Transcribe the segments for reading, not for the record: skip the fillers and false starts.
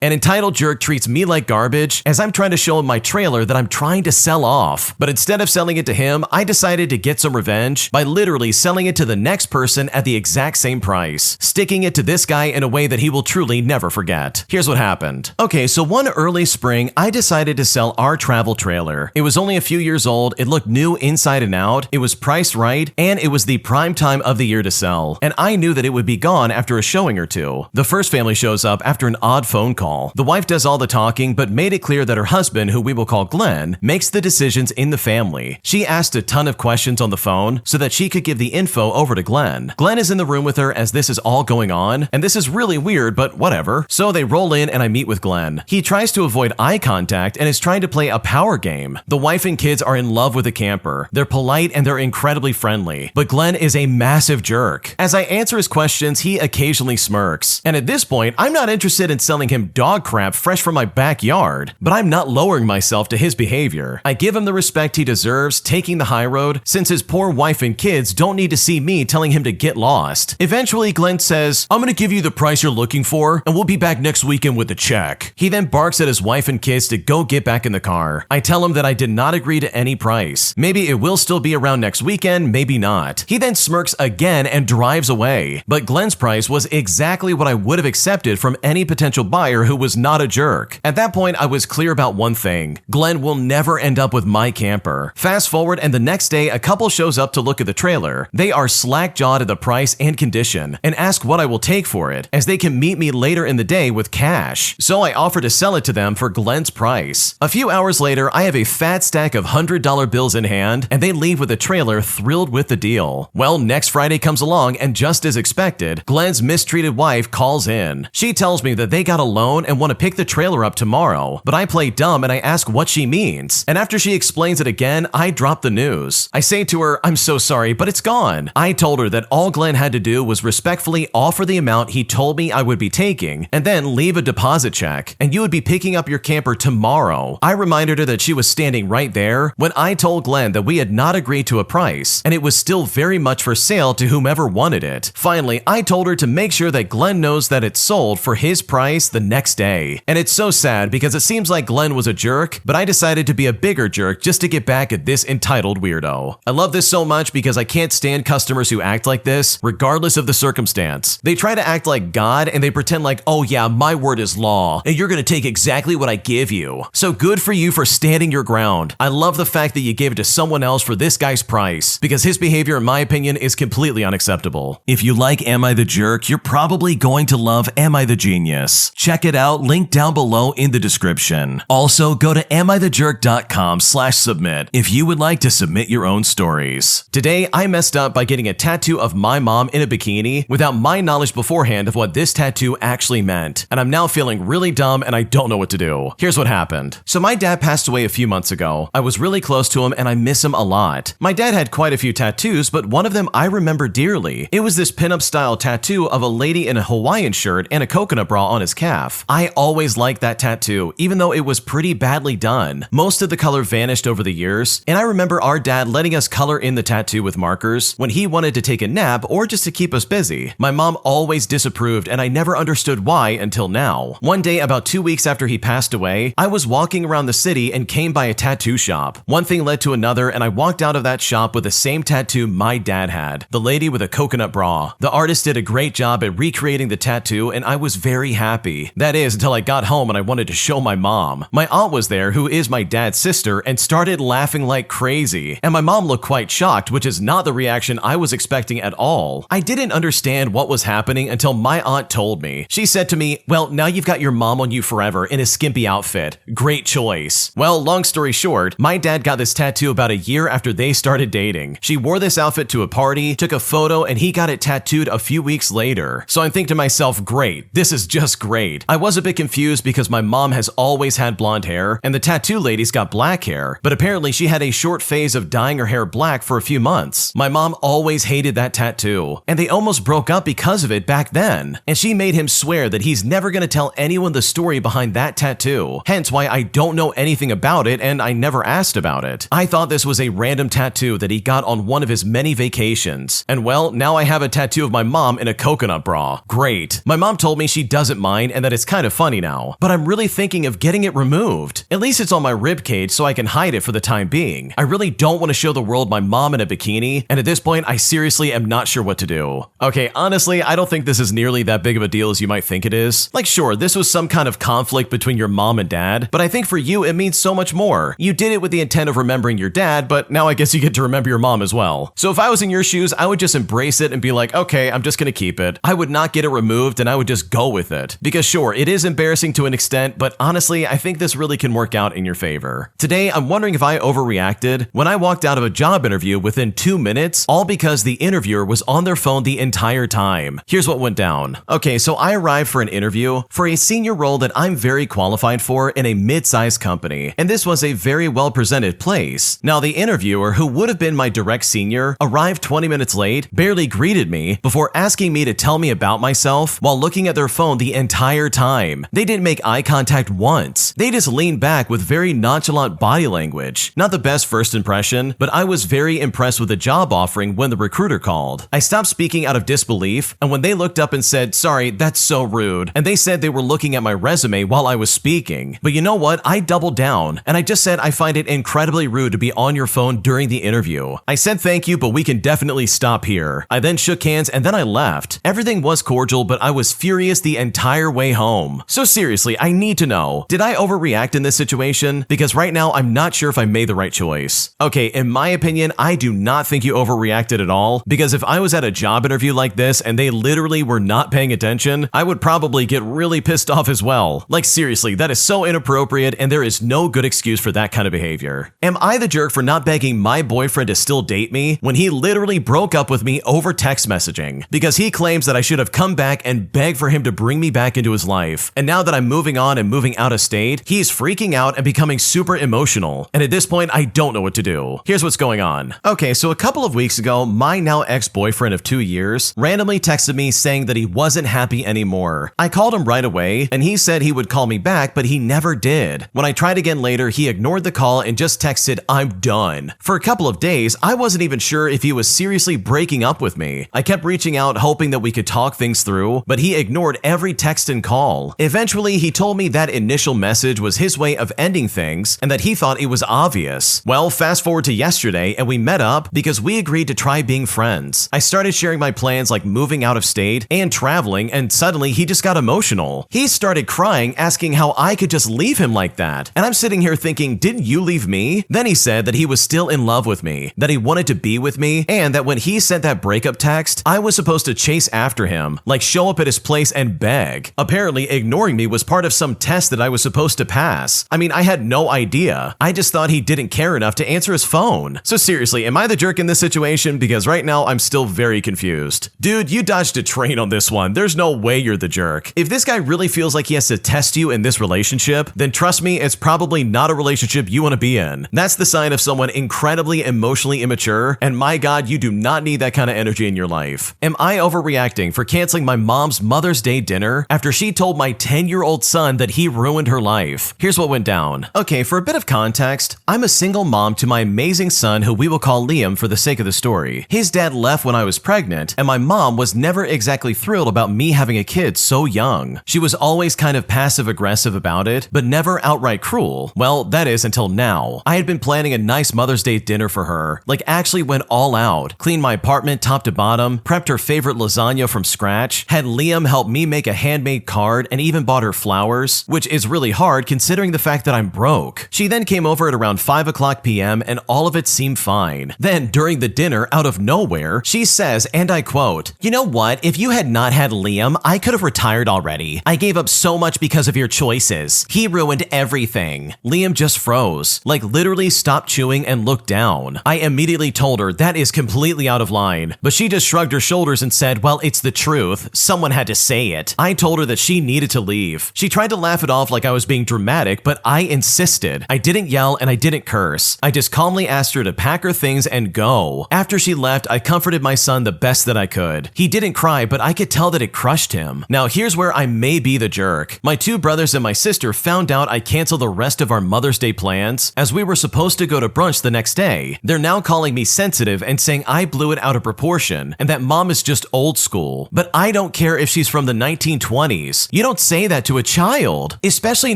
An entitled jerk treats me like garbage as I'm trying to show him my trailer that I'm trying to sell off. But instead of selling it to him, I decided to get some revenge by literally selling it to the next person at the exact same price, sticking it to this guy in a way that he will truly never forget. Here's what happened. Okay, so one early spring, I decided to sell our travel trailer. It was only a few years old, it looked new inside and out, it was priced right, and it was the prime time of the year to sell. And I knew that it would be gone after a showing or two. The first family shows up after an odd phone call. The wife does all the talking, but made it clear that her husband, who we will call Glenn, makes the decisions in the family. She asked a ton of questions on the phone so that she could give the info over to Glenn. Glenn is in the room with her as this is all going on, and this is really weird, but whatever. So they roll in and I meet with Glenn. He tries to avoid eye contact and is trying to play a power game. The wife and kids are in love with the camper. They're polite and they're incredibly friendly, but Glenn is a massive jerk. As I answer his questions, he occasionally smirks. And at this point, I'm not interested in selling him dog crap fresh from my backyard, but I'm not lowering myself to his behavior. I give him the respect he deserves, taking the high road, since his poor wife and kids don't need to see me telling him to get lost. Eventually, Glenn says, "I'm gonna give you the price you're looking for, and we'll be back next weekend with the check." He then barks at his wife and kids to go get back in the car. I tell him that I did not agree to any price. Maybe it will still be around next weekend, maybe not. He then smirks again and drives away. But Glenn's price was exactly what I would have accepted from any potential buyer who was not a jerk. At that point, I was clear about one thing. Glenn will never end up with my camper. Fast forward, and the next day, a couple shows up to look at the trailer. They are slack-jawed at the price and condition and ask what I will take for it, as they can meet me later in the day with cash. So I offer to sell it to them for Glenn's price. A few hours later, I have a fat stack of $100 bills in hand, and they leave with the trailer thrilled with the deal. Well, next Friday comes along, and just as expected, Glenn's mistreated wife calls in. She tells me that they got a loan and want to pick the trailer up tomorrow, but I play dumb and I ask what she means. And after she explains it again, I drop the news. I say to her, "I'm so sorry, but it's gone." I told her that all Glenn had to do was respectfully offer the amount he told me I would be taking, and then leave a deposit check, and you would be picking up your camper tomorrow. I reminded her that she was standing right there when I told Glenn that we had not agreed to a price, and it was still very much for sale to whomever wanted it. Finally, I told her to make sure that Glenn knows that it's sold for his price the next day. And it's so sad because it seems like Glenn was a jerk, but I decided to be a bigger jerk just to get back at this entitled weirdo. I love this so much because I can't stand customers who act like this, regardless of the circumstance. They try to act like God and they pretend like, "Oh yeah, my word is law, and you're gonna take exactly what I give you." So good for you for standing your ground. I love the fact that you gave it to someone else for this guy's price, because his behavior, in my opinion, is completely unacceptable. If you like Am I the Jerk, you're probably going to love Am I the Genius. Check it out, link down below in the description. Also, go to amithejerk.com/submit if you would like to submit your own stories. Today, I messed up by getting a tattoo of my mom in a bikini without my knowledge beforehand of what this tattoo actually meant, and I'm now feeling really dumb and I don't know what to do. Here's what happened. So my dad passed away a few months ago. I was really close to him and I miss him a lot. My dad had quite a few tattoos, but one of them I remember dearly. It was this pinup style tattoo of a lady in a Hawaiian shirt and a coconut bra on his calf. I always liked that tattoo, even though it was pretty badly done. Most of the color vanished over the years, and I remember our dad letting us color in the tattoo with markers when he wanted to take a nap or just to keep us busy. My mom always disapproved, and I never understood why until now. One day, about 2 weeks after he passed away, I was walking around the city and came by a tattoo shop. One thing led to another, and I walked out of that shop with the same tattoo my dad had, the lady with a coconut bra. The artist did a great job at recreating the tattoo, and I was very happy. That is, until I got home and I wanted to show my mom. My aunt was there, who is my dad's sister, and started laughing like crazy. And my mom looked quite shocked, which is not the reaction I was expecting at all. I didn't understand what was happening until my aunt told me. She said to me, "Well, now you've got your mom on you forever in a skimpy outfit. Great choice." Well, long story short, my dad got this tattoo about a year after they started dating. She wore this outfit to a party, took a photo, and he got it tattooed a few weeks later. So I'm thinking to myself, great, this is just great. I was a bit confused because my mom has always had blonde hair, and the tattoo lady's got black hair, but apparently she had a short phase of dyeing her hair black for a few months. My mom always hated that tattoo, and they almost broke up because of it back then. And she made him swear that he's never gonna tell anyone the story behind that tattoo, hence why I don't know anything about it and I never asked about it. I thought this was a random tattoo that he got on one of his many vacations. And well, now I have a tattoo of my mom in a coconut bra. Great. My mom told me she doesn't mind and that it's kind of funny now, but I'm really thinking of getting it removed. At least it's on my ribcage so I can hide it for the time being. I really don't want to show the world my mom in a bikini, and at this point, I seriously am not sure what to do. Okay, honestly, I don't think this is nearly that big of a deal as you might think it is. Like, sure, this was some kind of conflict between your mom and dad, but I think for you, it means so much more. You did it with the intent of remembering your dad, but now I guess you get to remember your mom as well. So if I was in your shoes, I would just embrace it and be like, okay, I'm just gonna keep it. I would not get it removed and I would just go with it. Because sure, it is embarrassing to an extent, but honestly, I think this really can work out in your favor. Today, I'm wondering if I overreacted when I walked out of a job interview within 2 minutes, all because the interviewer was on their phone the entire time. Here's what went down. Okay, so I arrived for an interview for a senior role that I'm very qualified for in a mid-sized company, and this was a very well-presented place. Now, the interviewer, who would have been my direct senior, arrived 20 minutes late, barely greeted me, before asking me to tell me about myself while looking at their phone the entire time. They didn't make eye contact once. They just leaned back with very nonchalant body language. Not the best first impression, but I was very impressed with the job offering when the recruiter called. I stopped speaking out of disbelief, and when they looked up and said, "Sorry, that's so rude," and they said they were looking at my resume while I was speaking. But you know what? I doubled down, and I just said I find it incredibly rude to be on your phone during the interview. I said thank you, but we can definitely stop here. I then shook hands and then I left. Everything was cordial, but I was furious the entire way home. So seriously, I need to know, did I overreact in this situation? Because right now, I'm not sure if I made the right choice. Okay, in my opinion, I do not think you overreacted at all, because if I was at a job interview like this and they literally were not paying attention, I would probably get really pissed off as well. Like seriously, that is so inappropriate and there is no good excuse for that kind of behavior. Am I the jerk for not begging my boyfriend to still date me when he literally broke up with me over text messaging? Because he claims that I should have come back and begged for him to bring me back into his life. And now that I'm moving on and moving out of state, he's freaking out and becoming super emotional. And at this point, I don't know what to do. Here's what's going on. Okay, so a couple of weeks ago, my now ex-boyfriend of 2 years randomly texted me saying that he wasn't happy anymore. I called him right away, and he said he would call me back, but he never did. When I tried again later, he ignored the call and just texted, "I'm done." For a couple of days, I wasn't even sure if he was seriously breaking up with me. I kept reaching out hoping that we could talk things through, but he ignored every text and call. Eventually, he told me that initial message was his way of ending things and that he thought it was obvious. Well, fast forward to yesterday and we met up because we agreed to try being friends. I started sharing my plans like moving out of state and traveling, and suddenly he just got emotional. He started crying, asking how I could just leave him like that. And I'm sitting here thinking, didn't you leave me? Then he said that he was still in love with me, that he wanted to be with me, and that when he sent that breakup text, I was supposed to chase after him, like show up at his place and beg. Apparently, ignoring me was part of some test that I was supposed to pass. I mean, I had no idea. I just thought he didn't care enough to answer his phone. So seriously, am I the jerk in this situation? Because right now, I'm still very confused. Dude, you dodged a train on this one. There's no way you're the jerk. If this guy really feels like he has to test you in this relationship, then trust me, it's probably not a relationship you want to be in. That's the sign of someone incredibly emotionally immature, and my God, you do not need that kind of energy in your life. Am I overreacting for canceling my mom's Mother's Day dinner after she told my 10-year-old son that he ruined her life? Here's what went down. Okay, for a bit of context, I'm a single mom to my amazing son who we will call Liam for the sake of the story. His dad left when I was pregnant, and my mom was never exactly thrilled about me having a kid so young. She was always kind of passive-aggressive about it, but never outright cruel. Well, that is until now. I had been planning a nice Mother's Day dinner for her, like actually went all out, cleaned my apartment top to bottom, prepped her favorite lasagna from scratch, had Liam help me make a handmade card, and even bought her flowers, which is really hard considering the fact that I'm broke. She then came over at around 5:00 p.m. and all of it seemed fine. Then, during the dinner, out of nowhere, she says, and I quote, "You know what? If you had not had Liam, I could have retired already. I gave up so much because of your choices. He ruined everything." Liam just froze, like literally stopped chewing and looked down. I immediately told her that is completely out of line, but she just shrugged her shoulders and said, "Well, it's the truth. Someone had to say it." I told her that she needed to leave. She tried to laugh it off like I was being dramatic, but I insisted. I didn't yell and I didn't curse. I just calmly asked her to pack her things and go. After she left, I comforted my son the best that I could. He didn't cry, but I could tell that it crushed him. Now, here's where I may be the jerk. My 2 brothers and my sister found out I canceled the rest of our Mother's Day plans as we were supposed to go to brunch the next day. They're now calling me sensitive and saying I blew it out of proportion and that mom is just old school. But I don't care if she's from the 1920s. You don't say that to a child, especially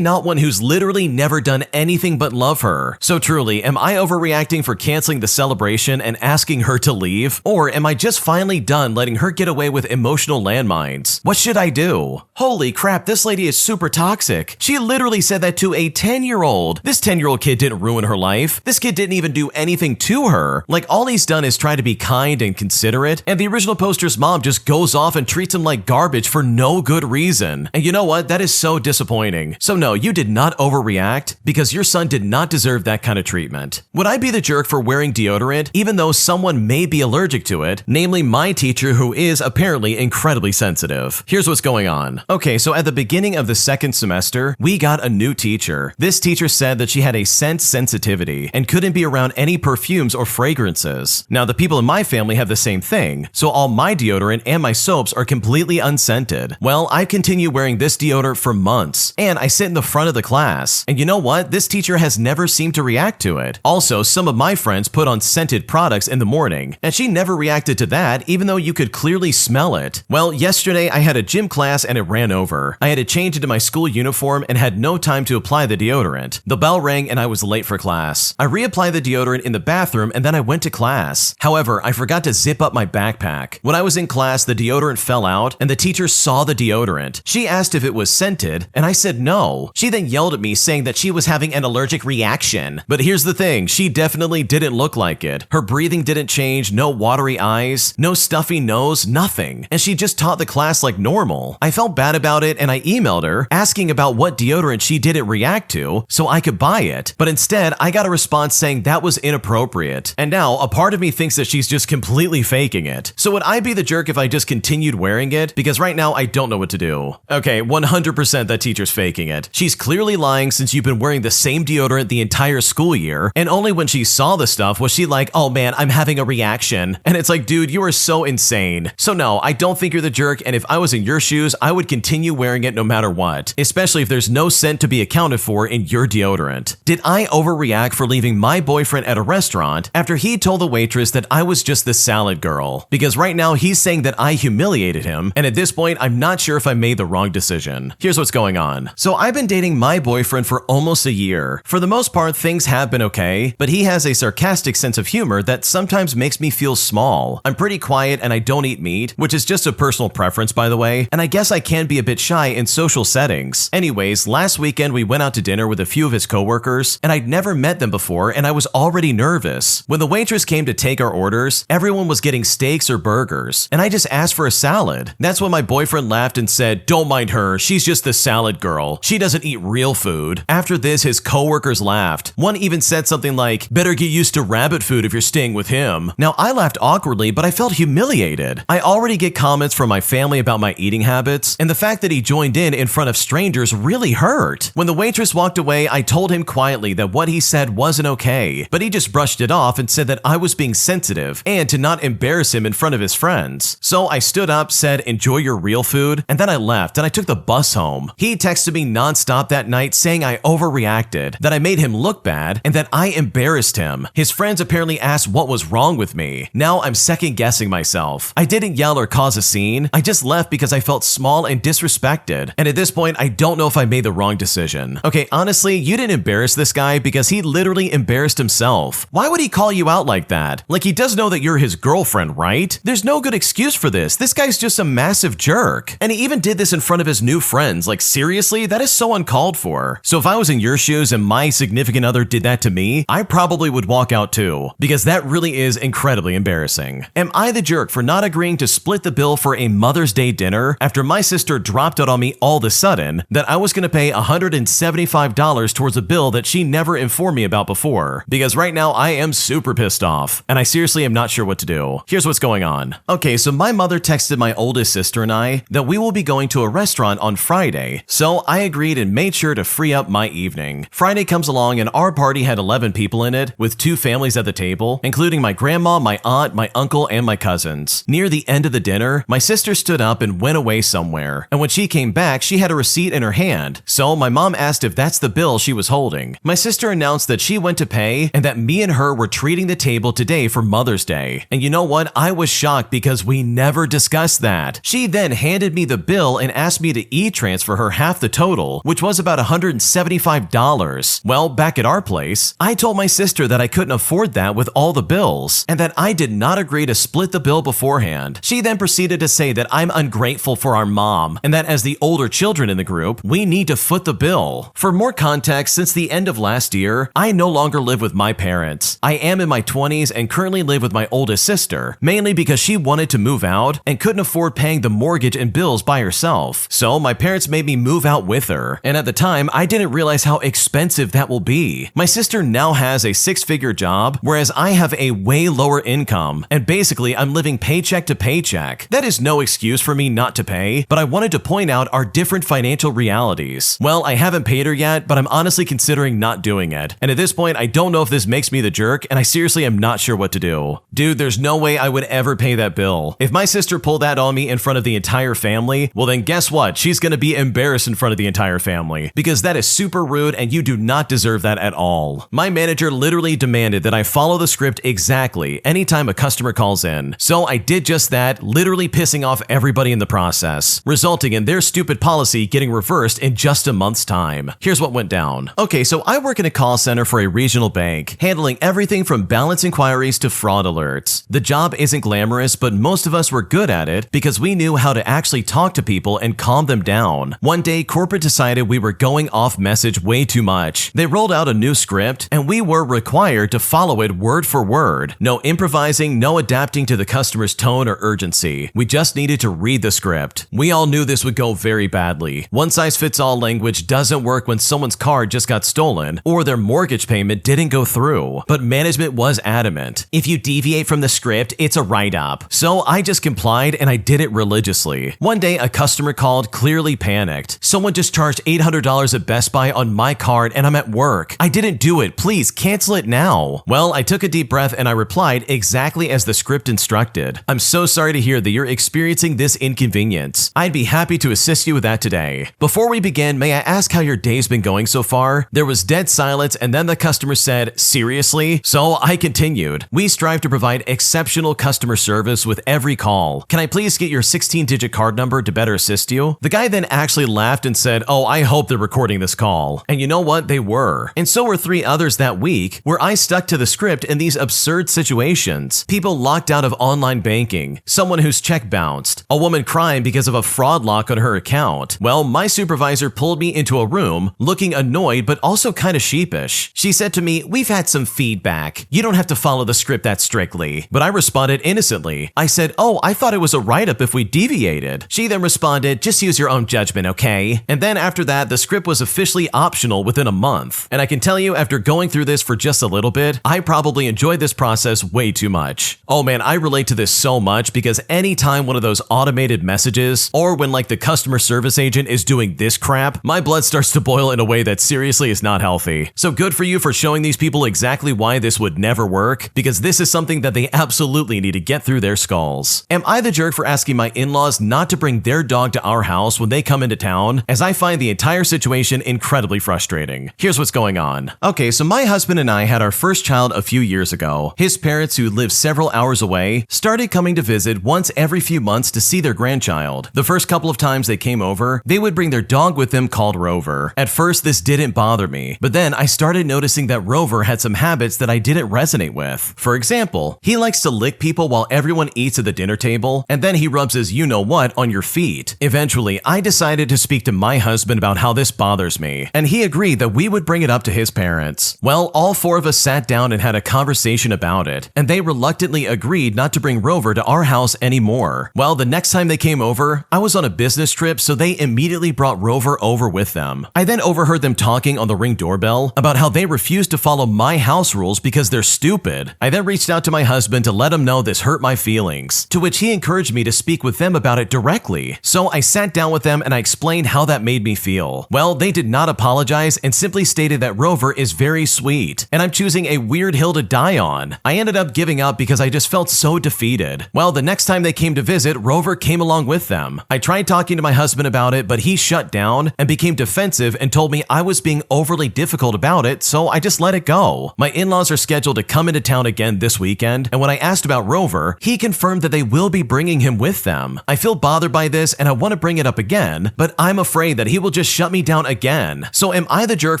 not one who's literally never done anything but love her. So truly, am I overreacting for canceling the celebration and asking her to leave? Or am I just finally done letting her get away with emotional landmines? What should I do? Holy crap, this lady is super toxic. She literally said that to a 10-year-old. This 10-year-old kid didn't ruin her life. This kid didn't even do anything to her. Like, all he's done is try to be kind and considerate, and the original poster's mom just goes off and treats him like garbage for no good reason. And you know what? That is so disappointing. So no, you did not overreact because your son did not deserve that kind of treatment. Would I be the jerk for wearing deodorant even though someone may be allergic to it? Namely, my teacher, who is apparently incredibly sensitive. Here's what's going on. Okay, so at the beginning of the second semester, we got a new teacher. This teacher said that she had a scent sensitivity and couldn't be around any perfumes or fragrances. Now, the people in my family have the same thing, so all my deodorant and my soaps are completely unscented. Well, I continue wearing this deodorant for months, and I sit in the front of the class. And you know what? This teacher has never seemed to react to it. Also, some of my friends put on scented products in the morning, and she never reacted to that, even though you could clearly smell it. Well, yesterday I had a gym class and it ran over. I had to change into my school uniform and had no time to apply the deodorant. The bell rang and I was late for class. I reapplied the deodorant in the bathroom and then I went to class. However, I forgot to zip up my backpack. When I was in class, the deodorant fell out and the teacher saw the deodorant. She asked if it was scented and I said no. She then yelled at me saying that she was having an allergic reaction. But here's the thing, she definitely didn't look like it. Her breathing didn't change, no watery eyes, no stuffy nose, nothing. And she just taught the class like normal. I felt bad about it and I emailed her asking about what deodorant she didn't react to so I could buy it. But instead, I got a response saying that was inappropriate. And now a part of me thinks that she's just completely faking it. So would I be the jerk if I just continued wearing it? Because right now I don't know what to do. Okay, 100% that teacher's faking it. She's clearly lying since you've been wearing the same deodorant the entire school year. And only when she saw the stuff was she like, oh man, I'm having a reaction. And it's like, dude, you are so insane. So no, I don't think you're the jerk. And if I was in your shoes, I would continue wearing it no matter what, especially if there's no scent to be accounted for in your deodorant. Did I overreact for leaving my boyfriend at a restaurant after he told the waitress that I was just the salad girl? Because right now he's saying that I humiliated him, and at this point, I'm not sure if I made the wrong decision. Here's what's going on. So I've been dating my boyfriend for almost a year. For the most part, things have been okay, but he has a sarcastic sense of humor that sometimes makes me feel small. I'm pretty quiet and I don't eat meat, which is just a personal preference, by the way, and I guess I can be a bit shy in social settings. Anyways, last weekend we went out to dinner with a few of his coworkers, and I'd never met them before and I was already nervous. When the waitress came to take our orders, everyone was getting steaks or burgers, and I just asked for a salad. That's when my boyfriend laughed and said, "Don't mind her, she's just the salad girl. She doesn't eat real food." After this, his coworkers laughed. One even said something like, "Better get used to rabbit food if you're staying with him." Now, I laughed awkwardly, but I felt humiliated. I already get comments from my family about my eating habits, and the fact that he joined in front of strangers really hurt. When the waitress walked away, I told him quietly that what he said wasn't okay, but he just brushed it off and said that I was being sensitive and to not embarrass him in front of his friends. So I stood up, said, "Enjoy your real food," and then I left and I took the bus home. He texted me nonstop that night saying I overreacted, that I made him look bad, and that I embarrassed him. His friends apparently asked what was wrong with me. Now I'm second guessing myself. I didn't yell or cause a scene. I just left because I felt small and disrespected. And at this point, I don't know if I made the wrong decision. Okay, honestly, you didn't embarrass this guy because he literally embarrassed himself. Why would he call you out like that? Like, he does know that you're his girlfriend, right? There's no good excuse for this. This guy's just a massive jerk. And he even did this in front of his new friends. Like, seriously? That is so uncalled for. So if I was in your shoes and my significant other did that to me, I probably would walk out too, because that really is incredibly embarrassing. Am I the jerk for not agreeing to split the bill for a Mother's Day dinner after my sister dropped it on me all of a sudden that I was going to pay $175 towards a bill that she never informed me about before? Because right now I am super pissed off, and I seriously am not sure what to do. Here's what's going on. Okay, so my mother texted my oldest sister and I that we will be going to a restaurant on Friday, so I agreed and made sure to free up my evening. Friday comes along and our party had 11 people in it, with 2 families at the table, including my grandma, my aunt, my uncle, and my cousins. Near the end of the dinner, my sister stood up and went away somewhere, and when she came back, she had a receipt in her hand, so my mom asked if that's the bill she was holding. My sister announced that she went to pay and that me and her were treating the table today for Mother's Day. And you know what? I was shocked because we never discussed that. She then handed me the bill and asked asked me to e-transfer her half the total, which was about $175. Well, back at our place, I told my sister that I couldn't afford that with all the bills, and that I did not agree to split the bill beforehand. She then proceeded to say that I'm ungrateful for our mom, and that as the older children in the group, we need to foot the bill. For more context, since the end of last year, I no longer live with my parents. I am in my 20s and currently live with my oldest sister, mainly because she wanted to move out and couldn't afford paying the mortgage and bills by herself. So my parents made me move out with her, and at the time, I didn't realize how expensive that will be. My sister now has a six-figure job, whereas I have a way lower income, and basically I'm living paycheck to paycheck. That is no excuse for me not to pay, but I wanted to point out our different financial realities. Well, I haven't paid her yet, but I'm honestly considering not doing it. And at this point, I don't know if this makes me the jerk, and I seriously am not sure what to do. Dude, there's no way I would ever pay that bill. If my sister pulled that on me in front of the entire family, well then guess what? She's gonna be embarrassed in front of the entire family, because that is super rude and you do not deserve that at all. My manager literally demanded that I follow the script exactly anytime a customer calls in. So I did just that, literally pissing off everybody in the process, resulting in their stupid policy getting reversed in just a month's time. Here's what went down. Okay, so I work in a call center for a regional bank, handling everything from balance inquiries to fraud alerts. The job isn't glamorous, but most of us were good at it because we knew how to actually talk to people and calm them down. One day, corporate decided we were going off message way too much. They rolled out a new script, and we were required to follow it word for word. No improvising, no adapting to the customer's tone or urgency. We just needed to read the script. We all knew this would go very badly. One-size-fits-all language doesn't work when someone's card just got stolen or their mortgage payment didn't go through. But management was adamant. If you deviate from the script, it's a write-up. So I just complied and I did it religiously. One day, a customer called, clearly panicked. Someone just charged $800 at Best Buy on my card and I'm at work. I didn't do it. Please cancel it now. Well, I took a deep breath and I replied exactly as the script instructed. I'm so sorry to hear that you're experiencing this inconvenience. I'd be happy to assist you with that today. Before we begin, may I ask how your day's been going so far? There was dead silence and then the customer said, seriously? So I continued. We strive to provide exceptional customer service with every call. Can I please get your 16-digit card number to better assist you? The guy then actually laughed and said, oh, I hope they're recording this call. And you know what? They were. And so were 3 others that week, where I stuck to the script in these absurd situations. People locked out of online banking, someone whose check bounced, a woman crying because of a fraud lock on her account. Well, my supervisor pulled me into a room, looking annoyed but also kind of sheepish. She said to me, we've had some feedback. You don't have to follow the script that strictly. But I responded innocently. I said, oh, I thought it was a write-up if we deviated. She then responded, just use your own judgment, okay? And then after that, the script was officially optional within a month. And I can tell you, after going through this for just a little bit, I probably enjoyed this process way too much. Oh man, I relate to this so much because anytime one of those automated messages, or when like the customer service agent is doing this crap, my blood starts to boil in a way that seriously is not healthy. So good for you for showing these people exactly why this would never work, because this is something that they absolutely need to get through their skulls. Am I the jerk for asking my in-laws not to bring their dog to our house when they come into town, as I find the entire situation incredibly frustrating? Here's what's going on. Okay, so my husband and I had our first child a few years ago. His parents, who live several hours away, started coming to visit once every few months to see their grandchild. The first couple of times they came over, they would bring their dog with them called Rover. At first, this didn't bother me, but then I started noticing that Rover had some habits that I didn't resonate with. For example, he likes to lick people while everyone eats at the dinner table, and then he rubs his you-know-what on your feet. Eventually, I decided to speak to my husband about how this bothers me, and he agreed that we would bring it up to his parents. Well, all 4 of us sat down and had a conversation about it, and they reluctantly agreed not to bring Rover to our house anymore. Well, the next time they came over, I was on a business trip, so they immediately brought Rover over with them. I then overheard them talking on the Ring doorbell about how they refuse to follow my house rules because they're stupid. I then reached out to my husband to let him know this hurt my feelings, to which he encouraged me to speak with them about it directly. So I sat down with them and I explained how that made me feel. Well, they did not apologize and simply stated that Rover is very sweet, and I'm choosing a weird hill to die on. I ended up giving up because I just felt so defeated. Well, the next time they came to visit, Rover came along with them. I tried talking to my husband about it, but he shut down and became defensive and told me I was being overly difficult about it, so I just let it go. My in-laws are scheduled to come into town again this weekend, and when I asked about Rover, he confirmed that they will be bringing him with them. I feel bothered by this, and I want to bring it up again, but I'm afraid that he will just shut me down again. So am I the jerk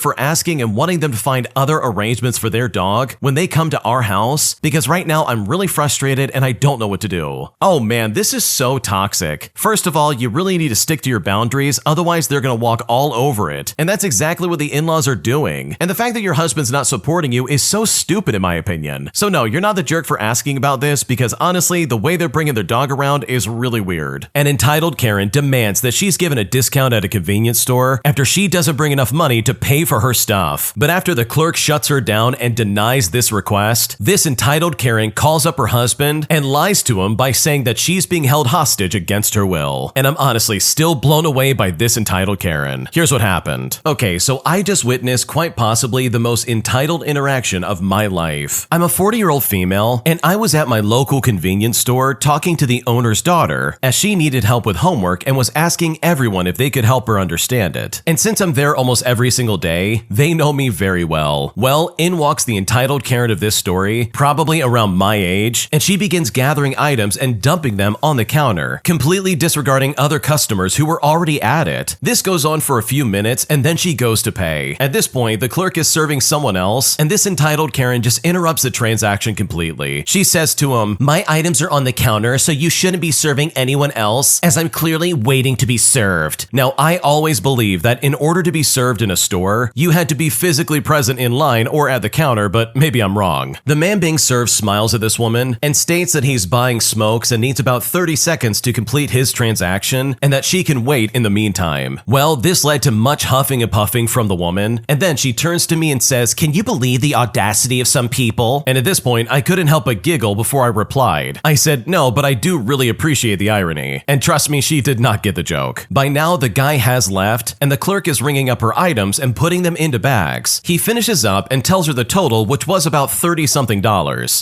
for asking and wanting them to find other arrangements for their dog when they come to our house? Because right now I'm really frustrated and I don't know what to do. Oh man, this is so toxic. First of all, you really need to stick to your boundaries, otherwise they're gonna walk all over it. And that's exactly what the in-laws are doing. And the fact that your husband's not supporting you is so stupid in my opinion. So no, you're not the jerk for asking about this, because honestly, the way they're bringing their dog around is really weird. An entitled Karen demands that she's given a discount at a convenience store after she doesn't bring enough money to pay for her stuff. But after the clerk shuts her down and denies this request, this entitled Karen calls up her husband and lies to him by saying that she's being held hostage against her will. And I'm honestly still blown away by this entitled Karen. Here's what happened. Okay, so I just witnessed quite possibly the most entitled interaction of my life. I'm a 40-year-old female, and I was at my local convenience store talking to the owner's daughter as she needed help with homework and was asking everyone if they could help her understand it. And since I'm there almost every single day, they know me very well. Well, in walks the entitled Karen of this story, probably around my age, and she begins gathering items and dumping them on the counter, completely disregarding other customers who were already at it. This goes on for a few minutes and then she goes to pay. At this point, the clerk is serving someone else, and this entitled Karen just interrupts the transaction completely. She says to him, "My items are on the counter, so you shouldn't be serving anyone else, as I'm clearly waiting to be served." Now, I always believe that in order to be served in a store, you had to be physically present in line or at the counter, but maybe I'm wrong. The man being served smiles at this woman and states that he's buying smokes and needs about 30 seconds to complete his transaction and that she can wait in the meantime. Well, this led to much huffing and puffing from the woman, and then she turns to me and says, "Can you believe the audacity of some people?" And at this point, I couldn't help but giggle before I replied. I said, "No, but I do really appreciate the irony." And trust me, she did not get the joke. By now, the guy has left, and the clerk is ringing up her items and putting them into bags. He finishes up and tells her the total, which was about $30-something.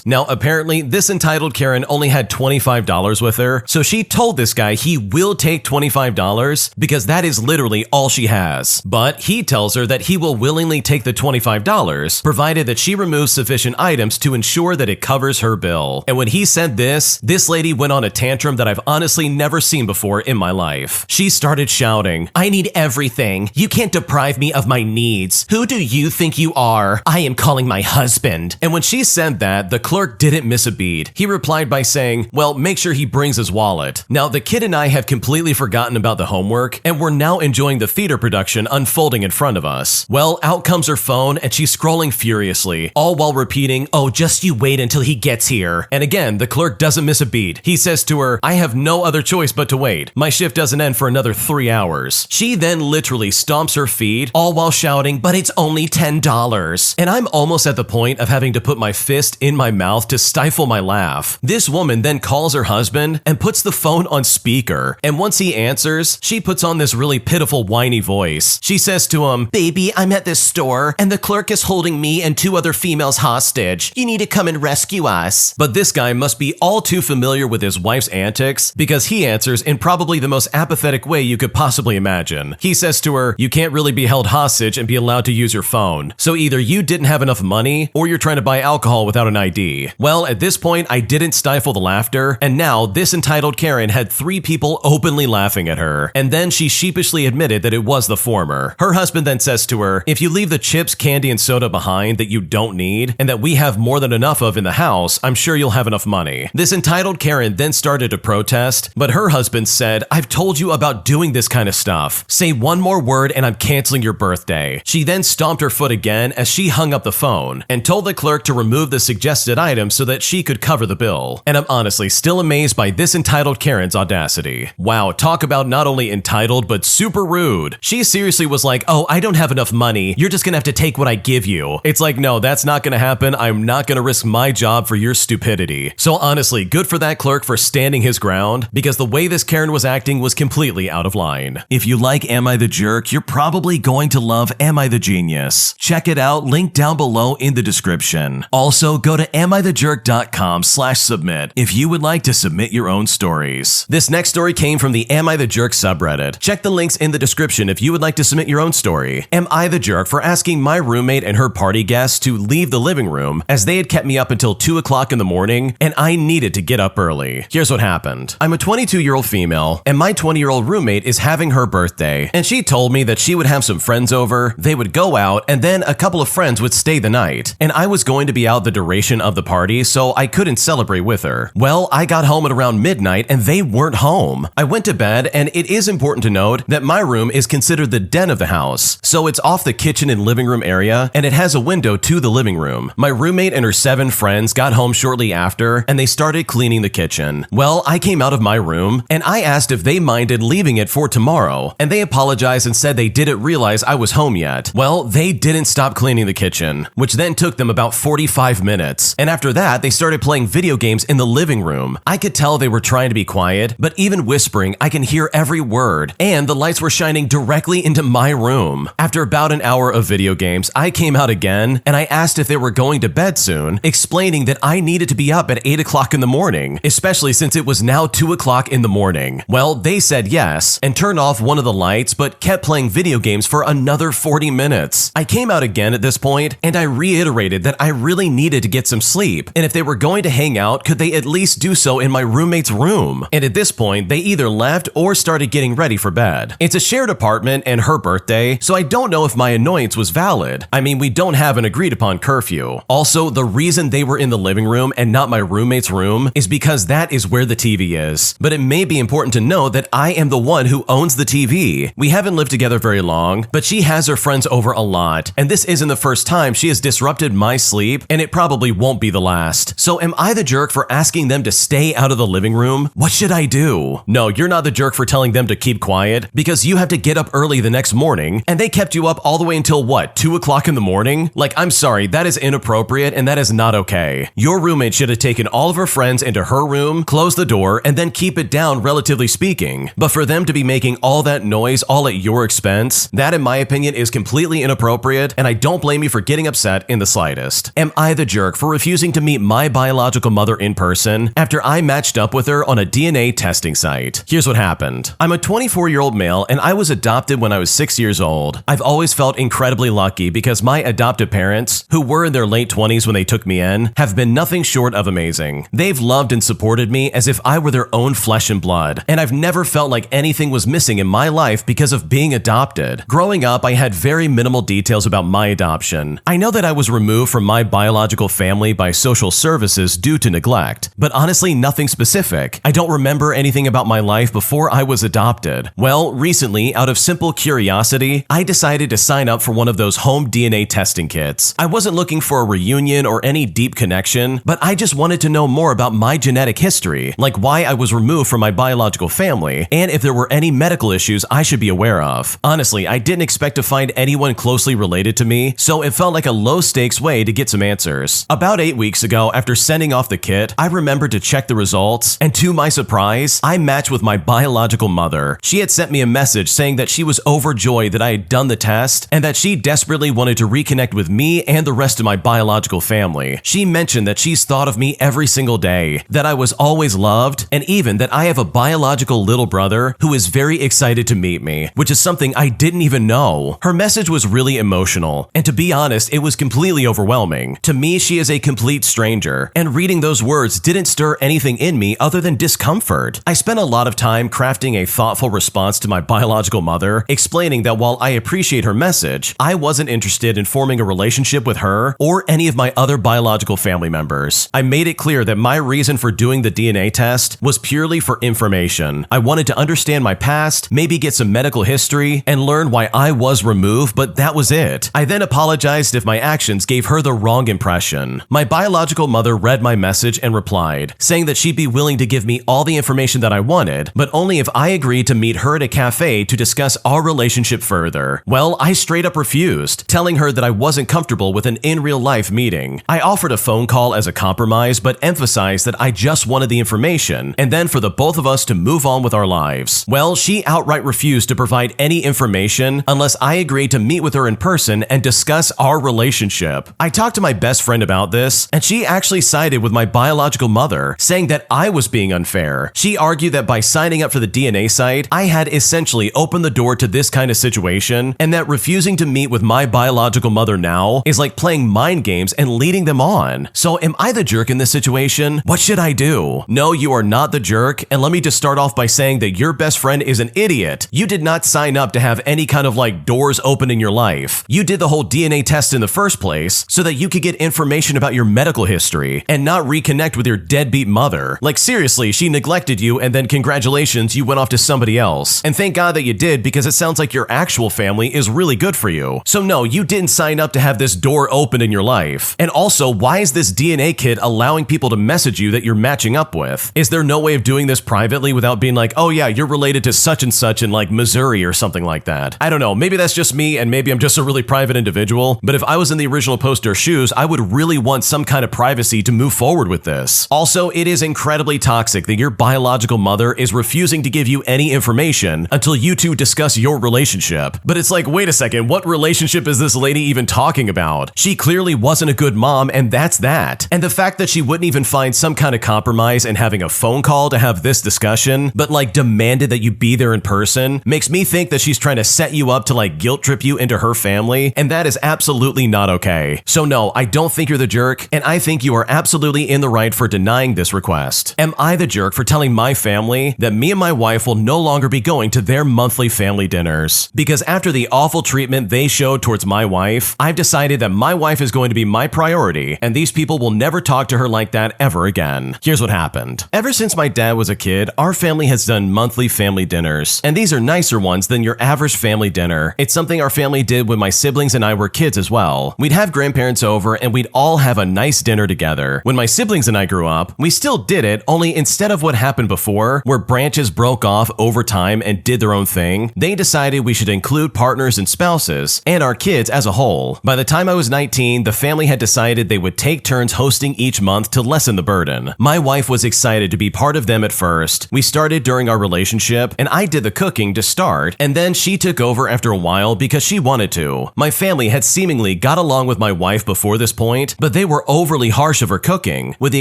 Now, apparently, this entitled Karen only had $25 with her, so she told this guy he will take $25 because that is literally all she has. But he tells her that he will willingly take the $25, provided that she removes sufficient items to ensure that it covers her bill. And when he said this lady went on a tantrum that I've honestly never seen before in my life. She started shouting, "I need everything. You can't deprive me of my needs. Who do you think you are? I am calling my husband." And when she said that, the clerk didn't miss a beat. He replied by saying, "Well, make sure he brings his wallet." Now, the kid and I have completely forgotten about the homework, and we're now enjoying the theater production unfolding in front of us. Well, out comes her phone, and she's scrolling furiously, all while repeating, "Oh, just you wait until he gets here." And again, the clerk doesn't miss a beat. He says to her, "I have no other choice but to wait. My shift doesn't end for another 3 hours. She then literally stomps her feet, all while shouting, "But it's only $10. And I'm almost at the point of having to put my fist in my mouth to stifle my laugh. This woman then calls her husband and puts the phone on speaker. And once he answers, she puts on this really pitiful whiny voice. She says to him, "Baby, I'm at this store, and the clerk is holding me and 2 other females hostage. You need to come and rescue us." But this guy must be all too familiar with his wife's antics, because he answers in probably the most apathetic way you could possibly imagine. He says to her, "You can't really be held hostage and be allowed to use your phone. So either you didn't have enough money, or you're trying to buy alcohol without an ID." Well, at this point, I didn't stifle the laughter, and now this entitled Karen had 3 people openly laughing at her. And then she sheepishly admitted that it was the former. Her husband then says to her, "If you leave the chips, candy, and soda behind that you don't need, and that we have more than enough of in the house, I'm sure you'll have enough money." This entitled Karen then started to protest, but her husband said, "I've told you about doing this kind of stuff. Say one more word and I'm canceling your birthday." She then stomped her foot again as she hung up the phone and told the clerk to remove the suggested items so that she could cover the bill. And I'm honestly still amazed by this entitled Karen's audacity. Wow, talk about not only entitled but super rude. She seriously was like, "Oh, I don't have enough money. You're just gonna have to take what I give you." It's like, no, that's not gonna happen. I'm not gonna risk my job for your stupidity. So honestly, good for that clerk for standing his ground, because the way this Karen was acting was completely out of line. If you like Am I the Jerk, you're probably going to love Am I the Genius. Check it out, link down below in the description. Also, go to amithejerk.com/submit if you would like to submit your own stories. This next story came from the Am I the Jerk subreddit. Check the links in the description if you would like to submit your own story. Am I the jerk for asking my roommate and her party guests to leave the living room as they had kept me up until 2 o'clock in the morning and I needed to get up early? Here's what happened. I'm a 22-year-old female, and my 20-year-old roommate is having her birthday, and she told me that she would have some friends over, they would go out, and then a couple of friends would stay the night. And I was going to be out the duration of the party, so I couldn't celebrate with her. Well, I got home at around midnight and they weren't home. I went to bed, and it is important to note that my room is considered the den of the house, so it's off the kitchen and living room area, and it has a window to the living room. My roommate and her 7 friends got home shortly after, and they started cleaning the kitchen. Well, I came out of my room, and I asked if they minded leaving it for tomorrow, and they apologized and said they didn't realize I was home yet. Well, they didn't stop cleaning the kitchen, which then took them about 45 minutes, and after that, they started playing video games in the living room. I could tell they were trying to be quiet, but even whispering, I can hear every word, and the lights were shining directly into my room. After about an hour of video games, I came out again, and I asked if they were going to bed soon, explaining that I needed to be up at 8 o'clock in the morning, especially since it was now 2 o'clock in the morning. Well, they said yes, and turned off one of the lights, but kept playing video games for another 40 minutes. I came out again at this point, and I reiterated that I really needed to get some sleep, and if they were going to hang out, could they at least do so in my roommate's room? And at this point, they either left or started getting ready for bed. It's a shared apartment and her birthday, so I don't know if my annoyance was valid. I mean, we don't have an agreed upon curfew. Also, the reason they were in the living room and not my roommate's room is because that is where the TV is. But it may be important to know that I am the one who owns the TV. We haven't lived together very long, but she has her friends over a lot, and this isn't the first time she has disrupted my sleep, and it probably won't be the last. So am I the jerk for asking them to stay out of the living room? What should I do? No, you're not the jerk for telling them to keep quiet, because you have to get up early the next morning, and they kept you up all the way until what, 2 o'clock in the morning? Like, I'm sorry, that is inappropriate and that is not okay. Your roommate should have taken all of her friends into her room, close the door, and then keep it down, relatively speaking. But for them to be making all that noise all at your expense, that in my opinion is completely inappropriate, and I don't blame you for getting upset in the slightest. Am I the jerk for refusing to meet my biological mother in person after I matched up with her on a DNA testing site? Here's what happened. I'm a 24-year-old male, and I was adopted when I was 6 years old. I've always felt incredibly lucky because my adoptive parents, who were in their late 20s when they took me in, have been nothing short of amazing. They've loved and supported me as if I were their own flesh and blood, and I've never felt like anything was missing in my life because of being adopted. Growing up, I had very minimal details about my adoption. I know that I was removed from my biological family by social services due to neglect, but honestly nothing specific. I don't remember anything about my life before I was adopted. Well, recently, out of simple curiosity, I decided to sign up for one of those home DNA testing kits. I wasn't looking for a reunion or any deep connection, but I just wanted to know more about my genetic history, like why I was removed from my biological family, and if there were any medical issues I should be aware of. Honestly, I didn't expect to find anyone closely related to me, so it felt like a low-stakes way to get some answers. About 8 weeks ago, after sending off the kit, I remembered to check the results, and to my surprise, I matched with my biological mother. She had sent me a message saying that she was overjoyed that I had done the test, and that she desperately wanted to reconnect with me and the rest of my biological family. She mentioned that she's thought of me every single day, that I was always loved, and even that I have a biological little brother who is very excited to meet me, which is something I didn't even know. Her message was really emotional, and to be honest, it was completely overwhelming. To me, she is a complete stranger, and reading those words didn't stir anything in me other than discomfort. I spent a lot of time crafting a thoughtful response to my biological mother, explaining that while I appreciate her message, I wasn't interested in forming a relationship with her or any of my other biological family members. I made it clear that my reason for doing the DNA test was purely for information. I wanted to understand my past, maybe get some medical history, and learn why I was removed, but that was it. I then apologized if my actions gave her the wrong impression. My biological mother read my message and replied, saying that she'd be willing to give me all the information that I wanted, but only if I agreed to meet her at a cafe to discuss our relationship further. Well, I straight up refused, telling her that I wasn't comfortable with an in-real-life meeting. I offered a phone call as a compromise, but emphasized that I just wanted the information, and then for the both of us to move on with our lives. Well, she outright refused to provide any information unless I agreed to meet with her in person and discuss our relationship. I talked to my best friend about this, and she actually sided with my biological mother, saying that I was being unfair. She argued that by signing up for the DNA site, I had essentially opened the door to this kind of situation, and that refusing to meet with my biological mother now is like playing mind games and leading them on. So am I the jerk in this situation? What should I do? No, you are not the jerk, and let me just start off by saying that your best friend is an idiot. You did not sign up to have any kind of like doors open in your life. You did the whole DNA test in the first place so that you could get information about your medical history and not reconnect with your deadbeat mother. Like seriously, she neglected you and then congratulations, you went off to somebody else. And thank God that you did, because it sounds like your actual family is really good for you. So no, you didn't sign up to have this door open in your life. And also, why is this DNA kit allowing people to message you that you're matching up with? Is there no way of doing this privately without being like, oh yeah, you're related to such and such in like Missouri or something like that? I don't know, maybe that's just me and maybe I'm just a really private individual, but if I was in the original poster's shoes, I would really want some kind of privacy to move forward with this. Also, it is incredibly toxic that your biological mother is refusing to give you any information until you two discuss your relationship. But it's like, wait a second, what relationship is this lady even talking about? She clearly wasn't a good mom, and that's that. And the fact that she wouldn't even find some kind of compromise in having a phone call to have this discussion, but like demanded that you be there in person, makes me think that she's trying to set you up to like guilt trip you into her family, and that is absolutely not okay. So no, I don't think you're the jerk, and I think you are absolutely in the right for denying this request. Am I the jerk for telling my family that me and my wife will no longer be going to their monthly family dinners? Because after the awful treatment they showed towards my wife, I've decided that my wife is going to be my priority, and these people will never talk to her like that ever again. Here's what happened. Ever since my dad was a kid, our family has done monthly family dinners, and these are nicer ones than your average family dinner. It's something our family did when my siblings and I were kids as well. We'd have grandparents over and we'd all have a nice dinner together. When my siblings and I grew up, we still did it, only instead of what happened before, where branches broke off over time and did their own thing, they decided we should include partners and spouses, and our kids as a whole. By the time I was 19, the family had decided they would take turns hosting each month to lessen the burden. My wife was excited to be part of them at first. We started during our relationship, and I did the cooking to start, and then she took over after a while because she wanted to. My family had seemingly got along with my wife before this point, but they were overly harsh of her cooking, with the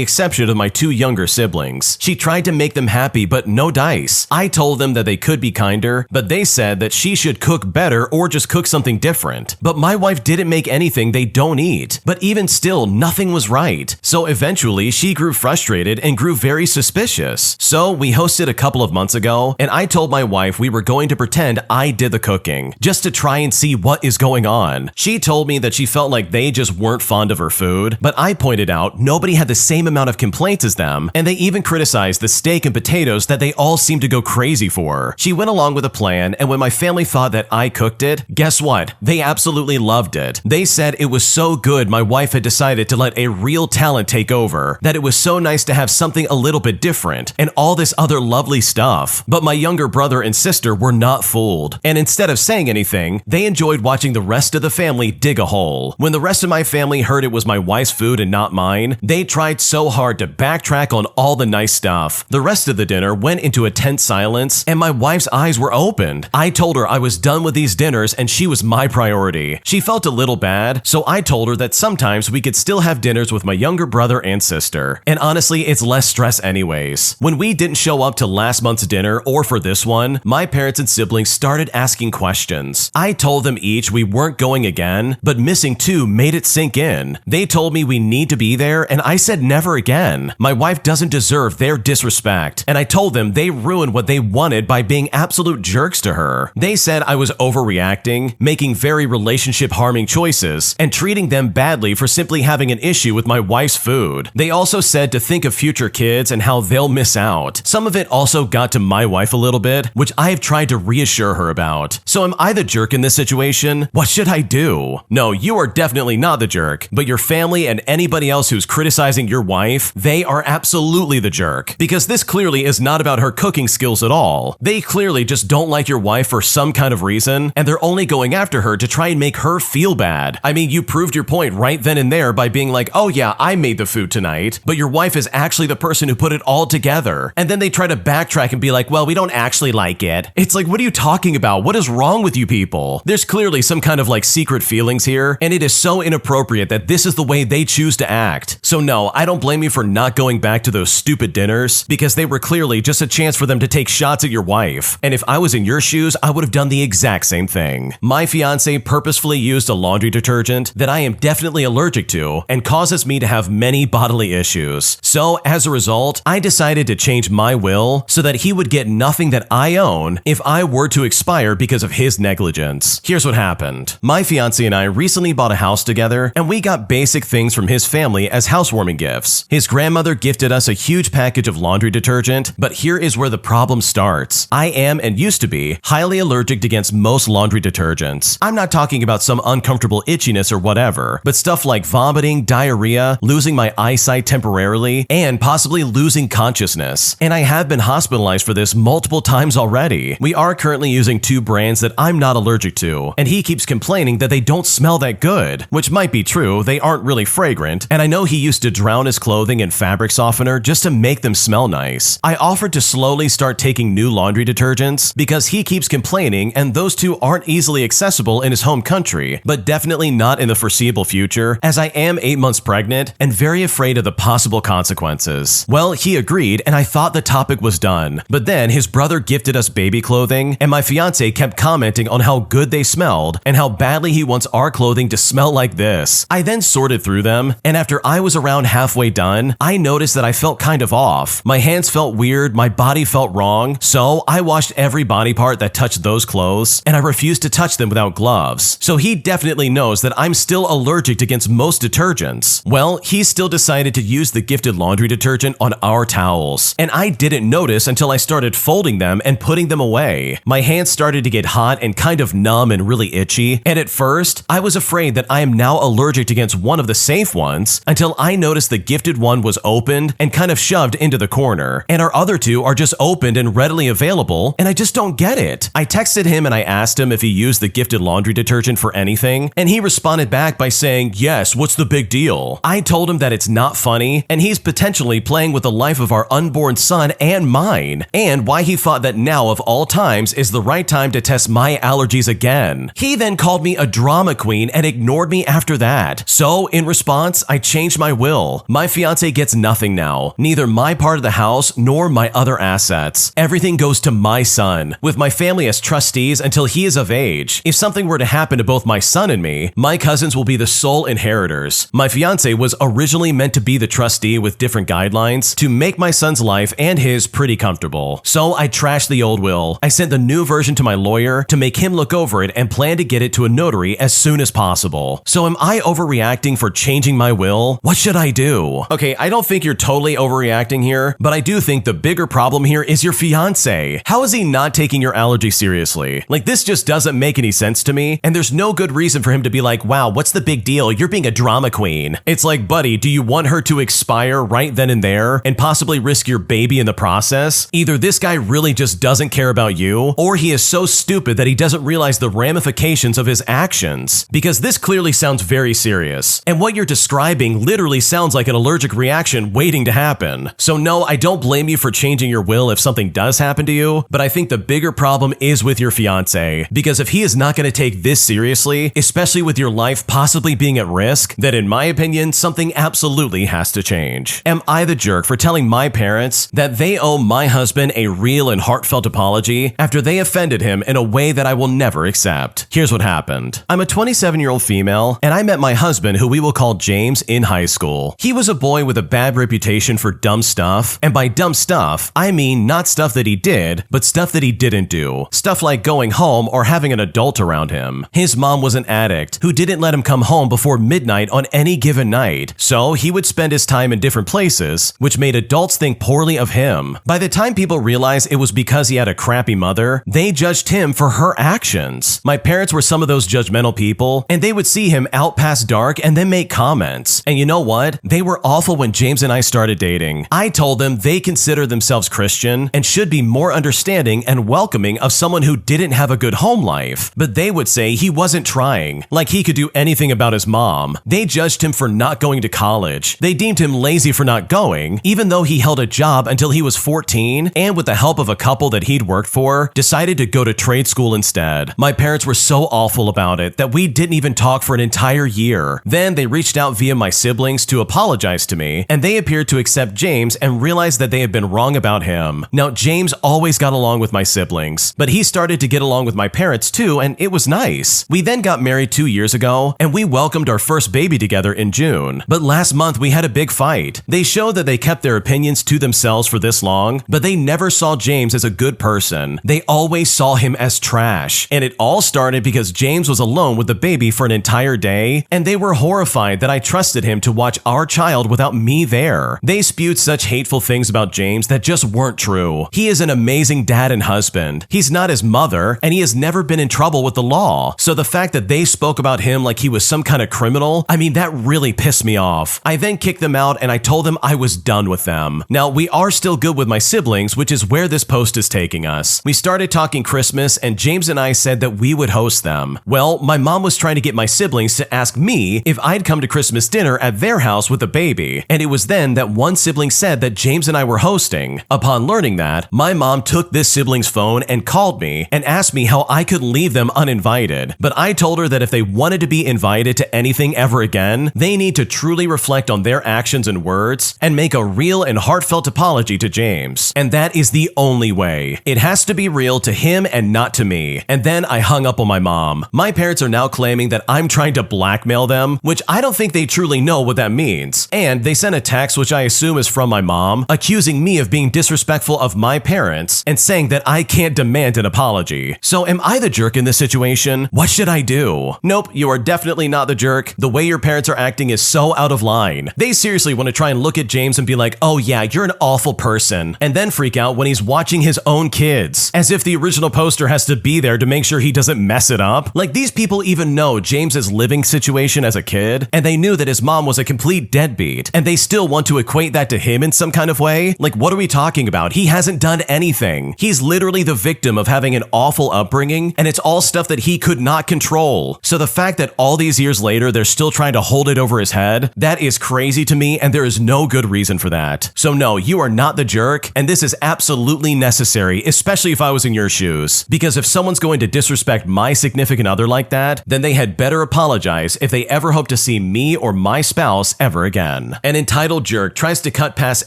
exception of my two younger siblings. She tried to make them happy, but no dice. I told them that they could be kinder, but they said that she should cook better or just cook something different. But my wife didn't make anything they don't eat. But even still, nothing was right. So eventually, she grew frustrated and grew very suspicious. So we hosted a couple of months ago, and I told my wife we were going to pretend I did the cooking, just to try and see what is going on. She told me that she felt like they just weren't fond of her food, but I pointed out nobody had the same amount of complaints as them, and they even criticized the steak and potatoes that they all seemed to go crazy for. She went along with a plan, and when my family thought that I cooked it, guess what? They absolutely loved it. They said it was so good my wife had decided to let a real talent take over, that it was so nice to have something a little bit different, and all this other lovely stuff. But my younger brother and sister were not fooled, and instead of saying anything, they enjoyed watching the rest of the family dig a hole. When the rest of my family heard it was my wife's food and not mine, they tried so hard to backtrack on all the nice stuff. The rest of the dinner went into a tense silence, and my wife's eyes were opened. I told her I was done with these dinners and she was my priority. She felt a little bad, so I told her that sometimes we could still have dinners with my younger brother and sister. And honestly, it's less stress anyways. When we didn't show up to last month's dinner or for this one, my parents and siblings started asking questions. I told them each we weren't going again, but missing two made it sink in. They told me we need to be there, and I said never again. My wife doesn't deserve their disrespect, and I told them they ruined what they wanted by being absolute jerks to her. They said I was overreacting, making very relationship-harming choices, and treating them badly for simply having an issue with my wife's food. They also said to think of future kids and how they'll miss out. Some of it also got to my wife a little bit, which I have tried to reassure her about. So am I the jerk in this situation? What should I do? No, you are definitely not the jerk, but your family and anybody else who's criticizing your wife, they are absolutely the jerk. Because this clearly is not about her cooking skills at all. They clearly just don't like your wife for some kind of reason, and they're only going after her to try and make her feel bad. I mean, you proved your point right then and there by being like, oh yeah, I made the food tonight, but your wife is actually the person who put it all together. And then they try to backtrack and be like, well, we don't actually like it. It's like, what are you talking about? What is wrong with you people? There's clearly some kind of like secret feelings here, and it is so inappropriate that this is the way they choose to act. So no, I don't blame you for not going back to those stupid dinners, because they were clearly just a chance for them to take shots at your wife. And if I was in your shoes, I would have done the exact same thing. My fiance purposefully used a laundry detergent that I am definitely allergic to and causes me to have many bodily issues. So as a result, I decided to change my will so so that he would get nothing that I own if I were to expire because of his negligence. Here's what happened. My fiance and I recently bought a house together, and we got basic things from his family as housewarming gifts. His grandmother gifted us a huge package of laundry detergent, but here is where the problem starts. I am, and used to be, highly allergic against most laundry detergents. I'm not talking about some uncomfortable itchiness or whatever, but stuff like vomiting, diarrhea, losing my eyesight temporarily, and possibly losing consciousness. And I have been hospitalized for this multiple times already. We are currently using 2 brands that I'm not allergic to, and he keeps complaining that they don't smell that good, which might be true, they aren't really fragrant, and I know he used to drown his clothing in fabric softener just to make them smell nice. I offered to slowly start taking new laundry detergents because he keeps complaining and those 2 aren't easily accessible in his home country, but definitely not in the foreseeable future, as I am 8 months pregnant and very afraid of the possible consequences. Well, he agreed, and I thought the topic was done, but then his brother gifted us baby clothing, and my fiance kept commenting on how good they smelled and how badly he wants our clothing to smell like this. I then sorted through them, and after I was around halfway done, I noticed that I felt kind of off. My hands felt weird, my body felt wrong, so I washed every body part that touched those clothes, and I refused to touch them without gloves. So he definitely knows that I'm still allergic against most detergents. Well, he still decided to use the gifted laundry detergent on our towels, and I didn't notice until I started folding them and putting them away. My hands started to get hot and kind of numb and really itchy, and at first, I was afraid that I am now allergic against one of the safe ones until I noticed the gifted one was opened and kind of shoved into the corner, and our other 2 are just opened and readily available, and I just don't get it. I texted him and I asked him if he used the gifted laundry detergent for anything, and he responded back by saying, "Yes, what's the big deal?" I told him that it's not funny, and he's potentially playing with the life of our unborn son and mine, and why he thought that now of all times is the right time to test my allergies again. He then called me a drama queen and ignored me after that. So, in response, I changed my will. My fiance gets nothing now, neither my part of the house nor my other assets. Everything goes to my son, with my family as trustees until he is of age. If something were to happen to both my son and me, my cousins will be the sole inheritors. My fiance was originally meant to be the trustee with different guidelines to make my son's life and his pretty comfortable. So I trashed the old will. I sent the new version to my lawyer to make him look over it and plan to get it to a notary as soon as possible. So am I overreacting for changing my will? What should I do? Okay, I don't think you're totally overreacting here, but I do think the bigger problem here is your fiance. How is he not taking your allergy seriously? Like, this just doesn't make any sense to me, and there's no good reason for him to be like, wow, what's the big deal? You're being a drama queen. It's like, buddy, do you want her to expire right then and there and possibly risk your baby in the process? Either this guy really just doesn't care about you, or he is so stupid that he doesn't realize the ramifications of his actions. Because this clearly sounds very serious, and what you're describing literally sounds like an allergic reaction waiting to happen. So no, I don't blame you for changing your will if something does happen to you, but I think the bigger problem is with your fiance. Because if he is not going to take this seriously, especially with your life possibly being at risk, then in my opinion, something absolutely has to change. Am I the jerk for telling my parents that they owe my husband a real and heartfelt apology after they offended him in a way that I will never accept? Here's what happened. I'm a 27-year-old female, and I met my husband, who we will call James, in high school. He was a boy with a bad reputation for dumb stuff, and by dumb stuff, I mean not stuff that he did, but stuff that he didn't do. Stuff like going home or having an adult around him. His mom was an addict who didn't let him come home before midnight on any given night, so he would spend his time in different places, which made adults think poorly of him. By the time people realized it was because he had a crappy mother, they judged him for her actions. My parents were some of those judgmental people, and they would see him out past dark and then make comments. And you know what? They were awful when James and I started dating. I told them they consider themselves Christian and should be more understanding and welcoming of someone who didn't have a good home life, but they would say he wasn't trying, like he could do anything about his mom. They judged him for not going to college. They deemed him lazy for not going, even though he held a job until he was 14, and with the help of a couple that he'd worked for, decided to go to trade school instead. My parents were so awful about it that we didn't even talk for an entire year. Then they reached out via my siblings to apologize to me, and they appeared to accept James and realized that they had been wrong about him. Now, James always got along with my siblings, but he started to get along with my parents too, and it was nice. We then got married 2 years ago, and we welcomed our first baby together in June. But last month we had a big fight. They showed that they kept their opinions to themselves for this long, but they never saw James as a good person. They always saw him as trash. And it all started because James was alone with the baby for an entire day, and they were horrified that I trusted him to watch our child without me there. They spewed such hateful things about James that just weren't true. He is an amazing dad and husband. He's not his mother, and he has never been in trouble with the law. So the fact that they spoke about him like he was some kind of criminal, I mean, that really pissed me off. I then kicked them out and I told them I was done with them. Now, we are still good with my siblings, which is where this post is taking us. We started talking Christmas, and James and I said that we would host them. Well, my mom was trying to get my siblings to ask me if I'd come to Christmas dinner at their house with the baby, and it was then that one sibling said that James and I were hosting. Upon learning that, my mom took this sibling's phone and called me and asked me how I could leave them uninvited, but I told her that if they wanted to be invited to anything ever again, they need to truly reflect on their actions and words and make a real and heartfelt apology to James. And that is the only way. It has to be real to him and not to me. And then I hung up on my mom. My parents are now claiming that I'm trying to blackmail them, which I don't think they truly know what that means. And they sent a text, which I assume is from my mom, accusing me of being disrespectful of my parents and saying that I can't demand an apology. So am I the jerk in this situation? What should I do? Nope, you are definitely not the jerk. The way your parents are acting is so out of line. They seriously want to try and look at James and be like, oh yeah, you're an awful person, and then freak out when he's watching his own kids, as if the original poster has to be there to make sure he doesn't mess it up. Like, these people even know James's living situation as a kid, and they knew that his mom was a complete deadbeat, and they still want to equate that to him in some kind of way? Like, what are we talking about? He hasn't done anything. He's literally the victim of having an awful upbringing, and it's all stuff that he could not control. So the fact that all these years later they're still trying to hold it over his head, that is crazy to me, and there is no good reason for that. So no, you are not the jerk, and this is absolutely necessary, especially if I was in your shoes. Because if someone's going to disrespect my significant other like that, then they had better apologize if they ever hope to see me or my spouse ever again. An entitled jerk tries to cut past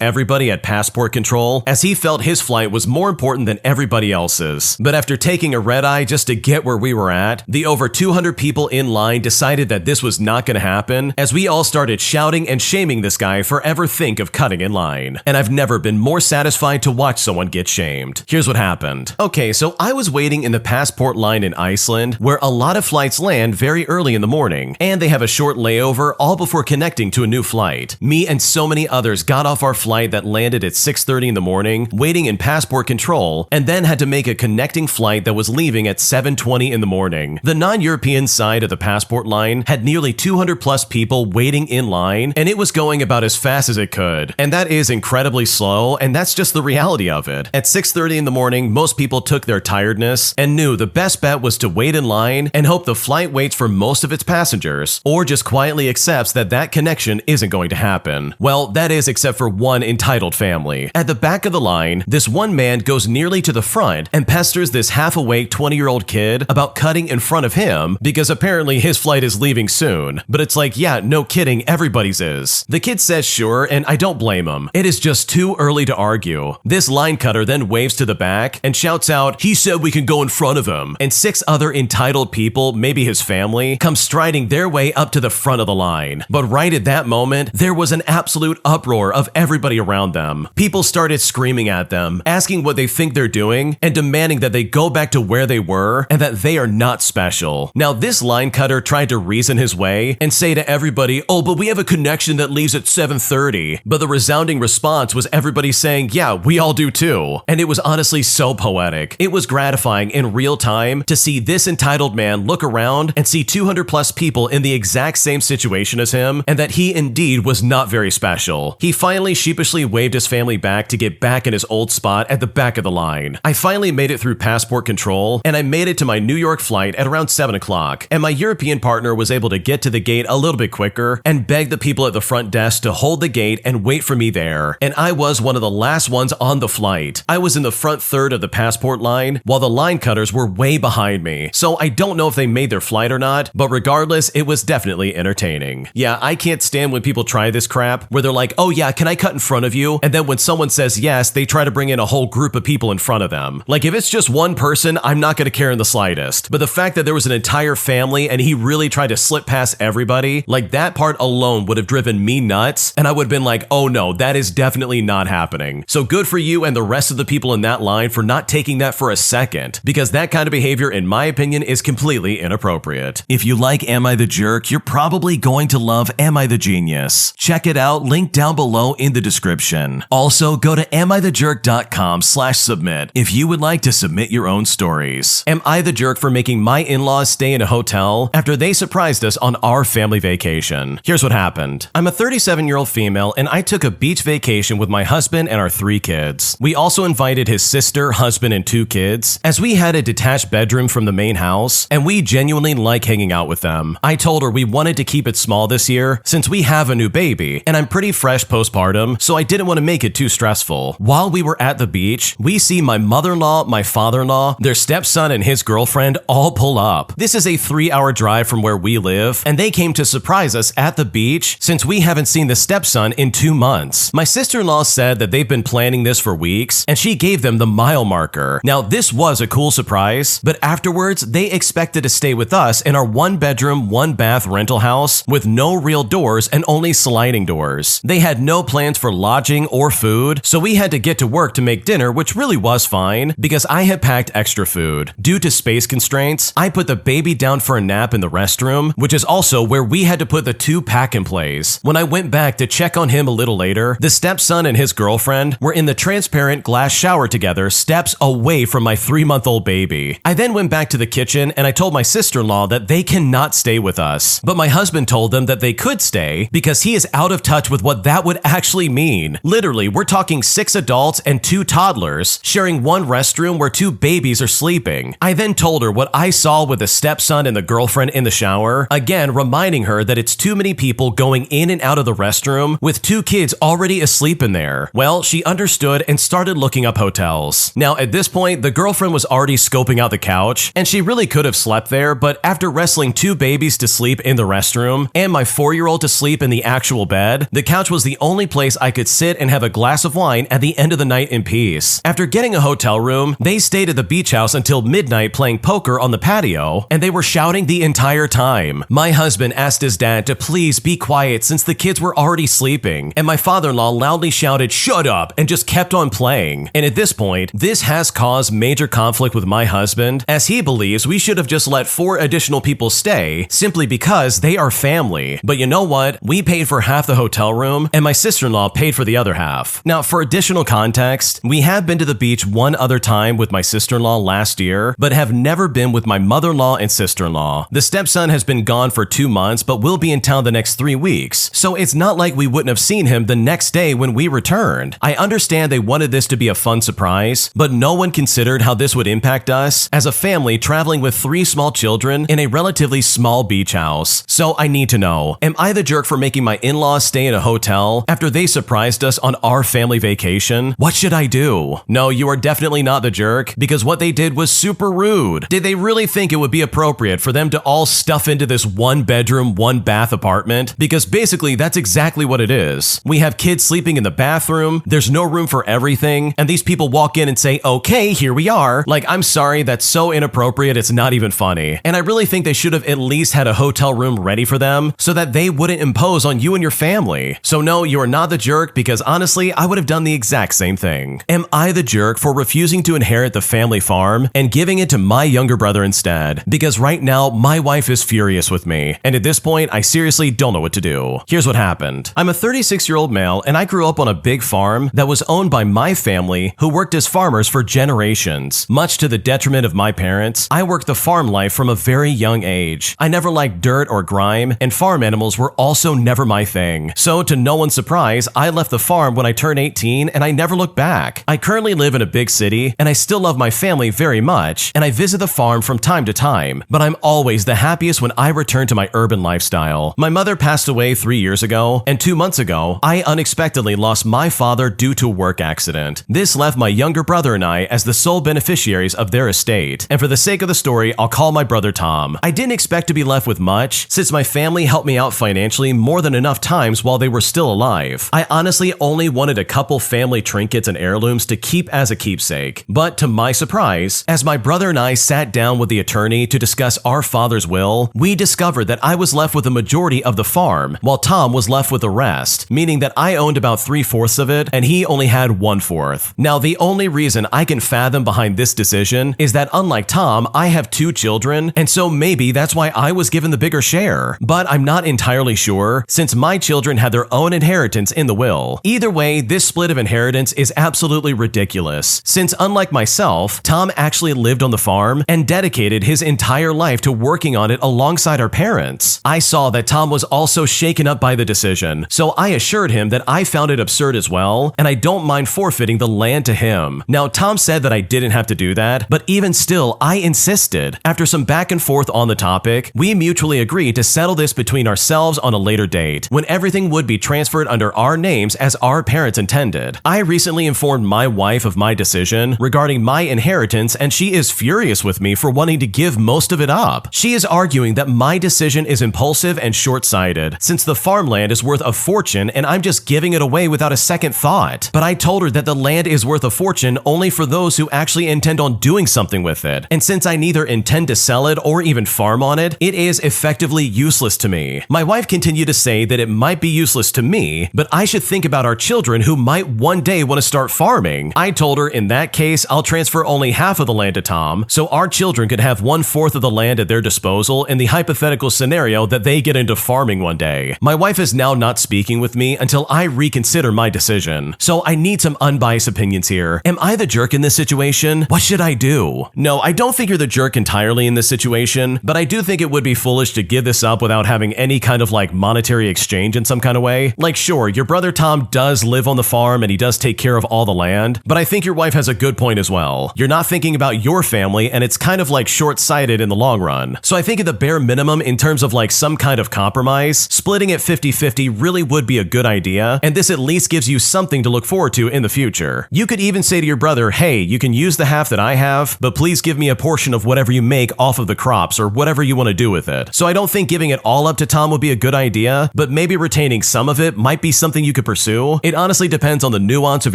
everybody at passport control, as he felt his flight was more important than everybody else's. But after taking a red eye just to get where we were at, the over 200 people in line decided that this was not going to happen, as we all started shouting and shaming this guy for ever think of cutting in line. And I've never been more satisfied to watch someone get shamed. Here's what happened. Okay, so I was waiting in the passport line in Iceland, where a lot of flights land very early in the morning, and they have a short layover all before connecting to a new flight. Me and so many others got off our flight that landed at 6:30 in the morning, waiting in passport control, and then had to make a connecting flight that was leaving at 7:20 in the morning. The non-European side of the passport line had nearly 200 plus people waiting in line, and it was going about as fast as it could. And that is incredibly slow, and that's just the reality of it. At 6:30 in the morning, most people took their tiredness and knew the best bet was to wait in line and hope the flight waits for most of its passengers, or just quietly accepts that that connection isn't going to happen. Well, that is except for one entitled family. At the back of the line, this one man goes nearly to the front and pesters this half-awake 20-year-old kid about cutting in front of him because apparently his flight is leaving soon. But it's like, yeah, no kidding, everybody's is. The kid says sure, and I don't blame him. It is just too early to argue. This line cutter then waves to the back and shouts out, "He said we can go in front of him," and 6 other entitled people, maybe his family, come striding their way up to the front of the line. But right at that moment, there was an absolute uproar of everybody around them. People started screaming at them, asking what they think they're doing, and demanding that they go back to where they were and that they are not special. Now, this line cutter tried to reason his way and say to everybody, "Oh, but we have a connection that leaves at 7:30. But the resounding response was everybody saying, "Yeah, we all do too." And it was honestly so poetic. It was gratifying in real time to see this entitled man look around and see 200 plus people in the exact same situation as him, and that he indeed was not very special. He finally sheepishly waved his family back to get back in his old spot at the back of the line. I finally made it through passport control, and I made it to my New York flight at around 7 o'clock, and my European partner was able to get to the gate a little bit quicker and beg the people at the front desk to hold the gate and wait for me there. And I was one of the last ones on the flight. I was in the front third of the passport line, while the line cutters were way behind me. So I don't know if they made their flight or not, but regardless, it was definitely entertaining. Yeah, I can't stand when people try this crap, where they're like, "Oh yeah, can I cut in front of you?" And then when someone says yes, they try to bring in a whole group of people in front of them. Like, if it's just one person, I'm not going to care in the slightest. But the fact that there was an entire family and he really tried to slip past everybody, like, that part alone would have driven me nuts, and I would have been like, oh no, that is definitely not happening. So So good for you and the rest of the people in that line for not taking that for a second, because that kind of behavior, in my opinion, is completely inappropriate. If you like Am I the Jerk, you're probably going to love Am I the Genius. Check it out, link down below in the description. Also, go to amithejerk.com/submit if you would like to submit your own stories. Am I the jerk for making my in-laws stay in a hotel after they surprised us on our family vacation? Here's what happened. I'm a 37-year-old female and I took a beach vacation with my husband and our 3 kids. We also invited his sister, husband, and 2 kids, as we had a detached bedroom from the main house and we genuinely like hanging out with them. I told her we wanted to keep it small this year since we have a new baby and I'm pretty fresh postpartum, so I didn't want to make it too stressful. While we were at the beach, we see my mother-in-law, my father-in-law, their stepson, and his girlfriend all pull up. This is a 3-hour drive from where we live, and they came to surprise us at the beach since we haven't seen the stepson in 2 months. My sister-in-law said that they've been planning this for weeks, and she gave them the mile marker. Now, this was a cool surprise, but afterwards, they expected to stay with us in our 1-bedroom, 1-bath rental house with no real doors and only sliding doors. They had no plans for lodging or food, so we had to get to work to make dinner, which really was fine because I had packed extra food. Due to space constraints, I put the baby down for a nap in the restroom, which is also where we had to put the 2 pack-and-plays. When I went back to check on him a little later, the stepson and his girlfriend were in the transparent glass shower together, steps away from my 3-month-old baby. I then went back to the kitchen and I told my sister-in-law that they cannot stay with us, but my husband told them that they could stay because he is out of touch with what that would actually mean. Literally, we're talking 6 adults and 2 toddlers sharing 1 restroom where 2 babies are sleeping. I then told her what I saw with the stepson and the girlfriend in the shower, again reminding her that it's too many people going in and out of the restroom with 2 kids already asleep in there. Well, she understood and started looking up hotels. Now, at this point, the girlfriend was already scoping out the couch, and she really could have slept there, but after wrestling 2 babies to sleep in the restroom and my 4-year-old to sleep in the actual bed, the couch was the only place I could sit and have a glass of wine at the end of the night in peace. After getting a hotel room, they stayed at the beach house until midnight playing poker on the patio, and they were shouting the entire time. My husband asked his dad to please be quiet since the kids were already sleeping, and my father-in-law loudly shouted, "Shut up," and just kept on playing. And at this point, this has caused major conflict with my husband, as he believes we should have just let 4 additional people stay simply because they are family. But you know what? We paid for half the hotel room, and my sister-in-law paid for the other half. Now, for additional context, we have been to the beach one other time with my sister-in-law last year, but have never been with my mother-in-law and sister-in-law. The stepson has been gone for 2 months, but will be in town the next 3 weeks, so it's not like we wouldn't have seen him the next day when we returned. I understand they wanted this to be a fun surprise, but no one considered how this would impact us as a family traveling with 3 small children in a relatively small beach house. So I need to know, am I the jerk for making my in-laws stay in a hotel after they surprised us on our family vacation? What should I do? No, you are definitely not the jerk, because what they did was super rude. Did they really think it would be appropriate for them to all stuff into this 1-bedroom, 1-bath apartment? Because basically that's exactly what it is. We have kids sleeping in the bathroom, there's no room for everything, and these people walk in and say, "Okay, here we are." Like, I'm sorry, that's so inappropriate, it's not even funny. And I really think they should have at least had a hotel room ready for them so that they wouldn't impose on you and your family. So no, you are not the jerk, because honestly, I would have done the exact same thing. Am I the jerk for refusing to inherit the family farm and giving it to my younger brother instead? Because right now, my wife is furious with me, and at this point, I seriously don't know what to do. Here's what happened. I'm a 36-year-old male, and I grew up on a big farm that was owned by my family, who worked as farmers for generations. Much to the detriment of my parents, I worked the farm life from a very young age. I never liked dirt or grime, and farm animals were also never my thing. So to no one's surprise, I left the farm when I turned 18, and I never looked back. I currently live in a big city, and I still love my family very much, and I visit the farm from time to time, but I'm always the happiest when I return to my urban lifestyle. My mother passed away 3 years ago, and 2 months ago, I unexpectedly lost my father due to a work accident. This left my younger brother and I as the sole beneficiaries of their estate, and for the sake of the story, I'll call my brother Tom. I didn't expect to be left with much, since my family helped me out financially more than enough times while they were still alive. I honestly only wanted a couple family trinkets and heirlooms to keep as a keepsake, but to my surprise, as my brother and I sat down with the attorney to discuss our father's will, we discovered that I was left with a majority of the farm, while Tom was left with the rest, meaning that I owned about 3/4 of it, and he only had 1/4. Now, the only reason I can fathom behind this decision is that unlike Tom, I have 2 children, and so maybe that's why I was given the bigger share. But I'm not entirely sure, since my children had their own inheritance in the will. Either way, this split of inheritance is absolutely ridiculous, since unlike myself, Tom actually lived on the farm and dedicated his entire life to working on it alongside our parents. I saw that Tom was also shaken up by the decision, so I assured him that I found it absurd as well, and I don't mind forfeiting the land to him. Now, Tom said that I didn't have to do that, but even still, I insisted. After some back and forth on the topic, we mutually agreed to settle this between ourselves on a later date, when everything would be transferred under our names as our parents intended. I recently informed my wife of my decision regarding my inheritance, and she is furious with me for wanting to give most of it up. She is arguing that my decision is impulsive and short-sighted, since the farmland is worth a fortune and I'm just giving it away without a second thought. But I told her that the land is worth a fortune only for those who actually intend on doing something with it, and since I neither intend to sell it or even farm on it, it is effectively useless to me. My wife continued to say that it might be useless to me, but I should think about our children who might one day want to start farming. I told her in that case, I'll transfer only half of the land to Tom, so our children could have 1/4 of the land at their disposal in the hypothetical scenario that they get into farming one day. My wife is now not speaking with me until I reconsider my decision, so I need some unbiased opinions here. Am I the jerk in this situation? What should I do? No, I don't think you're the jerk entirely in this situation, but I do think it would be foolish to give this up without having any kind of monetary exchange in some kind of way. Sure, your brother Tom does live on the farm and he does take care of all the land, but I think your wife has a good point as well. You're not thinking about your family, and it's kind of short-sighted in the long run. So I think at the bare minimum, in terms of some kind of compromise, splitting it 50-50 really would be a good idea, and this at least gives you something to look forward to in the future. You could even say to your brother, hey, you can use the half that I have, but please give me a portion of whatever you make off of the crops or whatever you want to do with it. So I don't think giving it all up to Tom would be a good idea, but maybe retaining some of it might be something you could pursue. It honestly depends on the nuance of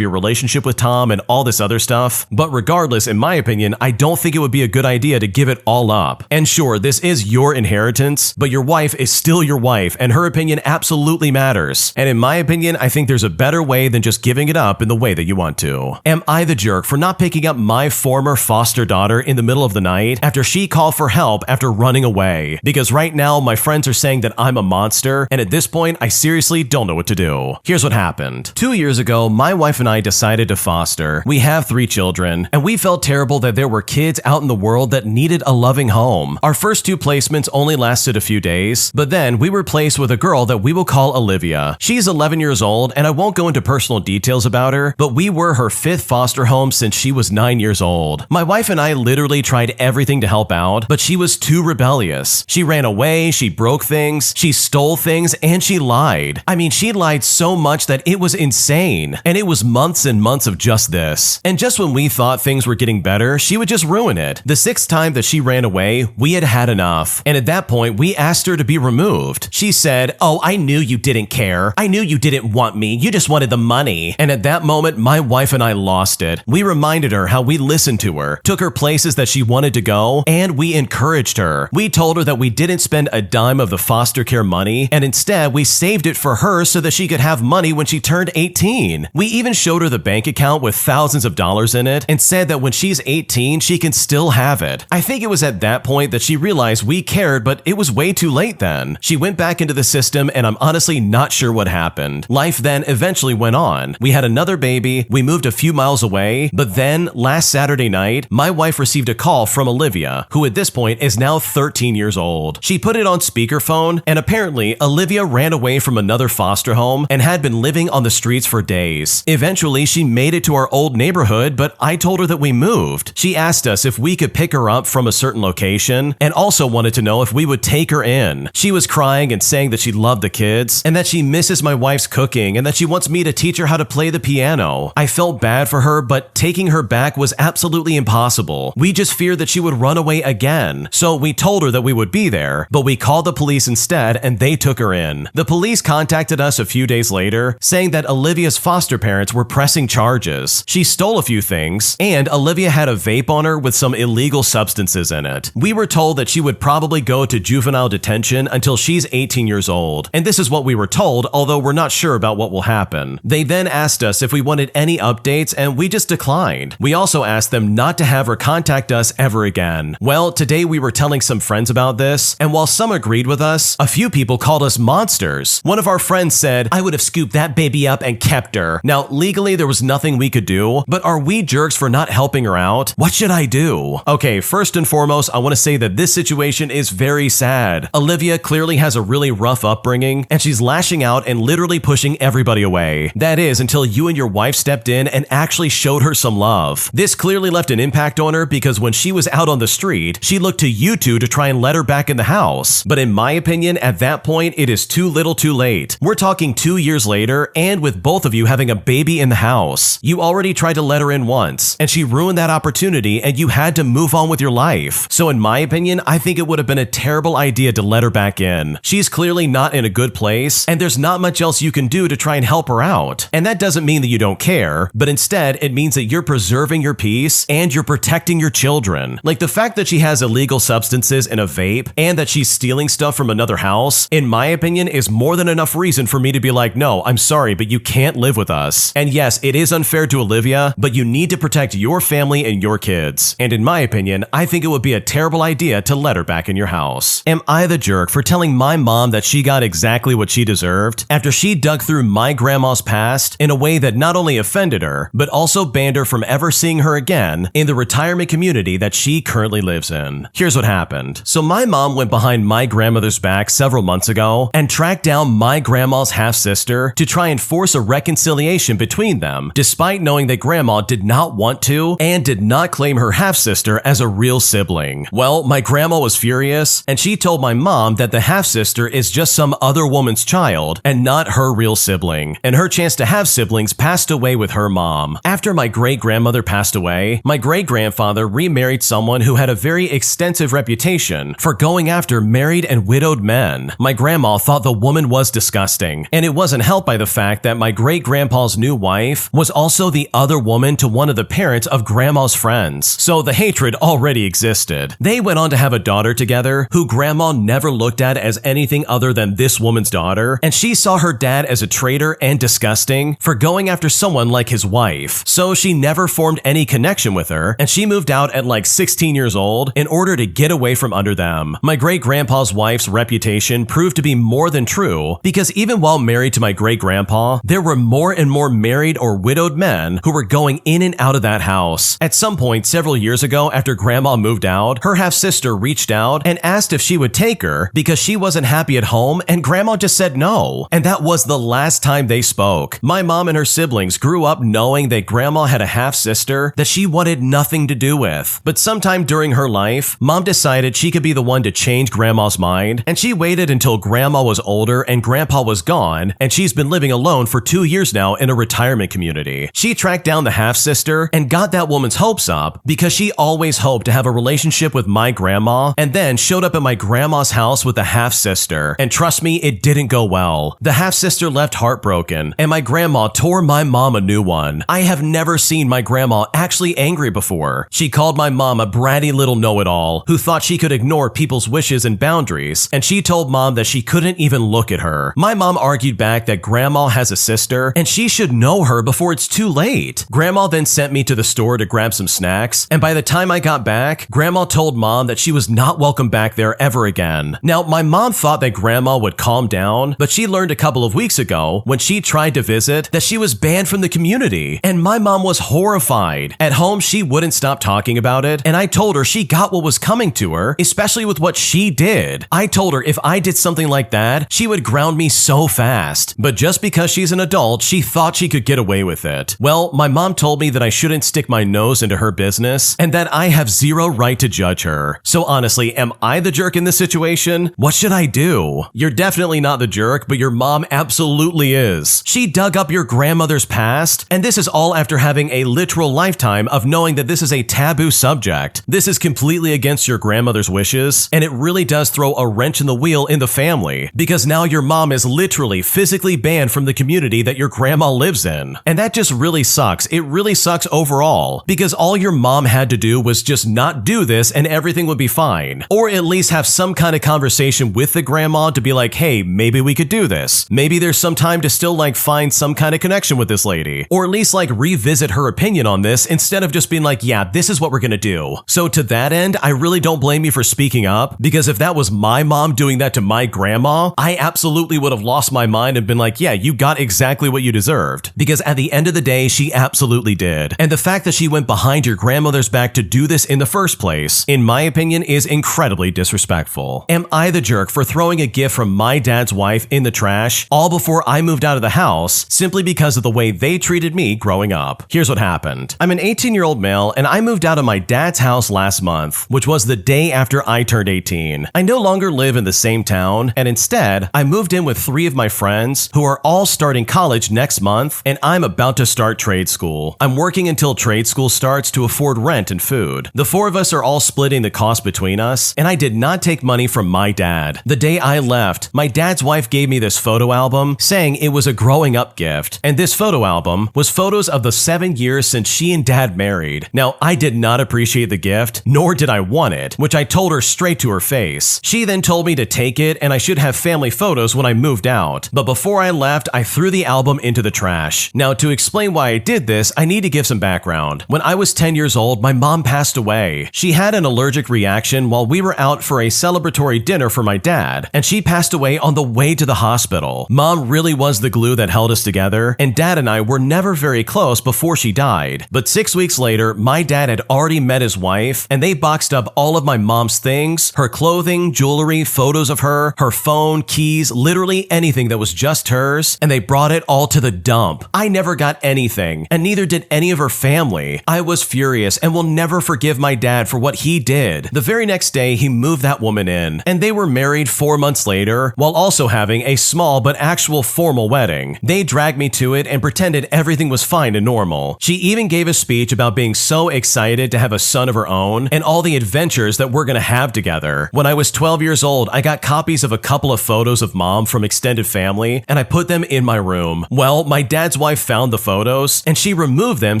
your relationship with Tom and all this other stuff, but regardless, in my opinion, I don't think it would be a good idea to give it all up. And sure, this is your inheritance, but your wife is still your wife, and her opinion absolutely matters. And in my opinion, I think there's a better way than just giving it up in the way that you want to. Am I the jerk for not picking up my former foster daughter in the middle of the night after she called for help after running away? Because right now, my friends are saying that I'm a monster, and at this point, I seriously don't know what to do. Here's what happened. 2 years ago, my wife and I decided to foster. We have 3 children, and we felt terrible that there were kids out in the world that needed a loving home. Our first 2 placements only lasted a few days, but then we were placed with a girl that we will call Olivia. She's 11 years old, and I won't go into personal details about her, but we were her 5th foster home since she was 9 years old. My wife and I literally tried everything to help out, but she was too rebellious. She ran away, she broke things, she stole things, and she lied. I mean, she lied so much that it was insane, and it was months and months of just this. And just when we thought things were getting better, she would just ruin it. The 6th time that she ran away, we had had enough, and at that point, we asked her to be removed. She said, "Oh, I knew you didn't care. I knew you didn't want me. You just wanted the money." And at that moment, my wife and I lost it. We reminded her how we listened to her, took her places that she wanted to go, and we encouraged her. We told her that we didn't spend a dime of the foster care money, and instead we saved it for her so that she could have money when she turned 18. We even showed her the bank account with thousands of dollars in it and said that when she's 18, she can still have it. I think it was at that point that she realized we cared, but it was way too late then. She went back into the system, and I'm honestly not sure what happened. Life then eventually went on. We had another baby, we moved a few miles away, but then last Saturday night, my wife received a call from Olivia, who at this point is now 13 years old. She put it on speakerphone, and apparently Olivia ran away from another foster home and had been living on the streets for days. Eventually, she made it to our old neighborhood, but I told her that we moved. She asked us if we could pick her up from a certain location and also wanted to know if we would take her in. She was crying and saying that she loved the kids and that she misses my wife's cooking and that she wants me to teach her how to play the piano. I felt bad for her, but taking her back was absolutely impossible. We just feared that she would run away again. So we told her that we would be there, but we called the police instead and they took her in. The police contacted us a few days later saying that Olivia's foster parents were pressing charges. She stole a few things, and Olivia had a vape on her with some illegal substances in it. We were told that she would probably go to juvenile detention until she's 18 years old, and this is what we were told, although we're not sure about what will happen. They then asked asked us if we wanted any updates and we just declined. We also asked them not to have her contact us ever again. Well, today we were telling some friends about this, and while some agreed with us, a few people called us monsters. One of our friends said, "I would have scooped that baby up and kept her." Now, legally there was nothing we could do, but are we jerks for not helping her out? What should I do? Okay, first and foremost, I want to say that this situation is very sad. Olivia clearly has a really rough upbringing, and she's lashing out and literally pushing everybody away. That is, until you and your wife stepped in and actually showed her some love. This clearly left an impact on her because when she was out on the street, she looked to you two to try and let her back in the house. But in my opinion, at that point, it is too little too late. We're talking 2 years later, and with both of you having a baby in the house. You already tried to let her in once, and she ruined that opportunity, and you had to move on with your life. So in my opinion, I think it would have been a terrible idea to let her back in. She's clearly not in a good place, and there's not much else you can do to try and help her out. And that doesn't mean that you don't care, but instead it means that you're preserving your peace and you're protecting your children. Like the fact that she has illegal substances in a vape and that she's stealing stuff from another house, in my opinion, is more than enough reason for me to be like, no, I'm sorry, but you can't live with us. And yes, it is unfair to Olivia, but you need to protect your family and your kids. And in my opinion, I think it would be a terrible idea to let her back in your house. Am I the jerk for telling my mom that she got exactly what she deserved after she dug through my grandma's past in a way that not only offended her, but also banned her from ever seeing her again in the retirement community that she currently lives in? Here's what happened. So my mom went behind my grandmother's back several months ago and tracked down my grandma's half-sister to try and force a reconciliation between them, despite knowing that grandma did not want to and did not claim her half-sister as a real sibling. Well, my grandma was furious, and she told my mom that the half-sister is just some other woman's child and not her real sibling, and her chance to have siblings passed away with her mom. After my great-grandmother passed away, my great-grandfather remarried someone who had a very extensive reputation for going after married and widowed men. My grandma thought the woman was disgusting, and it wasn't helped by the fact that my great-grandpa's new wife was also the other woman to one of the parents of grandma's friends, so the hatred already existed. They went on to have a daughter together who grandma never looked at as anything other than this woman's daughter, and she saw her dad as a traitor and disgusting for going after someone like his wife. So she never formed any connection with her, and she moved out at like 16 years old in order to get away from under them. My great-grandpa's wife's reputation proved to be more than true because even while married to my great-grandpa, there were more and more married or widowed men who were going in and out of that house. At some point several years ago after grandma moved out, her half-sister reached out and asked if she would take her because she wasn't happy at home, and grandma just said no. And that was the last time they spoke. My mom and her siblings grew up knowing that grandma had a half-sister that she wanted nothing to do with. But sometime during her life, mom decided she could be the one to change grandma's mind, and she waited until grandma was older and grandpa was gone, and she's been living alone for 2 years now in a retirement community. She tracked down the half-sister and got that woman's hopes up because she always hoped to have a relationship with my grandma, and then showed up at my grandma's house with the half-sister. And trust me, it didn't go well. The half-sister left heartbroken, and my grandma tore my mom a new one. I have never seen my grandma actually angry before. She called my mom a bratty little know-it-all who thought she could ignore people's wishes and boundaries, and she told mom that she couldn't even look at her. My mom argued back that grandma has a sister and she should know her before it's too late. Grandma then sent me to the store to grab some snacks, and by the time I got back, grandma told mom that she was not welcome back there ever again. Now, my mom thought that grandma would calm down, but she learned a couple of weeks ago when she tried to visit that she was banned from the community, and my mom was horrified. At home, she wouldn't stop talking about it, and I told her she got what was coming to her, especially with what she did. I told her if I did something like that, she would ground me so fast. But just because she's an adult, she thought she could get away with it. Well, my mom told me that I shouldn't stick my nose into her business and that I have zero right to judge her. So honestly, am I the jerk in this situation? What should I do? You're definitely not the jerk, but your mom absolutely is. She dug up your grandmother's past, and this is all after having a literal lifetime of knowing that this is a taboo subject. This is completely against your grandmother's wishes, and it really does throw a wrench in the wheel in the family, because now your mom is literally physically banned from the community that your grandma lives in. And that just really sucks. It really sucks overall, because all your mom had to do was just not do this and everything would be fine. Or at least have some kind of conversation with the grandma to be like, hey, maybe we could do this. Maybe there's some time to still like find some kind of connection with this lady, or at least like revisit her opinion on this instead of just being like, yeah, this is what we're gonna do. So to that end, I really don't blame you for speaking up, because if that was my mom doing that to my grandma, I absolutely would have lost my mind and been like, yeah, you got exactly what you deserved. Because at the end of the day, she absolutely did. And the fact that she went behind your grandmother's back to do this in the first place, in my opinion, is incredibly disrespectful. Am I the jerk for throwing a gift from my dad's wife in the trash all before I moved out of the house simply because of the way they treated me growing up? Here's what happened. I'm an 18-year-old male and I moved out of my dad's house last month, which was the day after I turned 18. I no longer live in the same town, and instead, I moved in with 3 of my friends who are all starting college next month, and I'm about to start trade school. I'm working until trade school starts to afford rent and food. The 4 of us are all splitting the cost between us, and I did not take money from my dad. The day I left, my dad's wife gave me this photo album saying it was a growing up gift, and this photo album was photos of the 7 years since she and dad married. Now, I did not appreciate the gift, nor did I want it, which I told her straight to her face. She then told me to take it and I should have family photos when I moved out, but before I left, I threw the album into the trash. Now, to explain why I did this, I need to give some background. When I was 10 years old, my mom passed away. She had an allergic reaction while we were out for a celebratory dinner for my dad, and she passed away on the way to the hospital. Mom really was the glue that held us together, and dad and I were never very close before she died. But 6 weeks later, my dad had already met his wife, and they boxed up all of my mom's things, her clothing, jewelry, photos of her phone, keys, literally anything that was just hers, and they brought it all to the dump. I never got anything, and neither did any of her family. I was furious and will never forgive my dad for what he did. The very next day, he moved that woman in, and they were married 4 months later, while also having a small but actual formal wedding. They dragged me to it and pretended everything was fine and normal. She even gave a speech about being so excited to have a son of her own and all the adventures that we're gonna have together. When I was 12 years old, I got copies of a couple of photos of mom from extended family, and I put them in my room. Well, my dad's wife found the photos, and she removed them,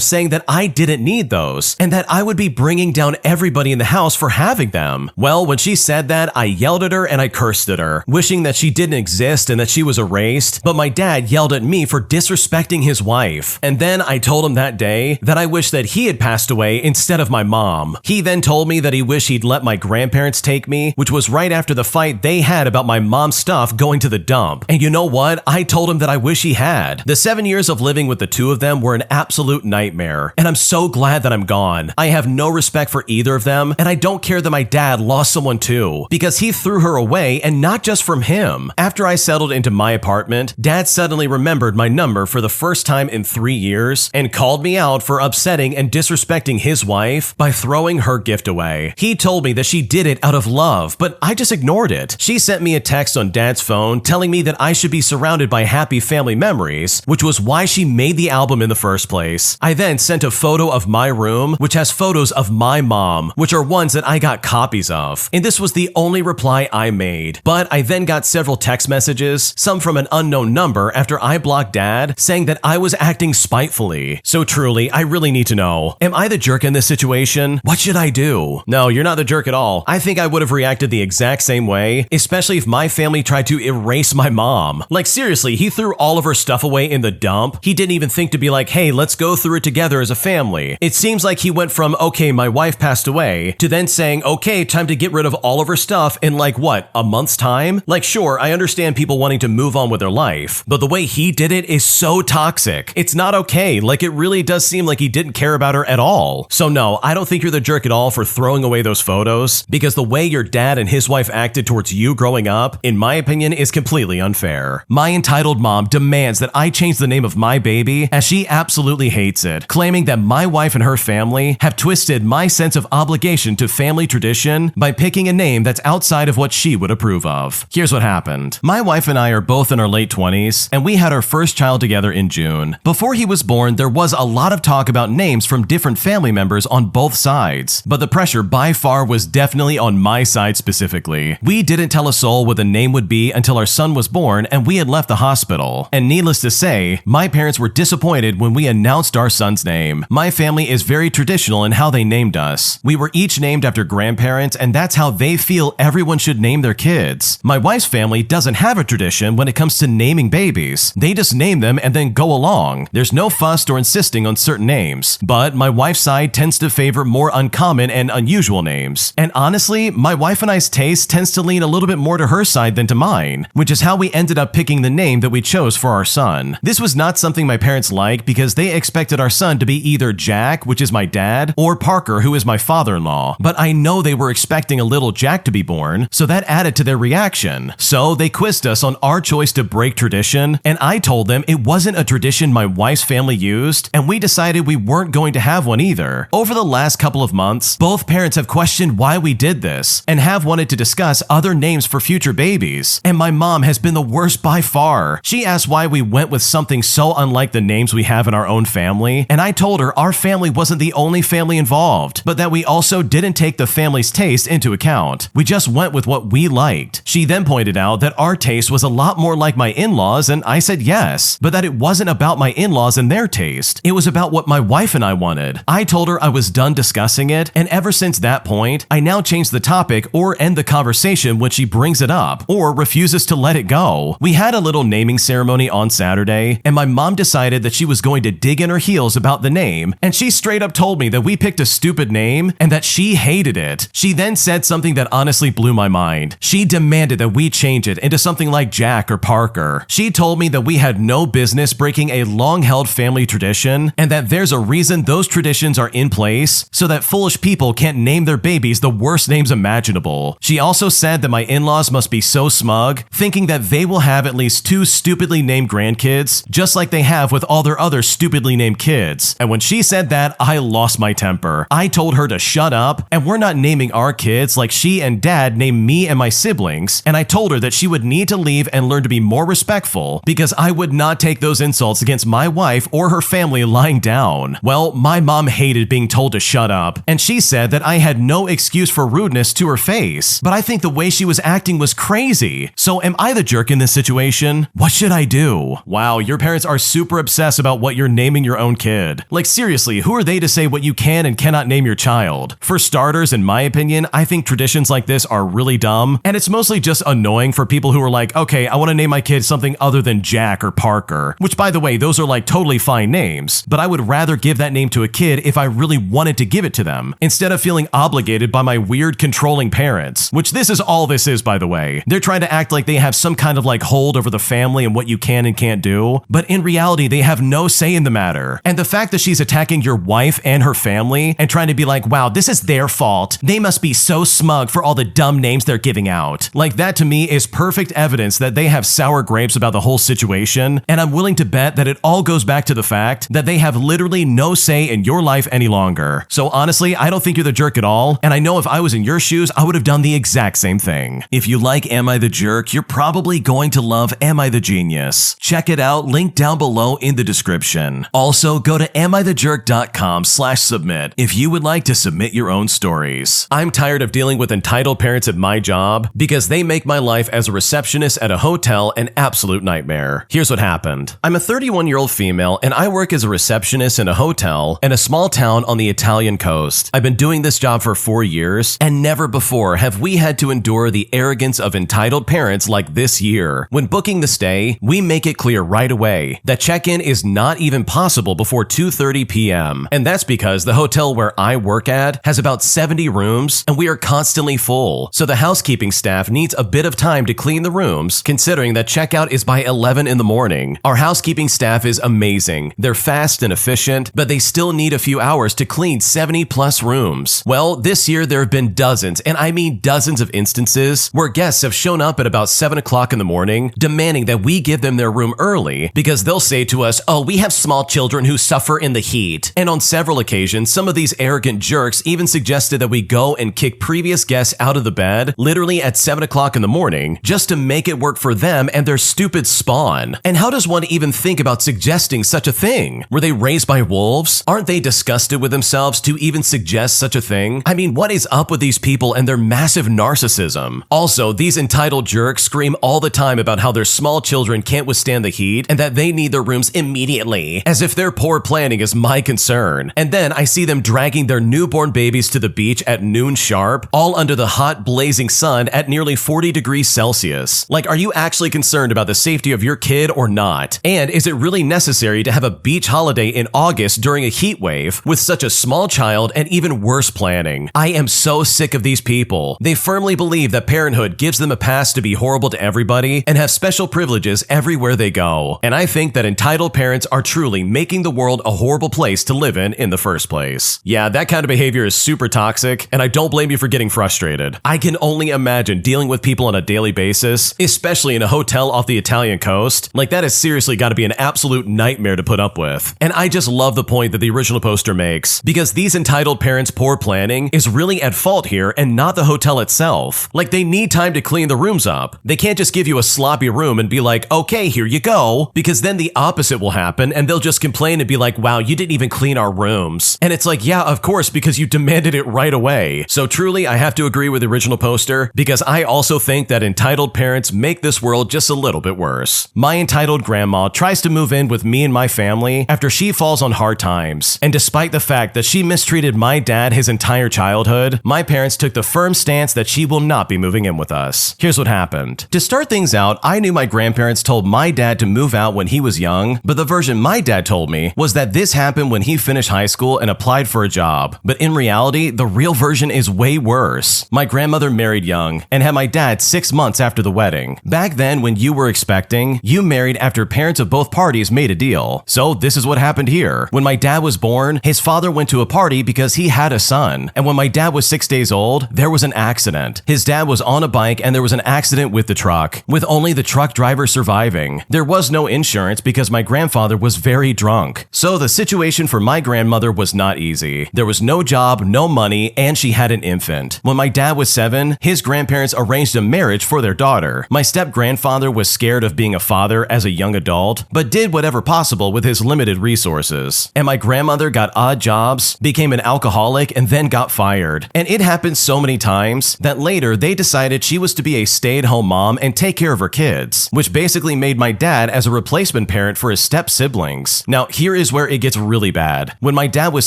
saying that I didn't need those, and that I would be bringing down everybody in the house for having them. Well, when she said that, I yelled at her and I cursed at her, wishing that she didn't exist and that she was erased, but my dad yelled at me for disrespecting his wife. And then I told him that day that I wished that he had passed away instead of my mom. He then told me that he wished he'd let my grandparents take me, which was right after the fight they had about my mom's stuff going to the dump. And you know what? I told him that I wish he had. The 7 years of living with the 2 of them were an absolute nightmare, and I'm so glad that I'm gone. I have no respect for either of them, and I don't care that my dad lost someone too, because he threw her away, and not just from him. After I settled into my apartment, dad suddenly remembered my number for the first time in 3 years and called me out for upsetting and disrespecting his wife by throwing her gift away. He told me that she did it out of love, but I just ignored it. She sent me a text on dad's phone telling me that I should be surrounded by happy family memories, which was why she made the album in the first place. I then sent a photo of my room, which has photos of my mom, which are ones that I got copies of. And this was the only reply I made. But I then got several text messages, some from an unknown number after I blocked dad, saying that I was acting spitefully. So truly, I really need to know, am I the jerk in this situation? What should I do? No, you're not the jerk at all. I think I would have reacted the exact same way, especially if my family tried to erase my mom. Like seriously, he threw all of her stuff away in the dump. He didn't even think to be like, hey, let's go through it together as a family. It seems like he went from, okay, my wife passed away, to then saying, okay, time to get rid of all of her stuff in like what, a month's time? Like sure, I understand people wanting to move on with their life, but the way he did it is so toxic. It's not okay. Like it really does seem like he didn't care about her at all. So no, I don't think you're the jerk at all for throwing away those photos, because the way your dad and his wife acted towards you growing up, in my opinion, is completely unfair. My entitled mom demands that I change the name of my baby, as she absolutely hates it, claiming that my wife and her family have twisted my sense of obligation to family tradition by picking a name that's outside of what she would approve of. Here's what happened. My wife and I are both in our late 20s, and we had our first child together in June. Before he was born, there was a lot of talk about names from different family members on both sides, but the pressure by far was definitely on my side specifically. We didn't tell a soul what the name would be until our son was born and we had left the hospital. And needless to say, my parents were disappointed when we announced our son's name. My family is very traditional in how they named us. We were each named after grandparents, and that's how they feel everyone should name their kids. My wife's family doesn't have a tradition when it comes to naming babies. They just name them them and then go along. There's no fuss or insisting on certain names, but my wife's side tends to favor more uncommon and unusual names. And honestly, my wife and I's taste tends to lean a little bit more to her side than to mine, which is how we ended up picking the name that we chose for our son. This was not something my parents liked because they expected our son to be either Jack, which is my dad, or Parker, who is my father-in-law. But I know they were expecting a little Jack to be born, so that added to their reaction. So they quizzed us on our choice to break tradition, and I told them it wasn't a tradition my wife's family used, and we decided we weren't going to have one either. Over the last couple of months, both parents have questioned why we did this, and have wanted to discuss other names for future babies. And my mom has been the worst by far. She asked why we went with something so unlike the names we have in our own family, and I told her our family wasn't the only family involved, but that we also didn't take the family's taste into account. We just went with what we liked. She then pointed out that our taste was a lot more like my in-laws, and I said yes, but that it wasn't about my in-laws and their taste. It was about what my wife and I wanted. I told her I was done discussing it, and ever since that point, I now change the topic or end the conversation when she brings it up, or refuses to let it go. We had a little naming ceremony on Saturday, and my mom decided that she was going to dig in her heels about the name, and she straight up told me that we picked a stupid name and that she hated it. She then said something that honestly blew my mind. She demanded that we change it into something like Jack or Parker. She told me that we had no business breaking a long-held family tradition, and that there's a reason those traditions are in place so that foolish people can't name their babies the worst names imaginable. She also said that my in-laws must be so smug, thinking that they will have at least 2 stupidly named grandkids, just like they have with all their other stupidly named kids. And when she said that, I lost my temper. I told her to shut up, and we're not naming our kids like she and dad named me and my siblings, and I told her that she would need to leave and learn to be more respectful because I would not take those insults against my wife or her family lying down. Well, my mom hated being told to shut up, and she said that I had no excuse for rudeness to her face, but I think the way she was acting was crazy. So am I the jerk in this situation? What should I do? Wow, your parents are super obsessed about what you're naming your own kid. Like seriously, who are they to say what you can and cannot name your child? For starters, in my opinion, I think traditions like this are really dumb, and it's mostly just annoying for people who are like, okay, I want to name my kid something other than Jack or Parker, which by the way, those are like totally fine names, but I would rather give that name to a kid if I really wanted to give it to them, instead of feeling obligated by my weird controlling parents, which this is all this is, by the way. They're trying to act like they have some kind of like hold over the family and what you can and can't do, but in reality, they have no say in the matter. And the fact that she's attacking your wife and her family and trying to be like, wow, this is their fault. They must be so smug for all the dumb names they're giving out. Like that to me is perfect evidence that they have sour grapes about the whole situation, and I'm willing to bet that it all goes back to the fact that they have literally no say in your life any longer. So honestly, I don't think you're the jerk at all, and I know if I was in your shoes, I would have done the exact same thing. If you like Am I the Jerk, you're probably going to love Am I the Genius. Check it out, link down below in the description. Also, go to amithejerk.com/submit if you would like to submit your own stories. I'm tired of dealing with entitled parents at my job because they make my life as a receptionist at a hotel an absolute nightmare. Here's what happened. I'm a 31-year-old female and I work as a receptionist in a hotel in a small town on the Italian coast. I've been doing this job for 4 years and never before have we had to endure the arrogance of entitled parents like this year. When booking the stay, we make it clear right away that check-in is not even possible before 2:30 p.m. And that's because the hotel where I work at has about 70 rooms and we are constantly full. So the housekeeping staff needs a bit of time to clean the rooms, considering that checkout is by 11 in the morning. Our housekeeping staff is amazing. They're fast and efficient, but they still need a few hours to clean 70 plus rooms. Well, this year there have been dozens, and I mean dozens of instances where guests have shown up at about 7 o'clock in the morning demanding that we give them their room early because they'll say to us, oh, we have small children who suffer in the heat. And on several occasions, some of these arrogant jerks even suggested that we go and kick previous guests out of the bed literally at 7 o'clock in the morning just to make it work for them and their stupid spawn. And how does one even think about suggesting such a thing? Were they raised by wolves? Aren't they disgusted with themselves to even suggest such a thing? I mean, what is up with these people and their massive narcissism? Also, these entitled jerks scream all the time about how their small children can't withstand the heat and that they need their rooms immediately, as if their poor planning is my concern. And then I see them dragging their newborn babies to the beach at noon sharp, all under the hot, blazing sun at nearly 40 degrees Celsius. Like, are you actually concerned about the safety of your kid or not? not? And is it really necessary to have a beach holiday in August during a heat wave with such a small child and even worse planning? I am so sick of these people. They firmly believe that parenthood gives them a pass to be horrible to everybody and have special privileges everywhere they go. And I think that entitled parents are truly making the world a horrible place to live in the first place. Yeah, that kind of behavior is super toxic, and I don't blame you for getting frustrated. I can only imagine dealing with people on a daily basis, especially in a hotel off the Italian coast. Like, that has seriously got to be an absolute nightmare to put up with. And I just love the point that the original poster makes, because these entitled parents' poor planning is really at fault here and not the hotel itself. Like, they need time to clean the rooms up. They can't just give you a sloppy room and be like, okay, here you go, because then the opposite will happen and they'll just complain and be like, wow, you didn't even clean our rooms. And it's like, yeah, of course, because you demanded it right away. So truly, I have to agree with the original poster, because I also think that entitled parents make this world just a little bit worse. My entitled grandma tries to move in with me and my family after she falls on hard times. And despite the fact that she mistreated my dad his entire childhood, my parents took the firm stance that she will not be moving in with us. Here's what happened. To start things out, I knew my grandparents told my dad to move out when he was young, but the version my dad told me was that this happened when he finished high school and applied for a job. But in reality, the real version is way worse. My grandmother married young and had my dad 6 months after the wedding. Back then, when you were expecting, you married after parents of both parties made a deal. So this is what happened here. When my dad was born, his father went to a party because he had a son. And when my dad was 6 days old, there was an accident. His dad was on a bike and there was an accident with the truck, with only the truck driver surviving. There was no insurance because my grandfather was very drunk. So the situation for my grandmother was not easy. There was no job, no money, and she had an infant. When my dad was 7, his grandparents arranged a marriage for their daughter. My step-grandfather was scared of being a father as a young adult, but did whatever possible with his limited resources. And my grandmother got odd jobs, became an alcoholic, and then got fired. And it happened so many times that later they decided she was to be a stay-at-home mom and take care of her kids, which basically made my dad as a replacement parent for his step-siblings. Now, here is where it gets really bad. When my dad was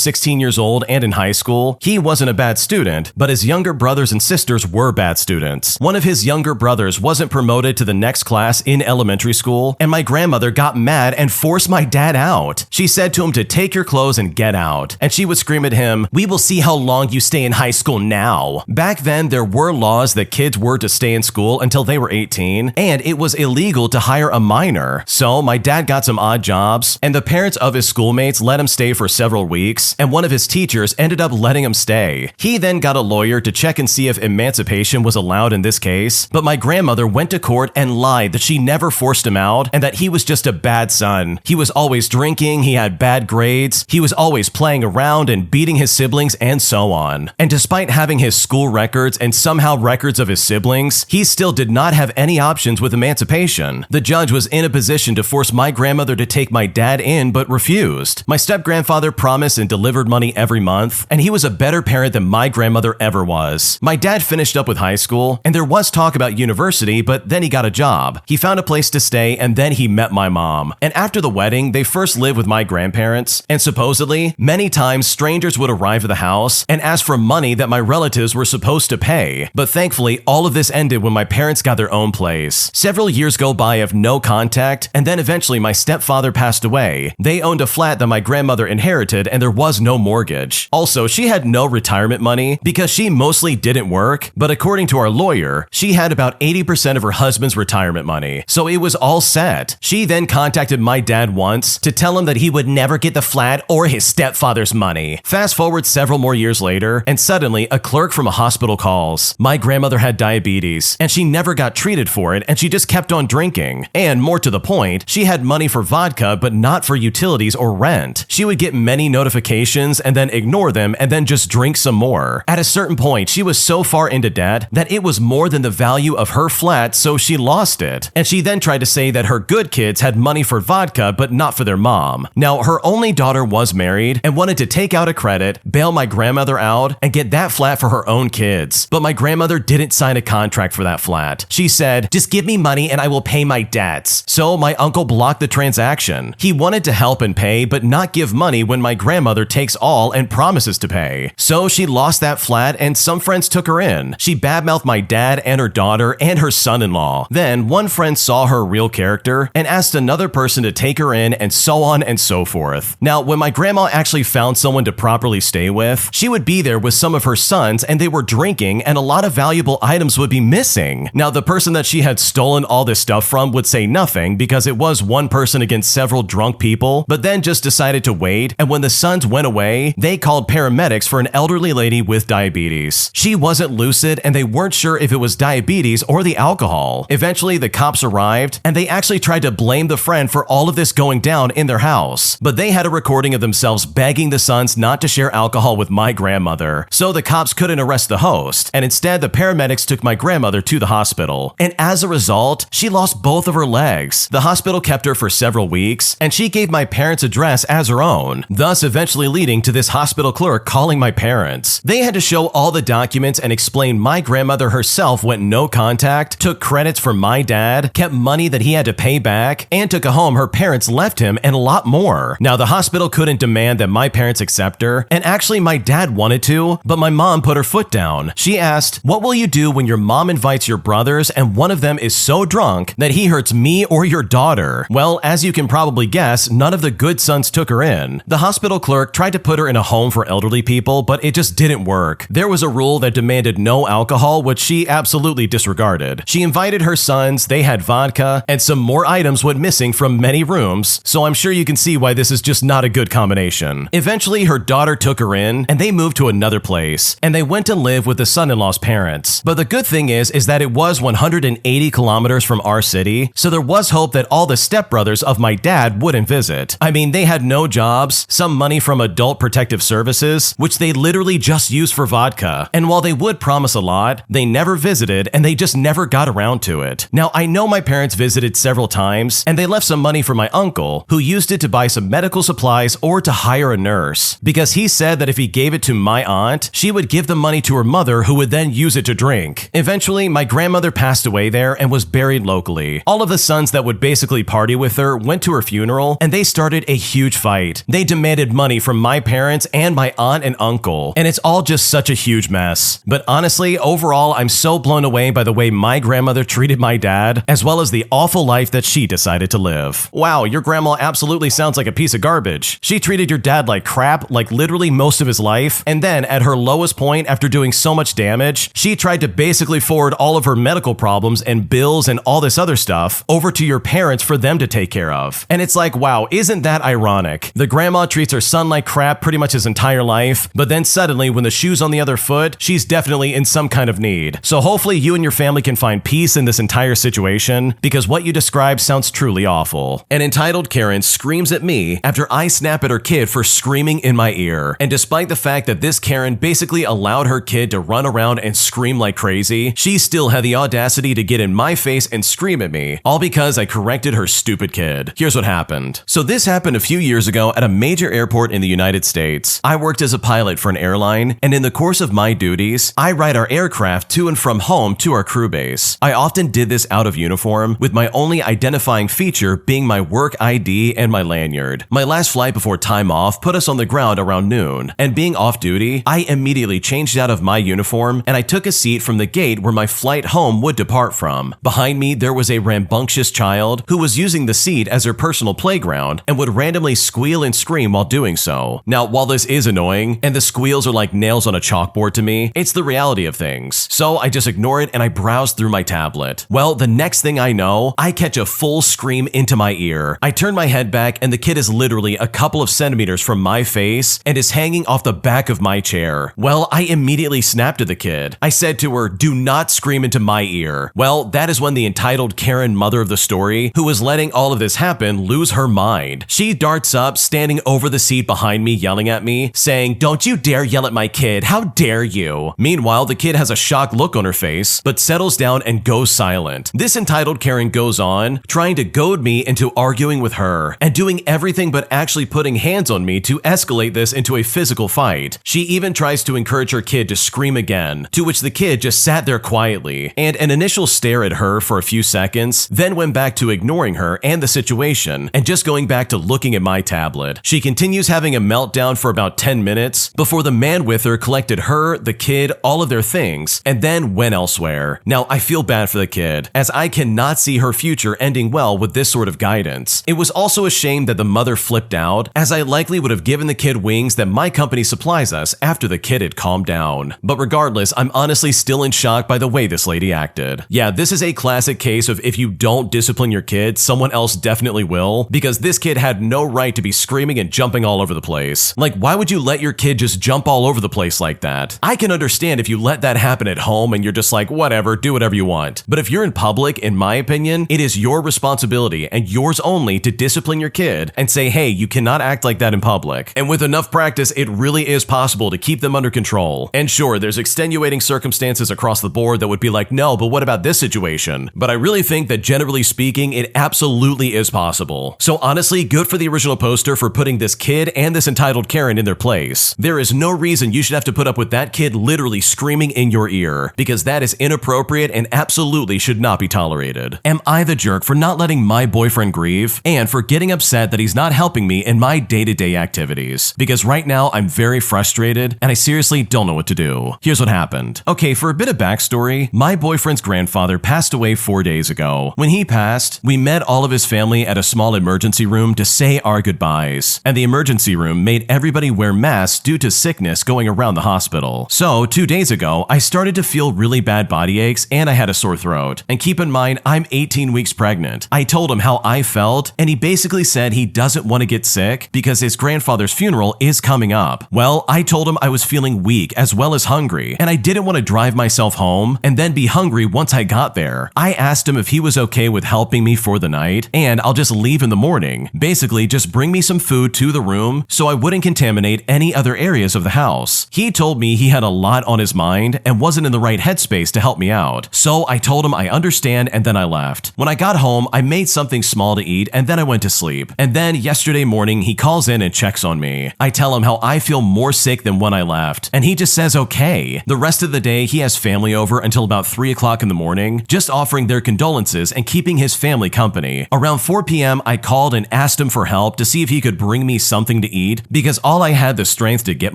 16 years old and in high school, he wasn't a bad student, but his younger brothers and sisters were bad students. One of his younger brothers wasn't promoted to the next class in elementary school, and my grandmother got mad and forced my dad out. She said to him to take your clothes and get out. And she would scream at him, "We will see how long you stay in high school now." Back then, there were laws that kids were to stay in school until they were 18, and it was illegal to hire a minor. So my dad got some odd jobs, and the parents of his schoolmates let him stay for several weeks, and one of his teachers ended up letting him stay. He then got a lawyer to check and see if emancipation was allowed in this case, but my grandmother went to court and lied that she never forced him out and that he was just a bad son. He was always drinking, he had bad grades, he was always playing around and beating his siblings and so on. And despite having his school records and somehow records of his siblings, he still did not have any options with emancipation. The judge was in a position to force my grandmother to take my dad in but refused. My step-grandfather promised and delivered money every month, and he was a better parent than my grandmother ever was. My dad finished up with high school, and there was talk about university, but then he got a job. He found a place to stay, and then he met my mom. And after the wedding, they first lived with my grandparents, and supposedly, many times strangers would arrive at the house and ask for money that my relatives were supposed to pay. But thankfully, all of this ended when my parents got their own place. Several years go by of no contact, and then eventually my stepfather passed away. They owned a flat that my grandmother inherited, and there was no mortgage. Also, she had no retirement money because she mostly didn't work, but according to our lawyer, she had about 80% of her husband's retirement money, so it was all set. She then contacted my dad once to tell him that he would never get the flat or his stepfather's money. Fast forward several more years later, and suddenly a clerk from a hospital calls. My grandmother had diabetes, and she never got treated for it, and she just kept on drinking. And more to the point, she had money for vodka, but not for utilities or rent. She would get many notifications and then ignore them and then just drink some more. At a certain point, she was so far into debt that it was more than the value of her flat, so she lost it. And she then tried to say that her good kids had money for vodka, but not for their mom. Now, her only daughter was married and wanted to take out a credit, bail my grandmother out, and get that flat for her own kids. But my grandmother didn't sign a contract for that flat. She said, "Just give me money and I will pay my debts." So my uncle blocked the transaction. He wanted to help and pay, but not give money when my grandmother takes all and promises to pay. So she lost that flat and some friends took her in. She badmouthed my dad and her daughter and her son-in-law. Then one friend saw her real character and asked another person to take her in, and so on and so forth. Now, when my grandma actually found someone to properly stay with, she would be there with some of her sons and they were drinking and a lot of valuable items would be missing. Now, the person that she had stolen all this stuff from would say nothing because it was one person against several drunk people, but then just decided to wait, and when the sons went away, they called paramedics for an elderly lady with diabetes. She wasn't lucid and they weren't sure if it was diabetes or the alcohol. Eventually, the cops arrived and they actually tried to blame the friend for all of this going down in their house, but they had a recording of themselves begging the sons not to share alcohol with my grandmother, so the cops couldn't arrest the host, and instead the paramedics took my grandmother to the hospital, and as a result, she lost both of her legs. The hospital kept her for several weeks, and she gave my parents' address as her own, thus eventually leading to this hospital clerk calling my parents. They had to show all the documents and explain my grandmother herself went no contact, took credits from my dad, kept money that he had to pay back, and took a home her parents left him, and a lot more. Now, the hospital couldn't demand that my parents accept her, and actually my dad wanted to, but my mom put her foot down. She asked, "What will you do when your mom invites your brothers and one of them is so drunk that he hurts me or your daughter?" Well, as you can probably guess, none of the good sons took her in. The hospital clerk tried to put her in a home for elderly people, but it just didn't work. There was a rule that demanded no alcohol, which she absolutely disregarded. She invited her sons, they had vodka, and some more items went missing from many rooms, so I'm sure you can see why this is just not a good combination. Eventually, her daughter took her in, and they moved to another place, and they went to live with the son-in-law's parents. But the good thing is that it was 180 kilometers from our city, so there was hope that all the stepbrothers of my dad wouldn't visit. I mean, they had no jobs, some money from Adult Protective Services, which they literally just used for vodka, and while they would promise a lot, they never visited and they just never got around to it. Now, I know my parents visited several times, and they left some money for my uncle, who used it to buy some medical supplies or to hire a nurse, because he said that if he gave it to my aunt, she would give the money to her mother, who would then use it to drink. Eventually, my grandmother passed away there and was buried locally. All of the sons that would basically party with her went to her funeral, and they started a huge fight. They demanded money from my parents and my aunt and uncle, and it's all just such a huge mess. But honestly, overall, I'm so blown away by the way my grandmother treated my dad, as well as the awful life that she decided to live. Wow, your grandma absolutely sounds like a piece of garbage. She treated your dad like crap, like literally most of his life, and then at her lowest point after doing so much damage, she tried to basically forward all of her medical problems and bills and all this other stuff over to your parents for them to take care of. And it's like, wow, isn't that ironic? The grandma treats her son like crap pretty much his entire life, but then suddenly when the shoe's on the other foot, she's definitely in some kind of need. So hopefully you and your family can find peace in this entire situation, because what you described sounds truly awful. An entitled Karen screams at me after I snap at her kid for screaming in my ear. And despite the fact that this Karen basically allowed her kid to run around and scream like crazy, she still had the audacity to get in my face and scream at me, all because I corrected her stupid kid. Here's what happened. So this happened a few years ago at a major airport in the United States. I worked as a pilot for an airline, and in the course of my duties, I ride our aircraft to and from home to our crew base. I often did this out of uniform, with my only identifying feature being my work ID and my lanyard. My last flight before time off put us on the ground around noon, and being off duty, I immediately changed out of my uniform and I took a seat from the gate where my flight home would depart from. Behind me, there was a rambunctious child who was using the seat as her personal playground and would randomly squeal and scream while doing so. Now, while this is annoying, and the squeals are like nails on a chalkboard to me, it's the reality of things. So I just ignore it and I browse through my tablet. Well, the next thing I know, I catch a full scream into my ear. I turn my head back and the kid is literally a couple of centimeters from my face and is hanging off the back of my chair. Well, I immediately snapped at the kid. I said to her, "Do not scream into my ear." Well, that is when the entitled Karen mother of the story, who was letting all of this happen, lose her mind. She darts up, standing over the seat behind me, yelling at me, saying, "Don't you dare yell at my kid, how dare you?" Meanwhile, the kid has a shocked look on her face, but settles down and goes silent. This entitled Karen goes on, trying to goad me into arguing with her, and doing everything but actually putting hands on me to escalate this into a physical fight. She even tries to encourage her kid to scream again, to which the kid just sat there quietly, and an initial stare at her for a few seconds, then went back to ignoring her and the situation, and just going back to looking at my tablet. She continues having a meltdown for about 10 minutes, before the man with her collected her, the kid, all of their things, and then went elsewhere. Now, I feel bad for the kid, as I cannot see her future ending coping well with this sort of guidance. It was also a shame that the mother flipped out, as I likely would have given the kid wings that my company supplies us after the kid had calmed down. But regardless, I'm honestly still in shock by the way this lady acted. Yeah, this is a classic case of if you don't discipline your kid, someone else definitely will, because this kid had no right to be screaming and jumping all over the place. Like, why would you let your kid just jump all over the place like that? I can understand if you let that happen at home and you're just like, whatever, do whatever you want. But if you're in public, in my opinion, it is your responsibility and yours only to discipline your kid and say, hey, you cannot act like that in public. And with enough practice, it really is possible to keep them under control. And sure, there's extenuating circumstances across the board that would be like, no, but what about this situation? But I really think that generally speaking, it absolutely is possible. So honestly, good for the original poster for putting this kid and this entitled Karen in their place. There is no reason you should have to put up with that kid literally screaming in your ear, because that is inappropriate and absolutely should not be tolerated. Am I the jerk for not letting my boyfriend grieve and for getting upset that he's not helping me in my day-to-day activities? Because right now I'm very frustrated and I seriously don't know what to do. Here's what happened. Okay, for a bit of backstory, my boyfriend's grandfather passed away 4 days ago. When he passed, we met all of his family at a small emergency room to say our goodbyes. And the emergency room made everybody wear masks due to sickness going around the hospital. So 2 days ago, I started to feel really bad body aches and I had a sore throat. And keep in mind, I'm 18 weeks pregnant. I told him how I felt and he basically said he doesn't want to get sick because his grandfather's funeral is coming up. Well, I told him I was feeling weak as well as hungry and I didn't want to drive myself home and then be hungry once I got there. I asked him if he was okay with helping me for the night and I'll just leave in the morning. Basically, just bring me some food to the room so I wouldn't contaminate any other areas of the house. He told me he had a lot on his mind and wasn't in the right headspace to help me out. So I told him I understand and then I left. When I got home, I made something small to eat and then I went to sleep. And then yesterday morning, he calls in and checks on me. I tell him how I feel more sick than when I left and he just says okay. The rest of the day, he has family over until about 3 o'clock in the morning, just offering their condolences and keeping his family company. Around 4 p.m., I called and asked him for help to see if he could bring me something to eat because all I had the strength to get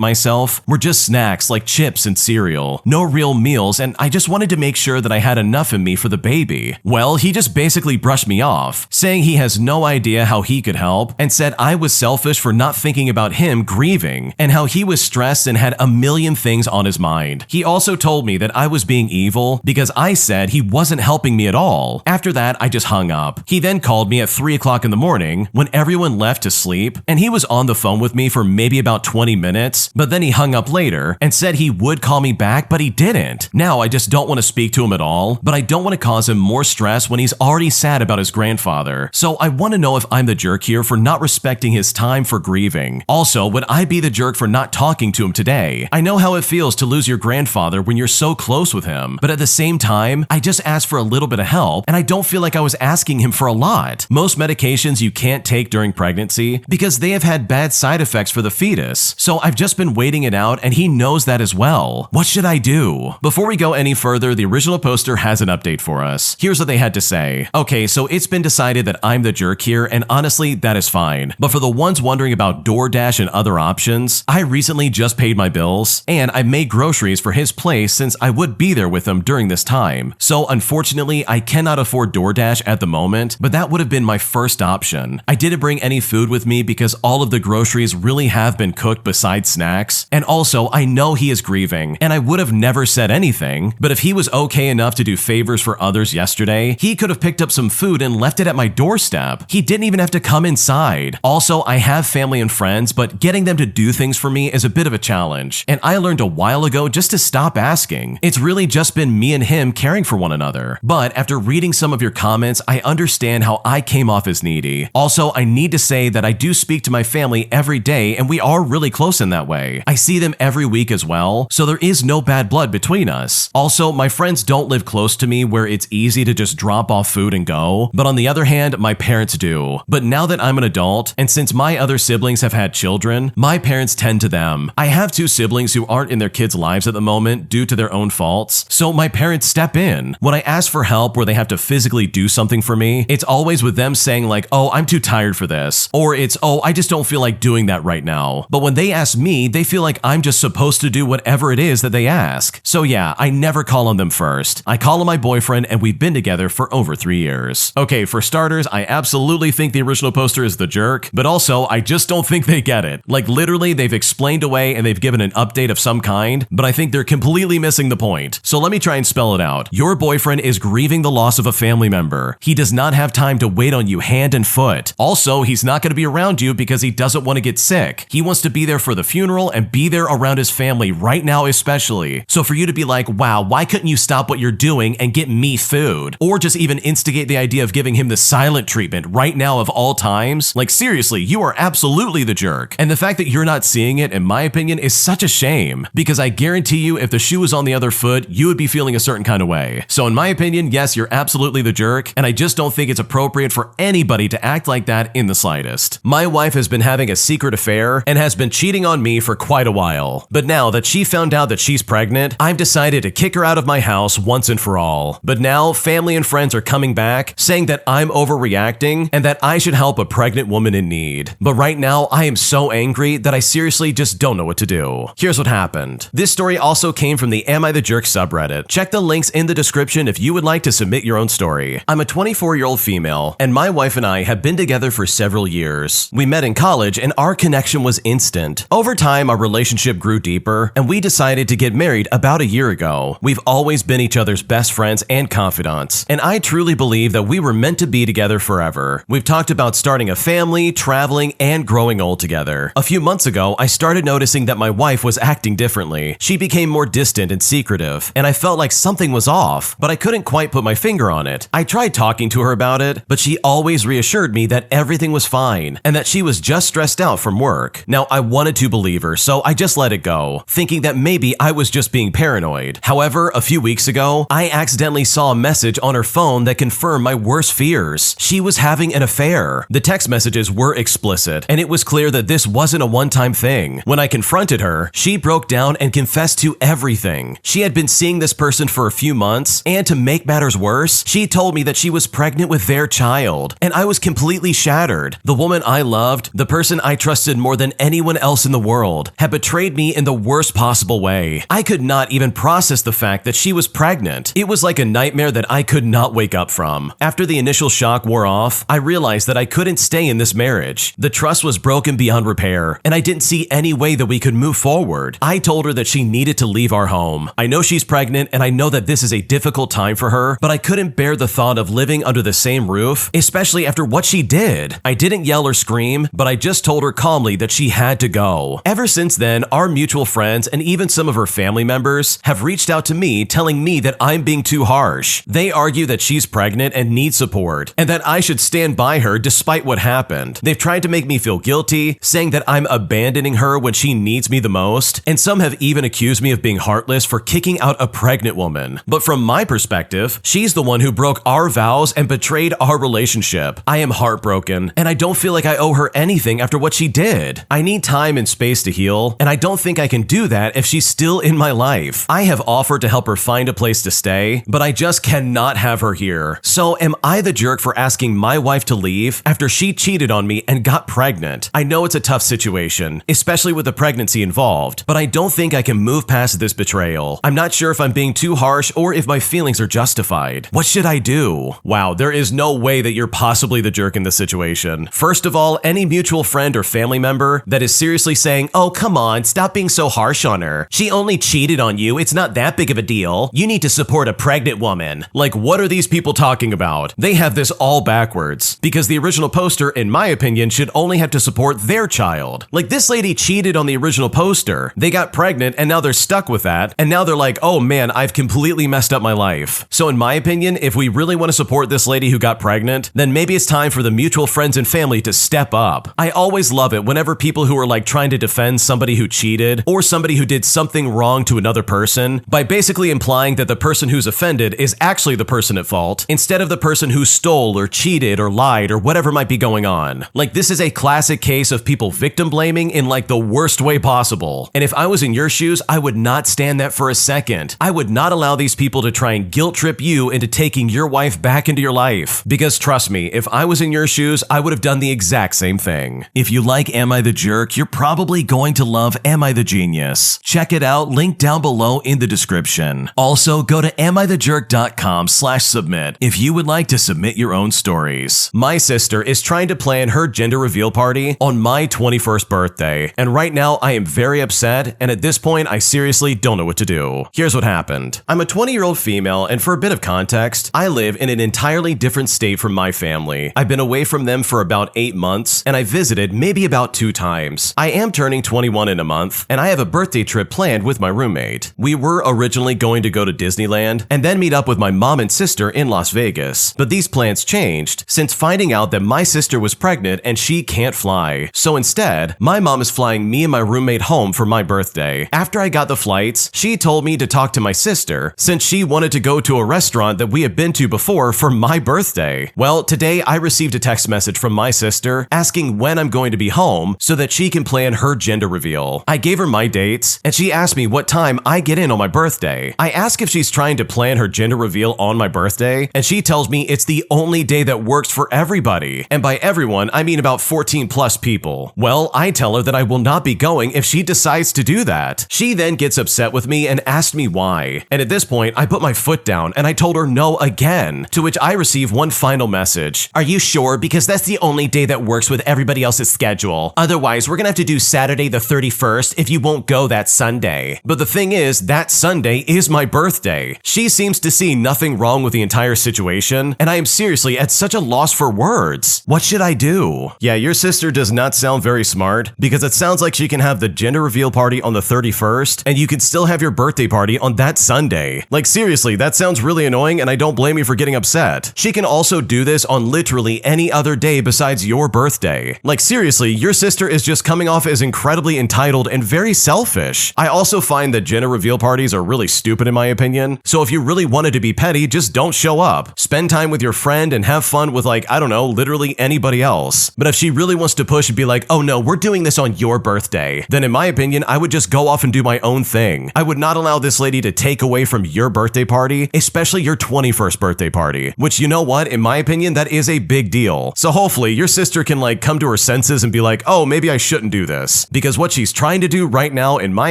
myself were just snacks like chips and cereal. No real meals, and I just wanted to make sure that I had enough in me for the baby. Well, he just basically brushed me off, saying he has no idea how he could help and said I was selfish for not thinking about him grieving and how he was stressed and had a million things on his mind. He also told me that I was being evil because I said he wasn't helping me at all. After that, I just hung up. He then called me at 3 o'clock in the morning when everyone left to sleep, and he was on the phone with me for maybe about 20 minutes, but then he hung up later and said he would call me back, but he didn't. Now I just don't want to speak to him at all, but I don't want to cause him more stress when he's already sad about his grandfather. So I want to know if I'm the jerk here for not respecting his time for grieving. Also, would I be the jerk for not talking to him today? I know how it feels to lose your grandfather when you're so close with him, but at the same time, I just asked for a little bit of help and I don't feel like I was asking him for a lot. Most medications you can't take during pregnancy because they have had bad side effects for the fetus. So I've just been waiting it out and he knows that as well. What should I do? Before we go any further, the original poster has an update for us. Here's what they had to say. Okay, so it's been decided that I'm the jerk here and honestly, that is fine. But for the ones wondering about DoorDash and other options, I recently just paid my bills and I made groceries for his place since I would be there with him during this time. So unfortunately, I cannot afford DoorDash at the moment, but that would have been my first option. I didn't bring any food with me because all of the groceries really have been cooked besides snacks. And also, I know he is grieving and I would have never said anything, but if he was okay enough to do favors for others yesterday, he could have picked up some food and left it at my doorstep. He didn't even have to come inside. Also, I have family and friends, but getting them to do things for me is a bit of a challenge. And I learned a while ago just to stop asking. It's really just been me and him caring for one another. But after reading some of your comments, I understand how I came off as needy. Also, I need to say that I do speak to my family every day and we are really close in that way. I see them every week as well, so there is no bad blood between us. Also, my friends don't live close to me where it's easy to just drop off food and go, but on the other hand, my parents do. But now that I'm an adult, and since my other siblings have had children, my parents tend to them. I have 2 siblings who aren't in their kids' lives at the moment due to their own faults, so my parents step in. When I ask for help where they have to physically do something for me, it's always with them saying like, oh, I'm too tired for this, or it's, oh, I just don't feel like doing that right now. But when they ask me, they feel like I'm just supposed to do whatever it is that they ask. So yeah, I never call on them first. I call on my boyfriend and we've been together for over 3 years. this? Okay, for starters, I absolutely think the original poster is the jerk, but also I just don't think they get it. Like literally, they've explained away and they've given an update of some kind, but I think they're completely missing the point. So let me try and spell it out. Your boyfriend is grieving the loss of a family member. He does not have time to wait on you hand and foot. Also, he's not going to be around you because he doesn't want to get sick. He wants to be there for the funeral and be there around his family right now especially. So for you to be like, wow, why couldn't you stop what you're doing and get me food? Or just even instigate the idea of giving him the silent treatment right now of all times? Like seriously, you are absolutely the jerk. And the fact that you're not seeing it, in my opinion, is such a shame, because I guarantee you if the shoe was on the other foot, you would be feeling a certain kind of way. So in my opinion, yes, you're absolutely the jerk, and I just don't think it's appropriate for anybody to act like that in the slightest. My wife has been having a secret affair and has been cheating on me for quite a while. But now that she found out that she's pregnant, I've decided to kick her out of my house once and for all. But now family and friends are coming back saying that I'm overreacting and that I should help a pregnant woman in need. But right now, I am so angry that I seriously just don't know what to do. Here's what happened. This story also came from the Am I the Jerk subreddit. Check the links in the description if you would like to submit your own story. I'm a 24-year-old female, and my wife and I have been together for several years. We met in college, and our connection was instant. Over time, our relationship grew deeper, and we decided to get married about a year ago. We've always been each other's best friends and confidants, and I truly believe that we were meant to be together forever. We've talked about starting a family, traveling, and growing old together. A few months ago, I started noticing that my wife was acting differently. She became more distant and secretive, and I felt like something was off, but I couldn't quite put my finger on it. I tried talking to her about it, but she always reassured me that everything was fine and that she was just stressed out from work. Now, I wanted to believe her, so I just let it go, thinking that maybe I was just being paranoid. However, a few weeks ago, I accidentally saw a message on her phone that confirmed my worst fears. She was having an affair. The text messages were explicit, and it was clear that this wasn't a one-time thing. When I confronted her, she broke down and confessed to everything. She had been seeing this person for a few months, and to make matters worse, she told me that she was pregnant with their child, and I was completely shattered. The woman I loved, the person I trusted more than anyone else in the world, had betrayed me in the worst possible way. I could not even process the fact that she was pregnant. It was like a nightmare that I could not wake up from. After the initial shock wore off, I realized that I couldn't stay in this marriage. The trust was broken beyond repair, and I didn't see any way that we could move forward. I told her that she needed to leave our home. I know she's pregnant, and I know that this is a difficult time for her, but I couldn't bear the thought of living under the same roof, especially after what she did. I didn't yell or scream, but I just told her calmly that she had to go. Ever since then, our mutual friends and even some of her family members have reached out to me telling me that I'm being too harsh. They argue that she's pregnant and needs support, and that I should stand by her despite what happened. They've tried to make me feel guilty, saying that I'm abandoning her when she needs me the most, and some have even accused me of being heartless for kicking out a pregnant woman. But from my perspective, she's the one who broke our vows and betrayed our relationship. I am heartbroken, and I don't feel like I owe her anything after what she did. I need time and space to heal, and I don't think I can do that if she's still in my life. I have offered to help her find a place to stay, but I just cannot have her here. So am I the jerk for asking my wife to leave after she cheated on me and got pregnant? I know it's a tough situation, especially with the pregnancy involved, but I don't think I can move past this betrayal. I'm not sure if I'm being too harsh or if my feelings are justified. What should I do? Wow, there is no way that you're possibly the jerk in this situation. First of all, any mutual friend or family member that is seriously saying, oh, come on, stop being so harsh on her. She only cheated on you. It's not that big of a deal. You need to support a pregnant woman. Like, what are these people talking about? They have this all backwards, because the original poster, in my opinion, should only have to support their child. Like, this lady cheated on the original poster. They got pregnant, and now they're stuck with that, and now they're like, oh man, I've completely messed up my life. So in my opinion, if we really want to support this lady who got pregnant, then maybe it's time for the mutual friends and family to step up. I always love it whenever people who are like trying to defend somebody who cheated or somebody who did something wrong to another person by basically implying that the person who's offended is actually the person at fault instead of the person who stole or cheated or lied or whatever might be going on. Like, this is a classic case of people victim blaming in like the worst way possible. And if I was in your shoes, I would not stand that for a second. I would not allow these people to try and guilt trip you into taking your wife back into your life. Because trust me, if I was in your shoes, I would have done the exact same thing. If you like Am I the Jerk, you're probably going to love Am I the Genius. Check it out, link down below in the description. Also, go to amithejerk.com/submit if you would like to submit your own stories. My sister is trying to plan her gender reveal party on my 21st birthday, and right now I am very upset, and at this point I seriously don't know what to do. Here's what happened. I'm a 20-year-old female, and for a bit of context, I live in an entirely different state from my family. I've been away from them for about 8 months, and I visited maybe about 2 times. I am turning 21 in a month, and I have a birthday trip planned with my roommate. We were originally going to go to Disneyland, and then meet up with my mom and sister in Las Vegas. But these plans changed since finding out that my sister was pregnant and she can't fly. So instead, my mom is flying me and my roommate home for my birthday. After I got the flights, she told me to talk to my sister since she wanted to go to a restaurant that we had been to before for my birthday. Well, today I received a text message from my sister asking when I'm going to be home so that she can plan her gender reveal. I gave her my dates, and she asked me what time I get in on my birthday. I ask if she's trying to plan her gender reveal on my birthday, and she tells me it's the only day that works for everybody. And by everyone, I mean about 14 plus people. Well, I tell her that I will not be going if she decides to do that. She then gets upset with me and asked me why. And at this point, I put my foot down and I told her no again, to which I receive one final message. Are you sure? Because that's the only day that works with everybody else's schedule. Otherwise, we're gonna have to do Saturday the 31st if you won't go that Sunday. But the thing is, that Sunday is my birthday. She seems to see nothing wrong with the entire situation, and I am seriously at such a loss for words. What should I do? Yeah, your sister does not sound very smart, because it sounds like she can have the gender reveal party on the 31st, and you can still have your birthday party on that Sunday. Like seriously, that sounds really annoying, and I don't blame you for getting upset. She can also do this on literally any other day besides your birthday. Like seriously, your sister is just coming off as incredibly entitled and very selfish. I also find that gender reveal parties are really stupid in my opinion, so if you really wanted to be petty, just don't show up. Spend time with your friend and have fun with like, I don't know, literally anybody else. But if she really wants to push and be like, oh no, we're doing this on your birthday, then in my opinion, I would just go off and do my own thing. I would not allow this lady to take away from your birthday party, especially your 21st birthday party, which you know what, in my opinion, that is a big deal. So hopefully your sister can like come to her senses and be like, oh, maybe I shouldn't do this, because what she's trying to do right now, in my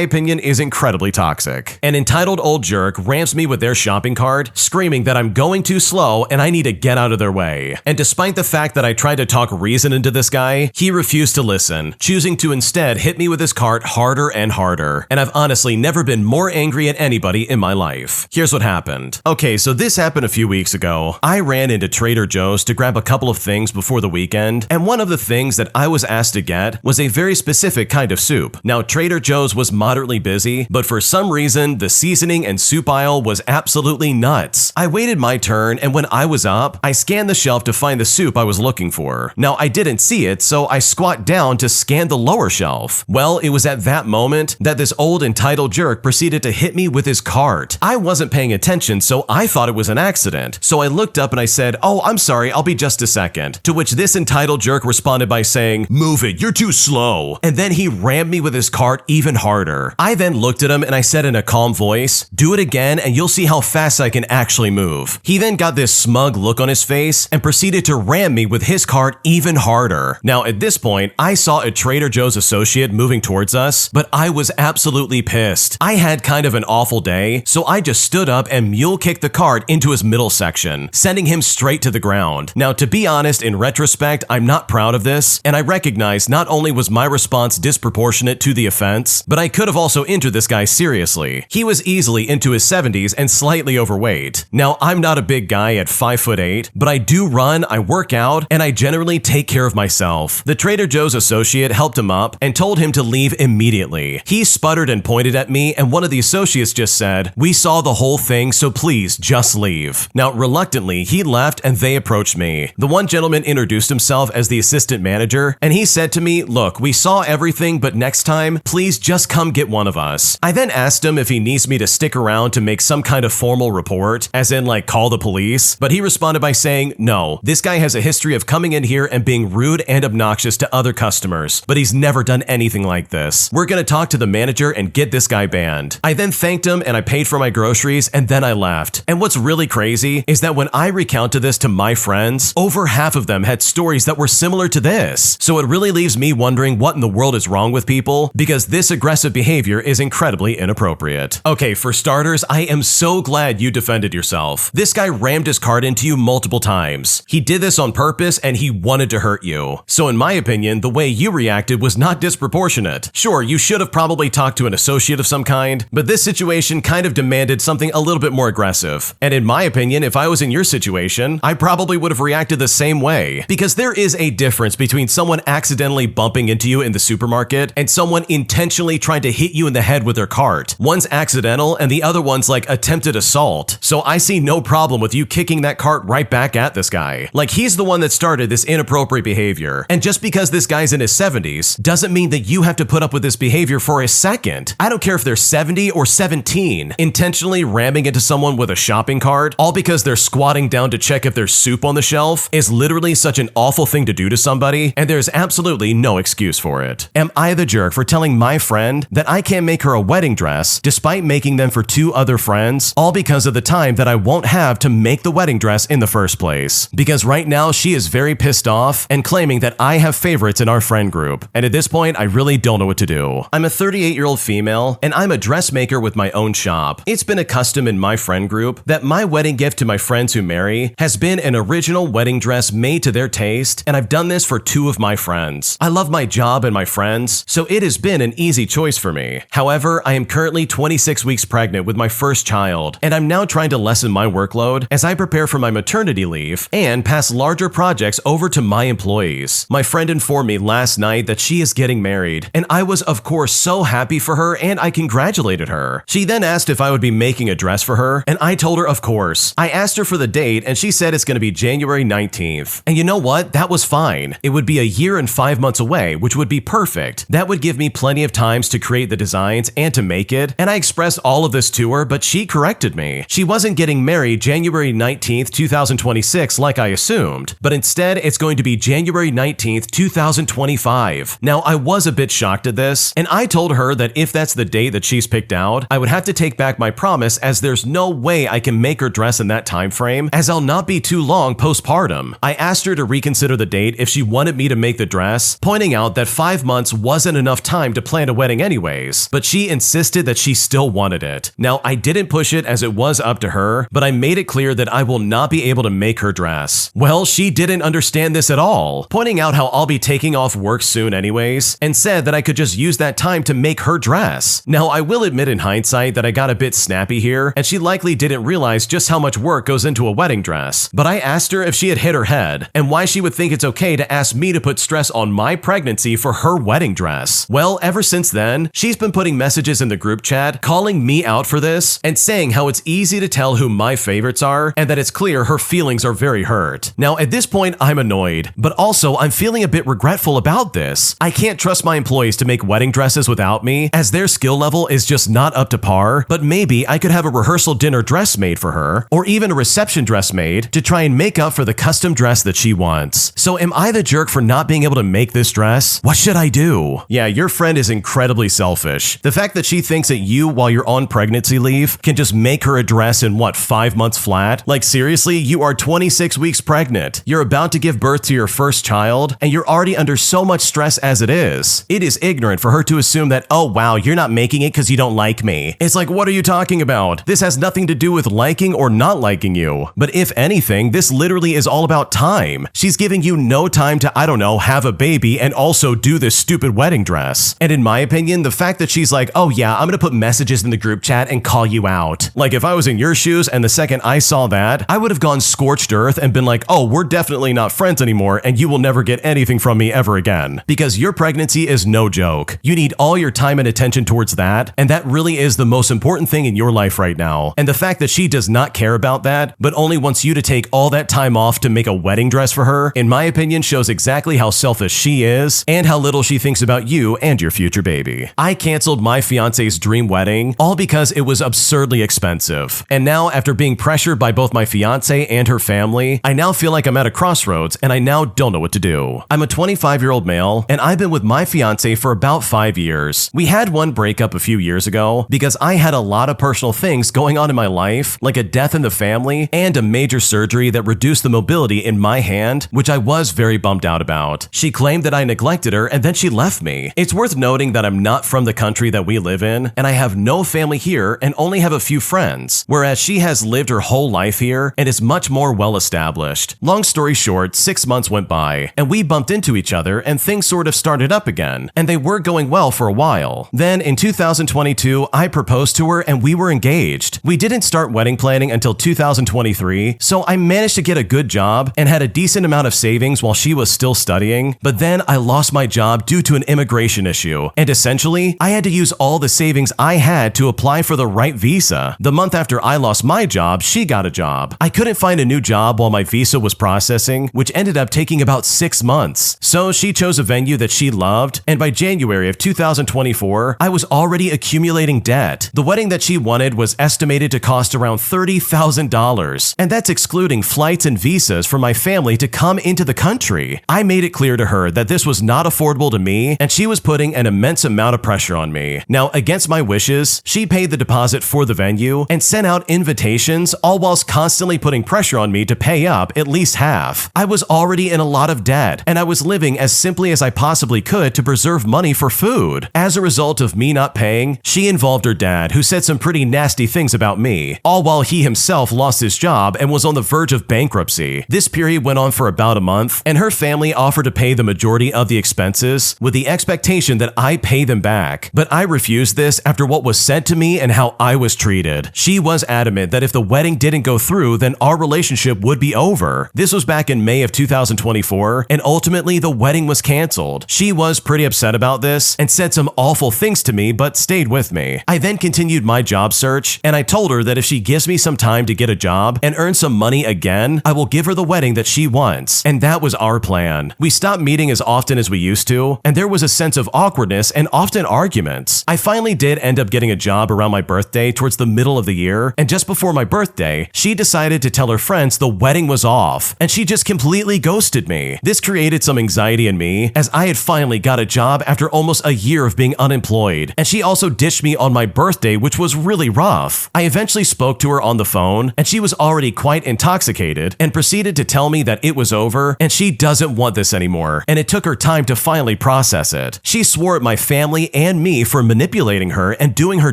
opinion, is incredibly toxic. An entitled old jerk ramps me with their shopping cart, screaming that I'm going too slow and I need to get out of their way. And despite the fact that I tried to talk reason into this guy, he refused to listen, choosing to instead hit me with his cart harder and harder. And I've honestly never been more angry at anybody in my life. Here's what happened. Okay, so this happened a few weeks ago. I ran into Trader Joe's to grab a couple of things before the weekend, and one of the things that I was asked to get was a very specific kind of soup. Now, Trader Joe's was moderately busy, but for some reason, the seasoning and soup aisle was absolutely nuts. I waited my turn, and when I was up, I scanned the shelf to find the soup I was looking for. Now, I didn't see it, so I squat down to scan the lower shelf. Well, it was at that moment that this old entitled jerk proceeded to hit me with his cart. I wasn't paying attention, so I thought it was an accident. So I looked up and I said, oh, I'm sorry, I'll be just a second. To which this entitled jerk responded by saying, move it, you're too slow. And then he rammed me with his cart even harder. I then looked at him and I said in a calm voice, do it again and you'll see how fast I can actually move. He then got this smug look on his face and proceeded to ram me with his cart even harder. Now at this point, I saw a Trader Joe's associate moving towards us, but I was absolutely pissed. I had kind of an awful day, so I just stood up and mule kicked the cart into his middle section, sending him straight to the ground. Now to be honest, in retrospect, I'm not proud of this, and I recognize not only was my response disproportionate to the offense, but I could have also injured this guy seriously. He was easily into his 70s and slightly overweight. Now I'm not a big guy at 5'8", but I do run, I work out, and I generally take care of myself. The Trader Joe's associate helped him up and told him to leave immediately. He sputtered and pointed at me, and one of the associates just said, we saw the whole thing, so please just leave. Now reluctantly, he left and they approached me. The one gentleman introduced himself as the assistant manager, and he said to me, look, we saw everything, but next time, please just come get one of us. I then asked him if he needs me to stick around to make some kind of formal report, as in like call the police, but he responded by saying, no, this guy has a history of coming in here and being rude and obnoxious to other customers, but he's never done anything like this. We're gonna talk to the manager and get this guy banned. I then thanked him and I paid for my groceries and then I left. And what's really crazy is that when I recounted this to my friends, over half of them had stories that were similar to this. So it really leaves me wondering what in the world is wrong with people, because this aggressive behavior is incredibly inappropriate. Okay, for starters, I am so glad you defended yourself. This guy rammed his card into you multiple times. He did this on purpose and he wanted to hurt you. So in my opinion, the way you reacted was not disproportionate. Sure, you should have probably talked to an associate of some kind, but this situation kind of demanded something a little bit more aggressive. And in my opinion, if I was in your situation, I probably would have reacted the same way. Because there is a difference between someone accidentally bumping into you in the supermarket and someone intentionally trying to hit you in the head with their cart. One's accidental and the other one's like attempted assault. So I see no problem with you kicking that cart right back at this guy. Like he's the one that started this inappropriate behavior. And just because this guy's in his 70s doesn't mean that you have to put up with this behavior for a second. I don't care if they're 70 or 17. Intentionally ramming into someone with a shopping cart, all because they're squatting down to check if there's soup on the shelf, is literally such an awful thing to do to somebody, and there's absolutely no excuse for it. Am I the jerk for telling my friend that I can't make her a wedding dress despite making them for 2 other friends, all because of the time that I won't have to make the wedding dress in the first place? Because right now she is very pissed off and claiming that I have favorites in our friend group, and at this point I really don't know what to do. I'm a 38-year-old female and I'm a dressmaker with my own shop. It's been a custom in my friend group that my wedding gift to my friends who marry has been an original wedding dress made to their taste, and I've done this for 2 of my friends. I love my job and my friends, so it has been an easy choice for me. However, I am currently 26 weeks pregnant with my first child, and I'm now trying to lessen my workload as I prepare for my maternity leave and pass larger projects over to my employees. My friend informed me last night that she is getting married, and I was of course so happy for her and I congratulated her. She then asked if I would be making a dress for her, and I told her of course. I asked her for the date and she said it's going to be January 19th. And you know what? That was fine. It would be a year and 5 months away, which would be perfect. That would give me plenty of times to create the designs and to make it, and I expressed all of this to her, but she corrected me. She wasn't getting married January 19th, 2026 like I assumed, but instead it's going to be January 19th, 2025. Now, I was a bit shocked at this, and I told her that if that's the date that she's picked out, I would have to take back my promise, as there's no way I can make her dress in that time frame, as I'll not be too long postpartum. I asked her to reconsider the date if she wanted me to make the dress, pointing out that 5 months wasn't enough time to plan a wedding anyways, but she insisted that she still wanted it. Now, I didn't push it as it was up to her, but I made it clear that I will not be able to make her dress. Well, she didn't understand this at all, pointing out how I'll be taking off work soon anyways, and said that I could just use that time to make her dress. Now, I will admit in hindsight that I got a bit snappy here, and she likely didn't realize just how much work goes into a wedding dress, but I asked her if she had hit her head, and why she would think it's okay to ask me to put stress on my pregnancy for her wedding dress. Well, ever since then, she's been putting messages in the group chat calling me out for this, and saying how it's easy to tell who my favorites are, and that it's clear her feelings are very hurt. Now, at this point, I'm annoyed, but also I'm feeling a bit regretful about this. I can't trust my employees to make wedding dresses without me, as their skill level is just not up to par, but maybe I could have a rehearsal dinner dress made for her, or even a reception dress made to try and make up for the custom dress that she wants. So am I the jerk for not being able to make this dress? What should I do? Yeah, your friend is incredibly selfish. The fact that she thinks that you, while you're on pregnancy leave, can just make her a dress in what, 5 months flat? Like seriously, you are 26 weeks pregnant. You're about to give birth to your first child, and you're already under so much stress as it is. It is ignorant for her to assume that, oh wow, you're not making it because you don't like me. It's like, what are you talking about? This has nothing to do with liking or not liking you. But if anything, this literally is all about time. She's giving you no time to, I don't know, have a baby and also do this stupid wedding dress. And in my opinion, the fact that she's like, oh yeah, I'm gonna put messages in the group chat and call you out. Like if I was in your shoes and the second I saw that, I would have gone scorched earth and been like, oh, we're definitely not friends anymore and you will never get anything from me ever again. Because your pregnancy is no joke. You need all your time and attention towards that, and that really is the most important thing in your life right now. And the fact that she does not care about that, but only wants you to take all that time off to make a wedding dress for her, in my opinion, shows exactly how selfish she is and how little she thinks about you and your future baby. I canceled my fiance's dream wedding, all because it was absurdly expensive. And now, after being pressured by both my fiance and her family, I now feel like I'm at a crossroads and I now don't know what to do. I'm a 25-year-old male, and I've been with my fiance for about 5 years. We had one breakup a few years ago because I had a lot of personal things going on in my life, like a death in the family and a major surgery that reduced the mobility in my hand, which I was very bummed out about. She claimed that I neglected her and then she left me. It's worth noting that I'm not from the country that we live in, and I have no family here and only have a few friends, whereas she has lived her whole life here here and is much more well established. Long story short, 6 months went by, and we bumped into each other and things sort of started up again, and they were going well for a while. Then in 2022, I proposed to her and we were engaged. We didn't start wedding planning until 2023, so I managed to get a good job and had a decent amount of savings while she was still studying, but then I lost my job due to an immigration issue, and essentially, I had to use all the savings I had to apply for the right visa. The month after I lost my job, she got a job. I couldn't find a new job while my visa was processing, which ended up taking about 6 months. So she chose a venue that she loved, and by January of 2024, I was already accumulating debt. The wedding that she wanted was estimated to cost around $30,000, and that's excluding flights and visas for my family to come into the country. I made it clear to her that this was not affordable to me, and she was putting an immense amount of pressure on me. Now, against my wishes, she paid the deposit for the venue and sent out invitations, all whilst constantly putting pressure on me to pay up at least half. I was already in a lot of debt, and I was living as simply as I possibly could to preserve money for food. As a result of me not paying, she involved her dad, who said some pretty nasty things about me, all while he himself lost his job and was on the verge of bankruptcy. This period went on for about a month, and her family offered to pay the majority of the expenses with the expectation that I pay them back. But I refused this after what was said to me and how I was treated. She was adamant that if the wedding didn't go through, then our relationship would be over. This was back in May of 2024, and ultimately the wedding was canceled. She was pretty upset about this and said some awful things to me, but stayed with me. I then continued my job search, and I told her that if she gives me some time to get a job and earn some money again, I will give her the wedding that she wants. And that was our plan. We stopped meeting as often as we used to, and there was a sense of awkwardness and often arguments. I finally did end up getting a job around my birthday towards the middle of the year, and just before my birthday, she decided to tell her friends the wedding was off, and she just completely ghosted me. This created some anxiety in me, as I had finally got a job after almost a year of being unemployed, and she also ditched me on my birthday, which was really rough. I eventually spoke to her on the phone, and she was already quite intoxicated and proceeded to tell me that it was over and she doesn't want this anymore, and it took her time to finally process it. She swore at my family and me for manipulating her and doing her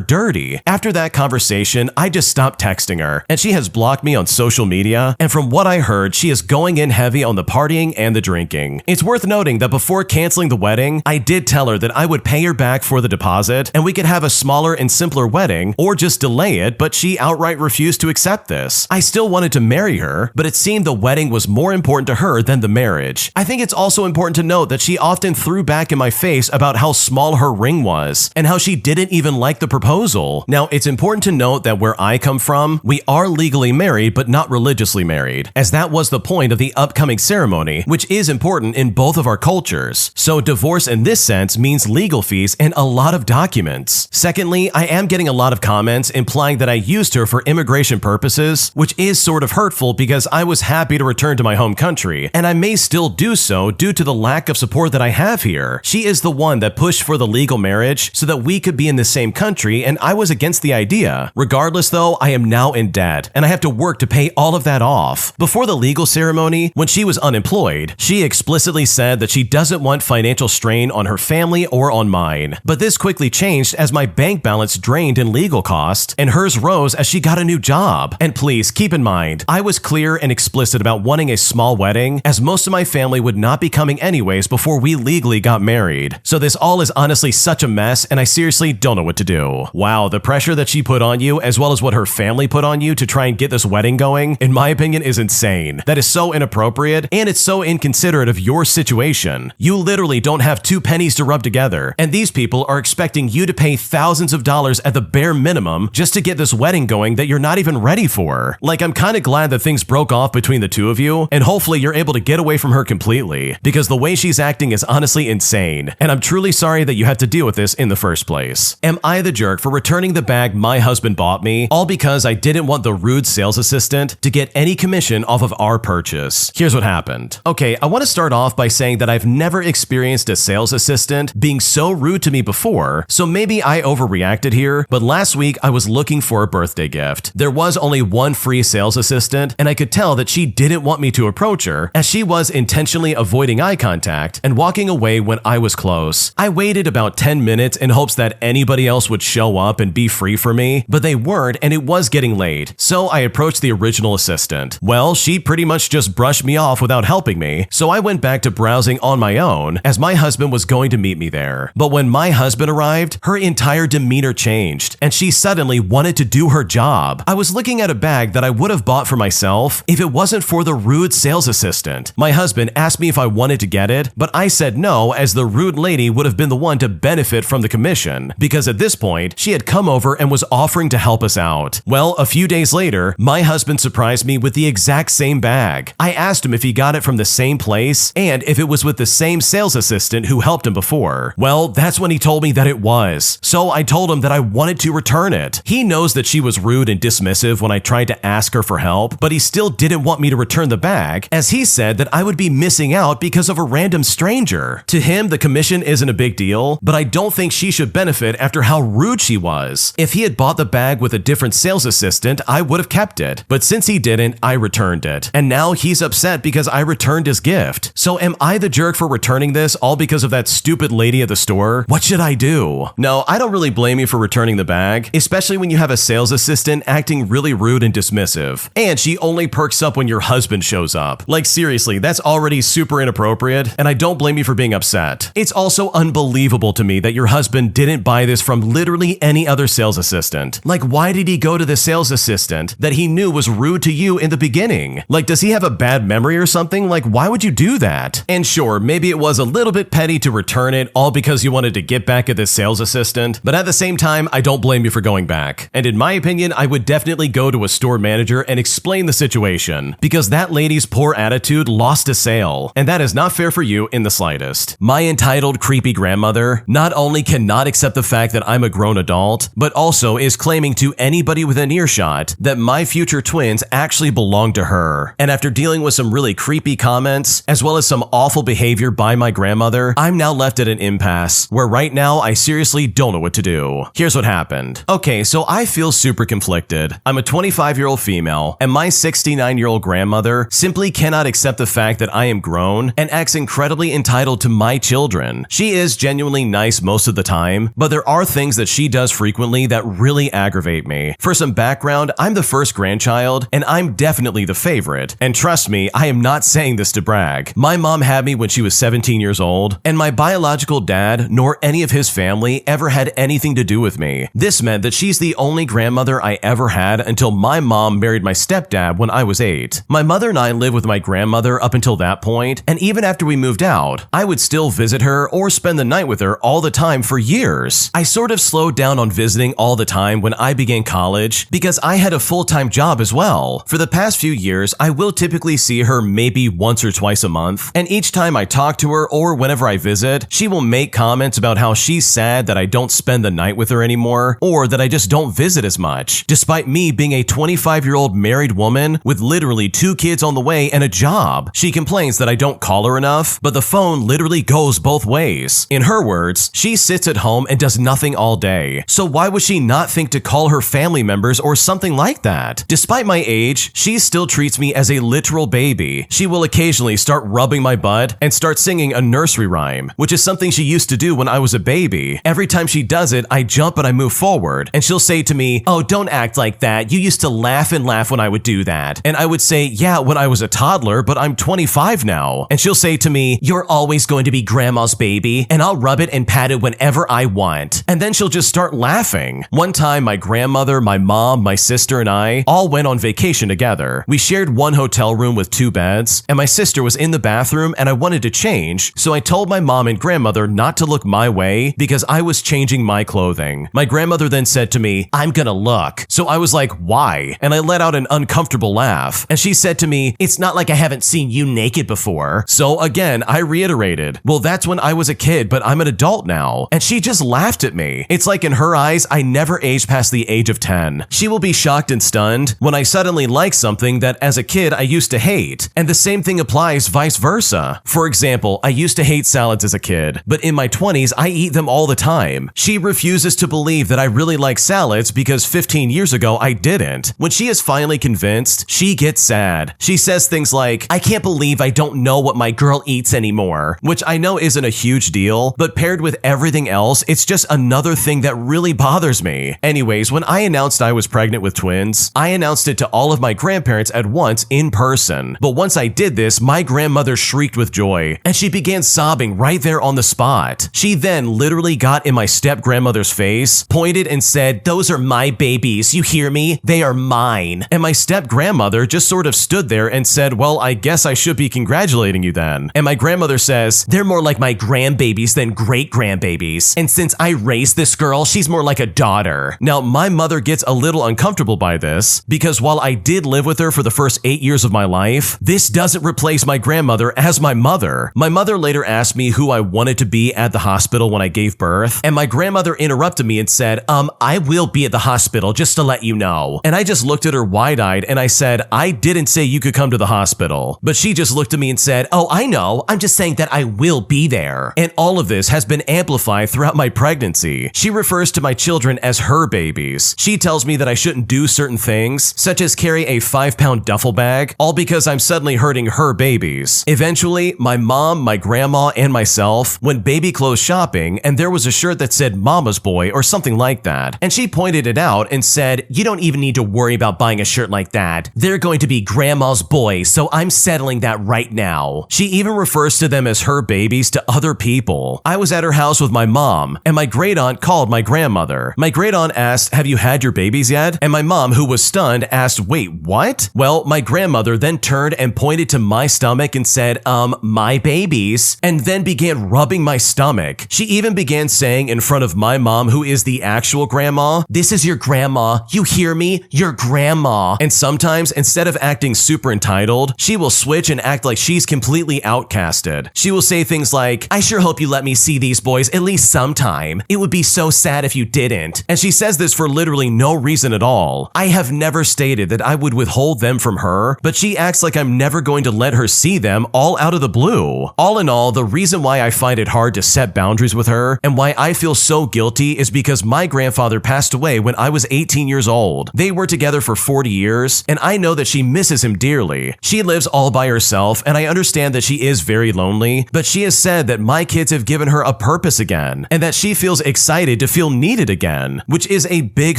dirty. After that conversation, I just stopped texting her, and she has blocked me on social media, and from what I heard, she is going in heavy on the partying and the drinking. It's worth noting that before canceling the wedding, I did tell her that I would pay her back for the deposit and we could have a smaller and simpler wedding or just delay it, but she outright refused to accept this. I still wanted to marry her, but it seemed the wedding was more important to her than the marriage. I think it's also important to note that she often threw back in my face about how small her ring was and how she didn't even like the proposal. Now, it's important to note that where I come from, we are legally married but not religiously married, as that was the point of the upcoming ceremony, which is important in both of our cultures. So divorce in this sense means legal fees and a lot of documents. Secondly, I am getting a lot of comments implying that I used her for immigration purposes, which is sort of hurtful because I was happy to return to my home country, and I may still do so due to the lack of support that I have here. She is the one that pushed for the legal marriage so that we could be in the same country, and I was against the idea. Regardless though, I am now in debt, and I have to work to pay all of that off. Before the legal ceremony, when she was unemployed, she explicitly said that she doesn't want financial strain on her family or on mine. But this quickly changed as my bank balance drained in legal costs, and hers rose as she got a new job. And please keep in mind, I was clear and explicit about wanting a small wedding, as most of my family would not be coming anyways before we legally got married. So this all is honestly such a mess, and I seriously don't know what to do. Wow, the pressure that she put on you, as well as what her family put on you to try and get this wedding going, in my opinion, is insane. That is so inappropriate, and it's so inconsiderate of your situation. You literally don't have 2 pennies to rub together, and these people are expecting you to pay thousands of dollars at the bare minimum just to get this wedding going that you're not even ready for. Like, I'm kind of glad that things broke off between the two of you, and hopefully you're able to get away from her completely, because the way she's acting is honestly insane, and I'm truly sorry that you had to deal with this in the first place. Am I the jerk for returning the bag my husband bought me, all because I didn't want the rude sales assistant to get any commission off of our purchase? Here's what happened. Okay, I want to start off by saying that I've never experienced a sales assistant being so rude to me before, so maybe I overreacted here, but last week I was looking for a birthday gift. There was only one free sales assistant, and I could tell that she didn't want me to approach her, as she was intentionally avoiding eye contact and walking away when I was close. I waited about 10 minutes in hopes that anybody else would show up and be free for me, but they weren't, and it was getting late. So I approached approach the original assistant? Well, she pretty much just brushed me off without helping me, so I went back to browsing on my own as my husband was going to meet me there. But when my husband arrived, her entire demeanor changed, and she suddenly wanted to do her job. I was looking at a bag that I would have bought for myself if it wasn't for the rude sales assistant. My husband asked me if I wanted to get it, but I said no, as the rude lady would have been the one to benefit from the commission, because at this point, she had come over and was offering to help us out. Well, a few days later, my husband surprised me with the exact same bag. I asked him if he got it from the same place and if it was with the same sales assistant who helped him before. Well, that's when he told me that it was. So I told him that I wanted to return it. He knows that she was rude and dismissive when I tried to ask her for help, but he still didn't want me to return the bag, as he said that I would be missing out because of a random stranger. To him, the commission isn't a big deal, but I don't think she should benefit after how rude she was. If he had bought the bag with a different sales assistant, I would have kept it. But since he didn't, I returned it. And now he's upset because I returned his gift. So am I the jerk for returning this all because of that stupid lady at the store? What should I do? No, I don't really blame you for returning the bag, especially when you have a sales assistant acting really rude and dismissive. And she only perks up when your husband shows up. Like seriously, that's already super inappropriate, and I don't blame you for being upset. It's also unbelievable to me that your husband didn't buy this from literally any other sales assistant. Like, why did he go to the sales assistant that he knew was rude to you in the beginning? Like, does he have a bad memory or something? Like, why would you do that? And sure, maybe it was a little bit petty to return it all because you wanted to get back at this sales assistant, but at the same time, I don't blame you for going back. And in my opinion, I would definitely go to a store manager and explain the situation, because that lady's poor attitude lost a sale, and that is not fair for you in the slightest. My entitled, creepy grandmother not only cannot accept the fact that I'm a grown adult, but also is claiming to anybody within earshot that my future twins actually belong to her. And after dealing with some really creepy comments, as well as some awful behavior by my grandmother, I'm now left at an impasse, where right now I seriously don't know what to do. Here's what happened. Okay, so I feel super conflicted. I'm a 25-year-old female, and my 69-year-old grandmother simply cannot accept the fact that I am grown and acts incredibly entitled to my children. She is genuinely nice most of the time, but there are things that she does frequently that really aggravate me. For some background, I'm the first grandchild, and I'm definitely the favorite. And trust me, I am not saying this to brag. My mom had me when she was 17 years old, and my biological dad nor any of his family ever had anything to do with me. This meant that she's the only grandmother I ever had until my mom married my stepdad when I was 8. My mother and I lived with my grandmother up until that point, and even after we moved out, I would still visit her or spend the night with her all the time for years. I sort of slowed down on visiting all the time when I began college because I had a full-time job as well. For the past few years, I will typically see her maybe once or twice a month, and each time I talk to her or whenever I visit, she will make comments about how she's sad that I don't spend the night with her anymore, or that I just don't visit as much, despite me being a 25-year-old married woman with literally 2 kids on the way and a job. She complains that I don't call her enough, but the phone literally goes both ways. In her words, she sits at home and does nothing all day, so why would she not think to call her family members or something like that? Despite my age, she still treats me as a literal baby. She will occasionally start rubbing my butt and start singing a nursery rhyme, which is something she used to do when I was a baby. Every time she does it, I jump and I move forward, and she'll say to me, "Oh, don't act like that. You used to laugh and laugh when I would do that." And I would say, "Yeah, when I was a toddler, but I'm 25 now." And she'll say to me, "You're always going to be grandma's baby, and I'll rub it and pat it whenever I want." And then she'll just start laughing. One time, my grandmother, my mom, my sister, and I all went on vacation together. We shared one hotel room with 2 beds, and my sister was in the bathroom and I wanted to change, so I told my mom and grandmother not to look my way because I was changing my clothing. My grandmother then said to me, "I'm gonna look." So I was like, "Why?" And I let out an uncomfortable laugh, and she said to me, "It's not like I haven't seen you naked before." So again, I reiterated, "Well, that's when I was a kid, but I'm an adult now." And she just laughed at me. It's like in her eyes, I never aged past the age of 10. She will be shocked and stunned when I suddenly like something that as a kid I used to hate. And the same thing applies vice versa. For example, I used to hate salads as a kid, but in my 20s, I eat them all the time. She refuses to believe that I really like salads because 15 years ago I didn't. When she is finally convinced, she gets sad. She says things like, "I can't believe I don't know what my girl eats anymore," which I know isn't a huge deal, but paired with everything else, it's just another thing that really bothers me. Anyways, when I announced I was pregnant with twins, I announced it to all of my grandparents at once in person. But once I did this, my grandmother shrieked with joy, and she began sobbing right there on the spot. She then literally got in my step-grandmother's face, pointed and said, "Those are my babies, you hear me? They are mine." And my step-grandmother just sort of stood there and said, "Well, I guess I should be congratulating you then." And my grandmother says, "They're more like my grandbabies than great-grandbabies. And since I raised this girl, she's more like a daughter." Now, my mother gets a little uncomfortable by this, because while I did live with her for the first 8 years of my life, this doesn't replace my grandmother as my mother. My mother later asked me who I wanted to be at the hospital when I gave birth, and my grandmother interrupted me and said, I will be at the hospital, just to let you know." And I just looked at her wide-eyed and I said, "I didn't say you could come to the hospital." But she just looked at me and said, "Oh, I know. I'm just saying that I will be there." And all of this has been amplified throughout my pregnancy. She refers to my children as her babies. She tells me that I shouldn't do certain things, such as carry a 5-pound duffel bag, all because I'm suddenly hurting her babies. Eventually, my mom, my grandma, and myself went baby clothes shopping, and there was a shirt that said Mama's Boy or something like that. And she pointed it out and said, "You don't even need to worry about buying a shirt like that. They're going to be Grandma's boys, so I'm settling that right now." She even refers to them as her babies to other people. I was at her house with my mom, and my great aunt called my grandmother. My great aunt asked, "Have you had your babies yet?" And my mom, who was stunned, asked, "Wait, what?" Well, my grandmother then turned and pointed to my stomach and said, "My babies," and then began rubbing my stomach. She even began saying in front of my mom, who is the actual grandma, "This is your grandma. You hear me? Your grandma." And sometimes, instead of acting super entitled, she will switch and act like she's completely outcasted. She will say things like, "I sure hope you let me see these boys at least sometime. It would be so sad if you didn't." And she says this for literally no reason at all. I have never stated that I would withhold them from her, but she acts like I'm never going to let her see them all out of the blue. All in all, the reason why I find it hard to set boundaries with her and why I feel so guilty is because my grandfather passed away when I was 18 years old. They were together for 40 years, and I know that she misses him dearly. She lives all by herself, and I understand that she is very lonely, but she has said that my kids have given her a purpose again, and that she feels excited to feel needed again, which is a big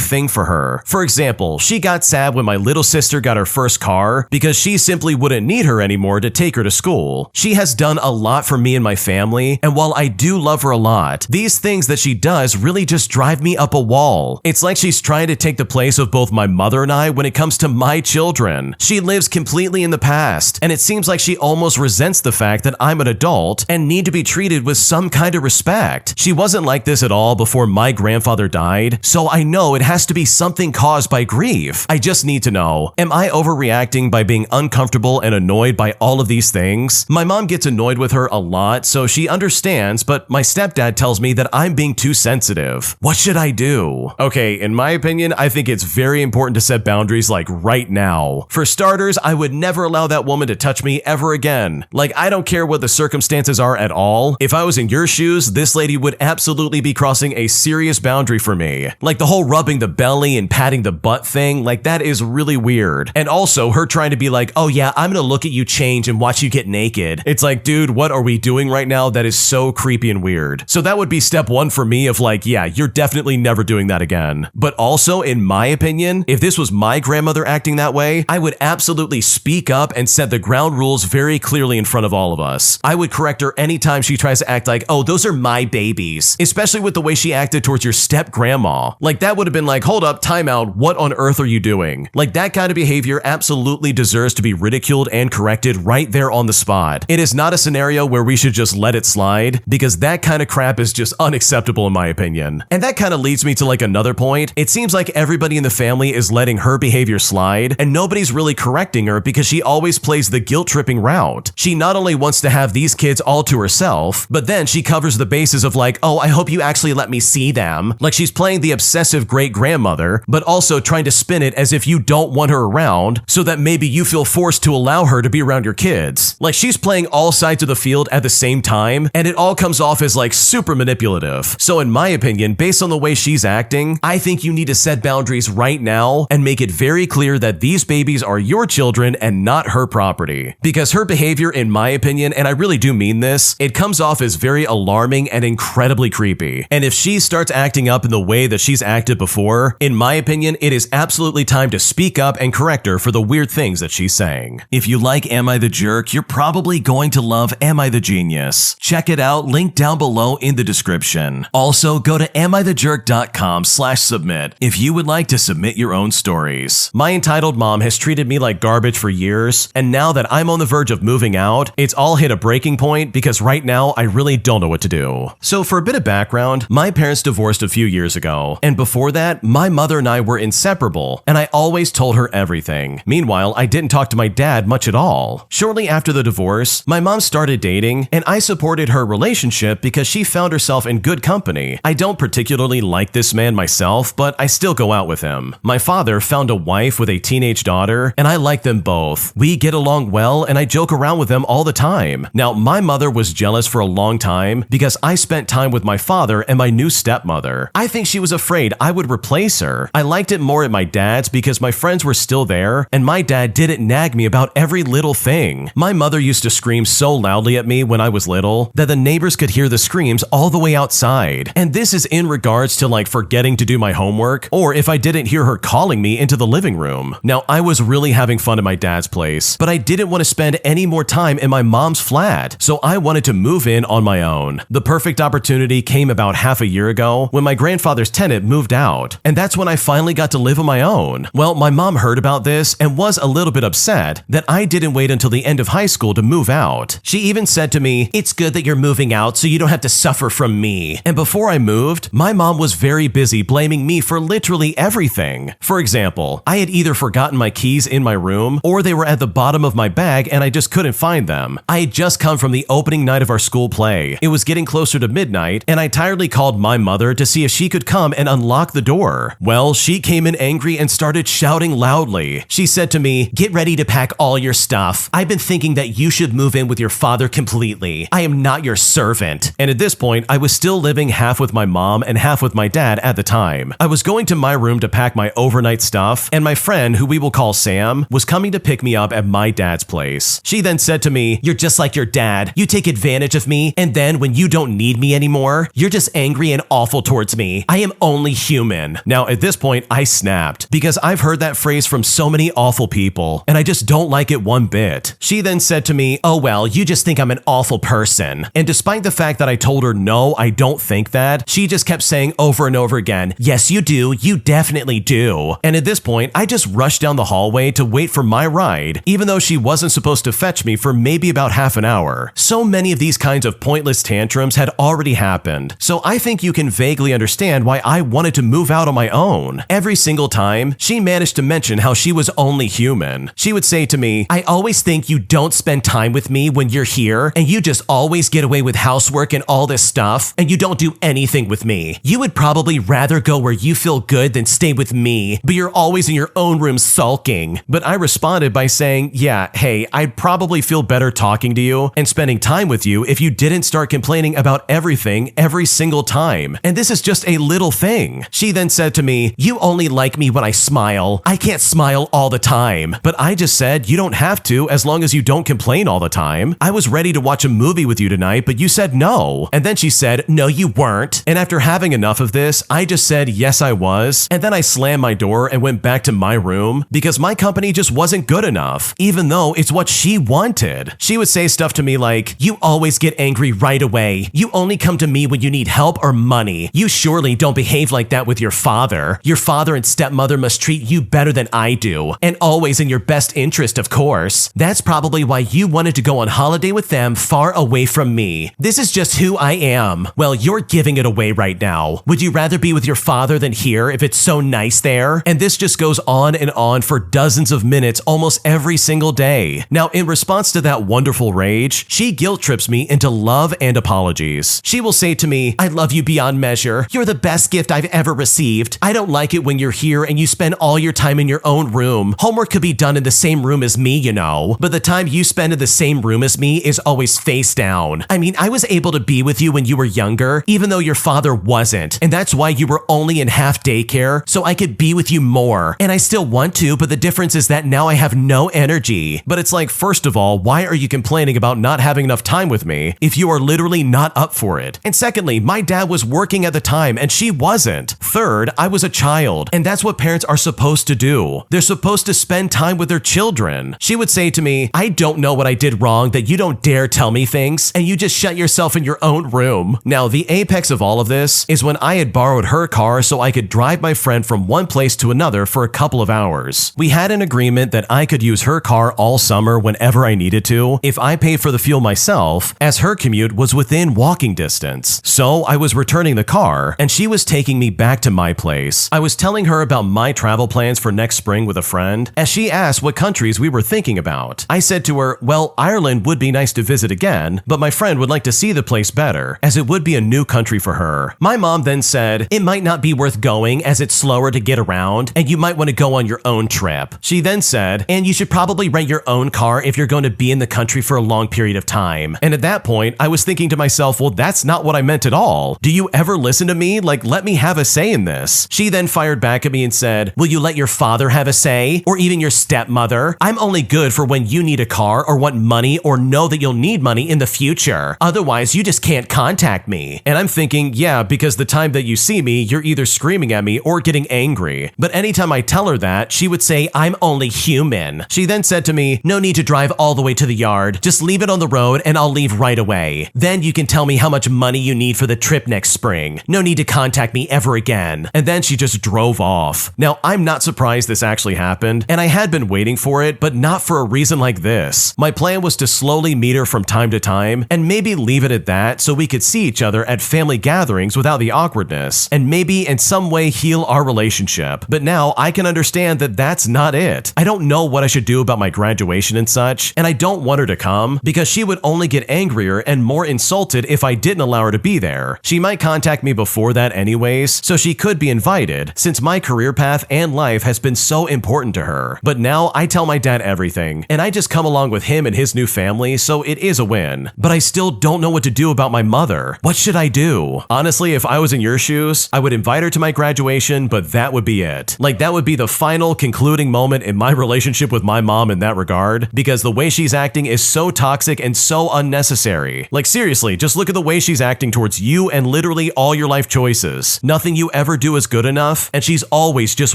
thing for her. For example, she got sad when my little sister got her first car because she simply wouldn't need her anymore to take her to school. She has done a lot for me and my family, and while I do love her a lot, these things that she does really just drive me up a wall. It's like she's trying to take the place of both my mother and I when it comes to my children. She lives completely in the past, and it seems like she almost resents the fact that I'm an adult and need to be treated with some kind of respect. She wasn't like this at all before my grandfather died, so I know it has to be something caused by grief. I just need to know, am I overreacting by being uncomfortable and annoyed by all of these things? My mom gets annoyed with her a lot, so she understands, but my stepdad tells me that I'm being too sensitive. What should I do? Okay, in my opinion, I think it's very important to set boundaries like right now. For starters, I would never allow that woman to touch me ever again. Like, I don't care what the circumstances are at all. If I was in your shoes, this lady would absolutely be crossing a serious boundary for me. Like the whole rubbing the belly and patting the butt thing, like that is really weird. And also her trying to be like, "Oh yeah, I'm gonna look at you change and watch you get naked." It's like, dude, what are we doing right now? That is so creepy and weird. So that would be step one for me of like, yeah, you're definitely never doing that again. But also, in my opinion, if this was my grandmother acting that way, I would absolutely speak up and set the ground rules very clearly in front of all of us. I would correct her anytime she tries to act like, "Oh, those are my babies," especially with the way she acted towards your step-grandma. Like that would have been like, "Hold up, time out, what on earth are you doing?" Like that kind of behavior absolutely deserves to be ridiculed and corrected right there on the spot. It is not a scenario where we should just let it slide, because that kind of crap is just unacceptable in my opinion. And that kind of leads me to like another point. It seems like everybody in the family is letting her behavior slide, and nobody's really correcting her because she always plays the guilt-tripping route. She not only wants to have these kids all to herself, but then she covers the bases of like, "Oh, I hope you actually let me see them." Like she's playing the obsessive great-grandmother, but also trying to spin it as if you don't want her around so that maybe you feel forced to allow her to be around your kids. Like she's playing all sides of the field at the same time, and it all comes off as like super manipulative. So in my opinion, based on the way she's acting, I think you need to set boundaries right now and make it very clear that these babies are your children and not her property. Because her behavior, in my opinion, and I really do mean this, it comes off as very alarming and incredibly creepy. And if she starts acting up in the way that she's acted before, in my opinion, it is absolutely time to speak up and correct her for the weird things that she's saying. If you like Am I the Jerk, you're probably going to love Am I the Genius. Check it out, link down below in the description. Also, go to amithejerk.com/submit if you would like to submit your own stories. My entitled mom has treated me like garbage for years, and now that I'm on the verge of moving out, it's all hit a breaking point because right now I really don't know what to do. So for a bit of background, my parents divorced a few years ago, and before that, my mother and I were inseparable, and I always told her everything. Meanwhile, I didn't talk to my dad much at all. Shortly after the divorce, my mom started dating, and I supported her relationship because she found herself in good company. I don't particularly like this man myself, but I still go out with him. My father found a wife with a teenage daughter, and I like them both. We get along well, and I joke around with them all the time. Now, my mother was jealous for a long time because I spent time with my father and my new stepmother. I think she was afraid I would replace her. I liked it more at my dad's because my friends were still there, and my dad didn't nag me about every little thing. My mother used to scream so loudly at me when I was little that the neighbors could hear the screams all the way outside. And this is in regards to like forgetting to do my homework, or if I didn't hear her calling me into the living room. Now, I was really having fun at my dad's place, but I didn't want to spend any more time in my mom's flat, so I wanted to move in on my own. The perfect opportunity came about half a year ago when my grandfather's tenant moved out, and that's when I finally got to live on my own. Well, my mom heard about this and was a little bit upset that I didn't wait until the end of high school to move out. She even said to me, "It's good that you're moving out so you don't have to suffer from me." And before I moved, my mom was very busy blaming me for literally everything. For example, I had either forgotten my keys in my room or they were at the bottom of my bag and I just couldn't find them. I had just come from the opening night of our school play. It was getting closer to midnight, and I tiredly called my mother to see if she could come and unlock the door. Well, she came in angry and started shouting loudly. She said to me, "Get ready to pack all your stuff. I've been thinking that you should move in with your father completely. I am not your servant." And at this point, I was still living half with my mom and half with my dad at the time. I was going to my room to pack my overnight stuff, and my friend, who we will call Sam, was coming to pick me up at my dad's place. She then said to me, "You're just like your dad. You take advantage of me, and then when you don't need me anymore, you're just angry and awful towards me. I am only human." Now, at this point, I snapped because I've heard that phrase from so many awful people, and I just don't like it one bit. She then said to me, "Oh well, you just think I'm an awful person." And despite the fact that I told her no, I don't think that, she just kept saying over and over again, "Yes, you do. You definitely do." And at this point, I just rushed down the hallway to wait for my ride, even though she wasn't supposed to fetch me for maybe about half an hour. So many of these kinds of pointless tantrums had already happened, so I think you can vaguely understand why I wanted to move out on my own. Every single time, she managed to mention how she was only human. She would say to me, "I always think you don't spend time with me when you're here, and you just always get away with housework and all this stuff, and you don't do anything with me. You would probably rather go where you feel good than stay with me, but you're always in your own room sulking." But I responded by saying, "Yeah, hey, I'd probably feel better talking to you and spending time with you if you didn't start complaining about everything every single time. And this is just a little thing." She then said to me, "You only like me when I smile. I can't smile all the time." But I just said, "You don't have to as long as you don't complain all the time. I was ready to watch a movie with you tonight, but you said no." And then she said, "No, you weren't." And after having enough of this, I just said, "Yes, I was." And then I slammed my door and went back to my room because my company just wasn't good enough, even though it's what she wanted. She would say stuff to me like, "You always get angry right away. You only come to me when you need help or money. You surely don't behave like that with your father. Your father and stepmother must treat you better than I do, and always in your best interest, of course. That's probably why you wanted to go on holiday with them far away from me. This is just who I am." Well, you're giving it away right now. Would you rather be with your father than here if it's so nice there? And this just goes on and on for dozens of minutes almost every single day. Now, in response to that wonderful rage, she guilt trips me into love and apologies. She will say to me, "I love you beyond measure. You're the best gift I've ever received. I don't like it when you're here and you spend all your time in your own room. Homework could be done in the same room as me, you know, but the time you spend in the same room as me is always face down. I mean, I was able to be with you when you were younger, even though your father wasn't, and that's why you were only in half daycare, so I could be with you more. And I still want to, but the difference is that now I have no energy." But it's like, first of all, why are you complaining about not having enough time with me if you are literally not up for it? And secondly, my dad was working at the time and she wasn't. Third, I was a child, and that's what parents are supposed to do. They're supposed to spend time with their children. She would say to me, I don't know what I did wrong that you don't dare tell me things, and you just shut yourself in your own room. Now, the apex of all of this is when I had borrowed her car so I could drive my friend from one place to another for a couple of hours. We had an agreement that I could use her car all summer whenever I needed to if I paid for the fuel myself, as her commute was within walking distance. So I was returning the car, and she was taking me back to my place. I was telling her about my travel plans for next spring with a friend, as she asked what countries we were thinking about. I said to her, well, Ireland would be nice to visit again, but my friend would like to see the place better, as it would be a new country for her. My mom then said, it might not be worth going as it's slower to get around, and you might want to go on your own trip. She then said, and you should probably rent your own car if you're going to be in the country for a long period of time. And at that point, I was thinking to myself, well, that's not what I meant at all. Do you ever listen to me? Like, let me have a say in this. She then fired back at me and said, will you let your father have a say? Or even your stepmother? I'm only good for when you need a car or want money or know that you'll need money in the future. Otherwise, you just can't contact me. And I'm thinking, yeah, because the time that you see me, you're either screaming at me or getting angry. But anytime I tell her that, she would say, I'm only human. She then said to me, no need to drive all the way to the yard. Just leave it on the road and I'll leave right away. Then you can tell me how much money you need for the trip next spring. No need to contact me ever again. And then she just drove off. Now, I'm not surprised this actually happened, and I had been waiting for it, but not for a reason like this. My plan was to slowly meet her from time to time and maybe leave it at that so we could see each other at family gatherings without the awkwardness and maybe in some way heal our relationship. But now I can understand that that's not it. I don't know what I should do about my graduation and such, and I don't want her to come because she would only get angrier and more insulted if I didn't allow her to be there. She might contact me before that anyways, so she could be invited since my career path and life has been so important to her. But now I tell my dad everything, and I just come along with him and his new family, so it is a win. But I still don't know what to do about my mother. What should I do? Honestly, if I was in your shoes, I would invite her to my graduation, but that would be it. Like, that would be the final concluding moment in my relationship with my mom in that regard, because the way she's acting is so toxic and so unnecessary. Like, seriously, just look at the way she's acting towards you and literally all your life choices. Nothing you ever do is good enough, and she's always just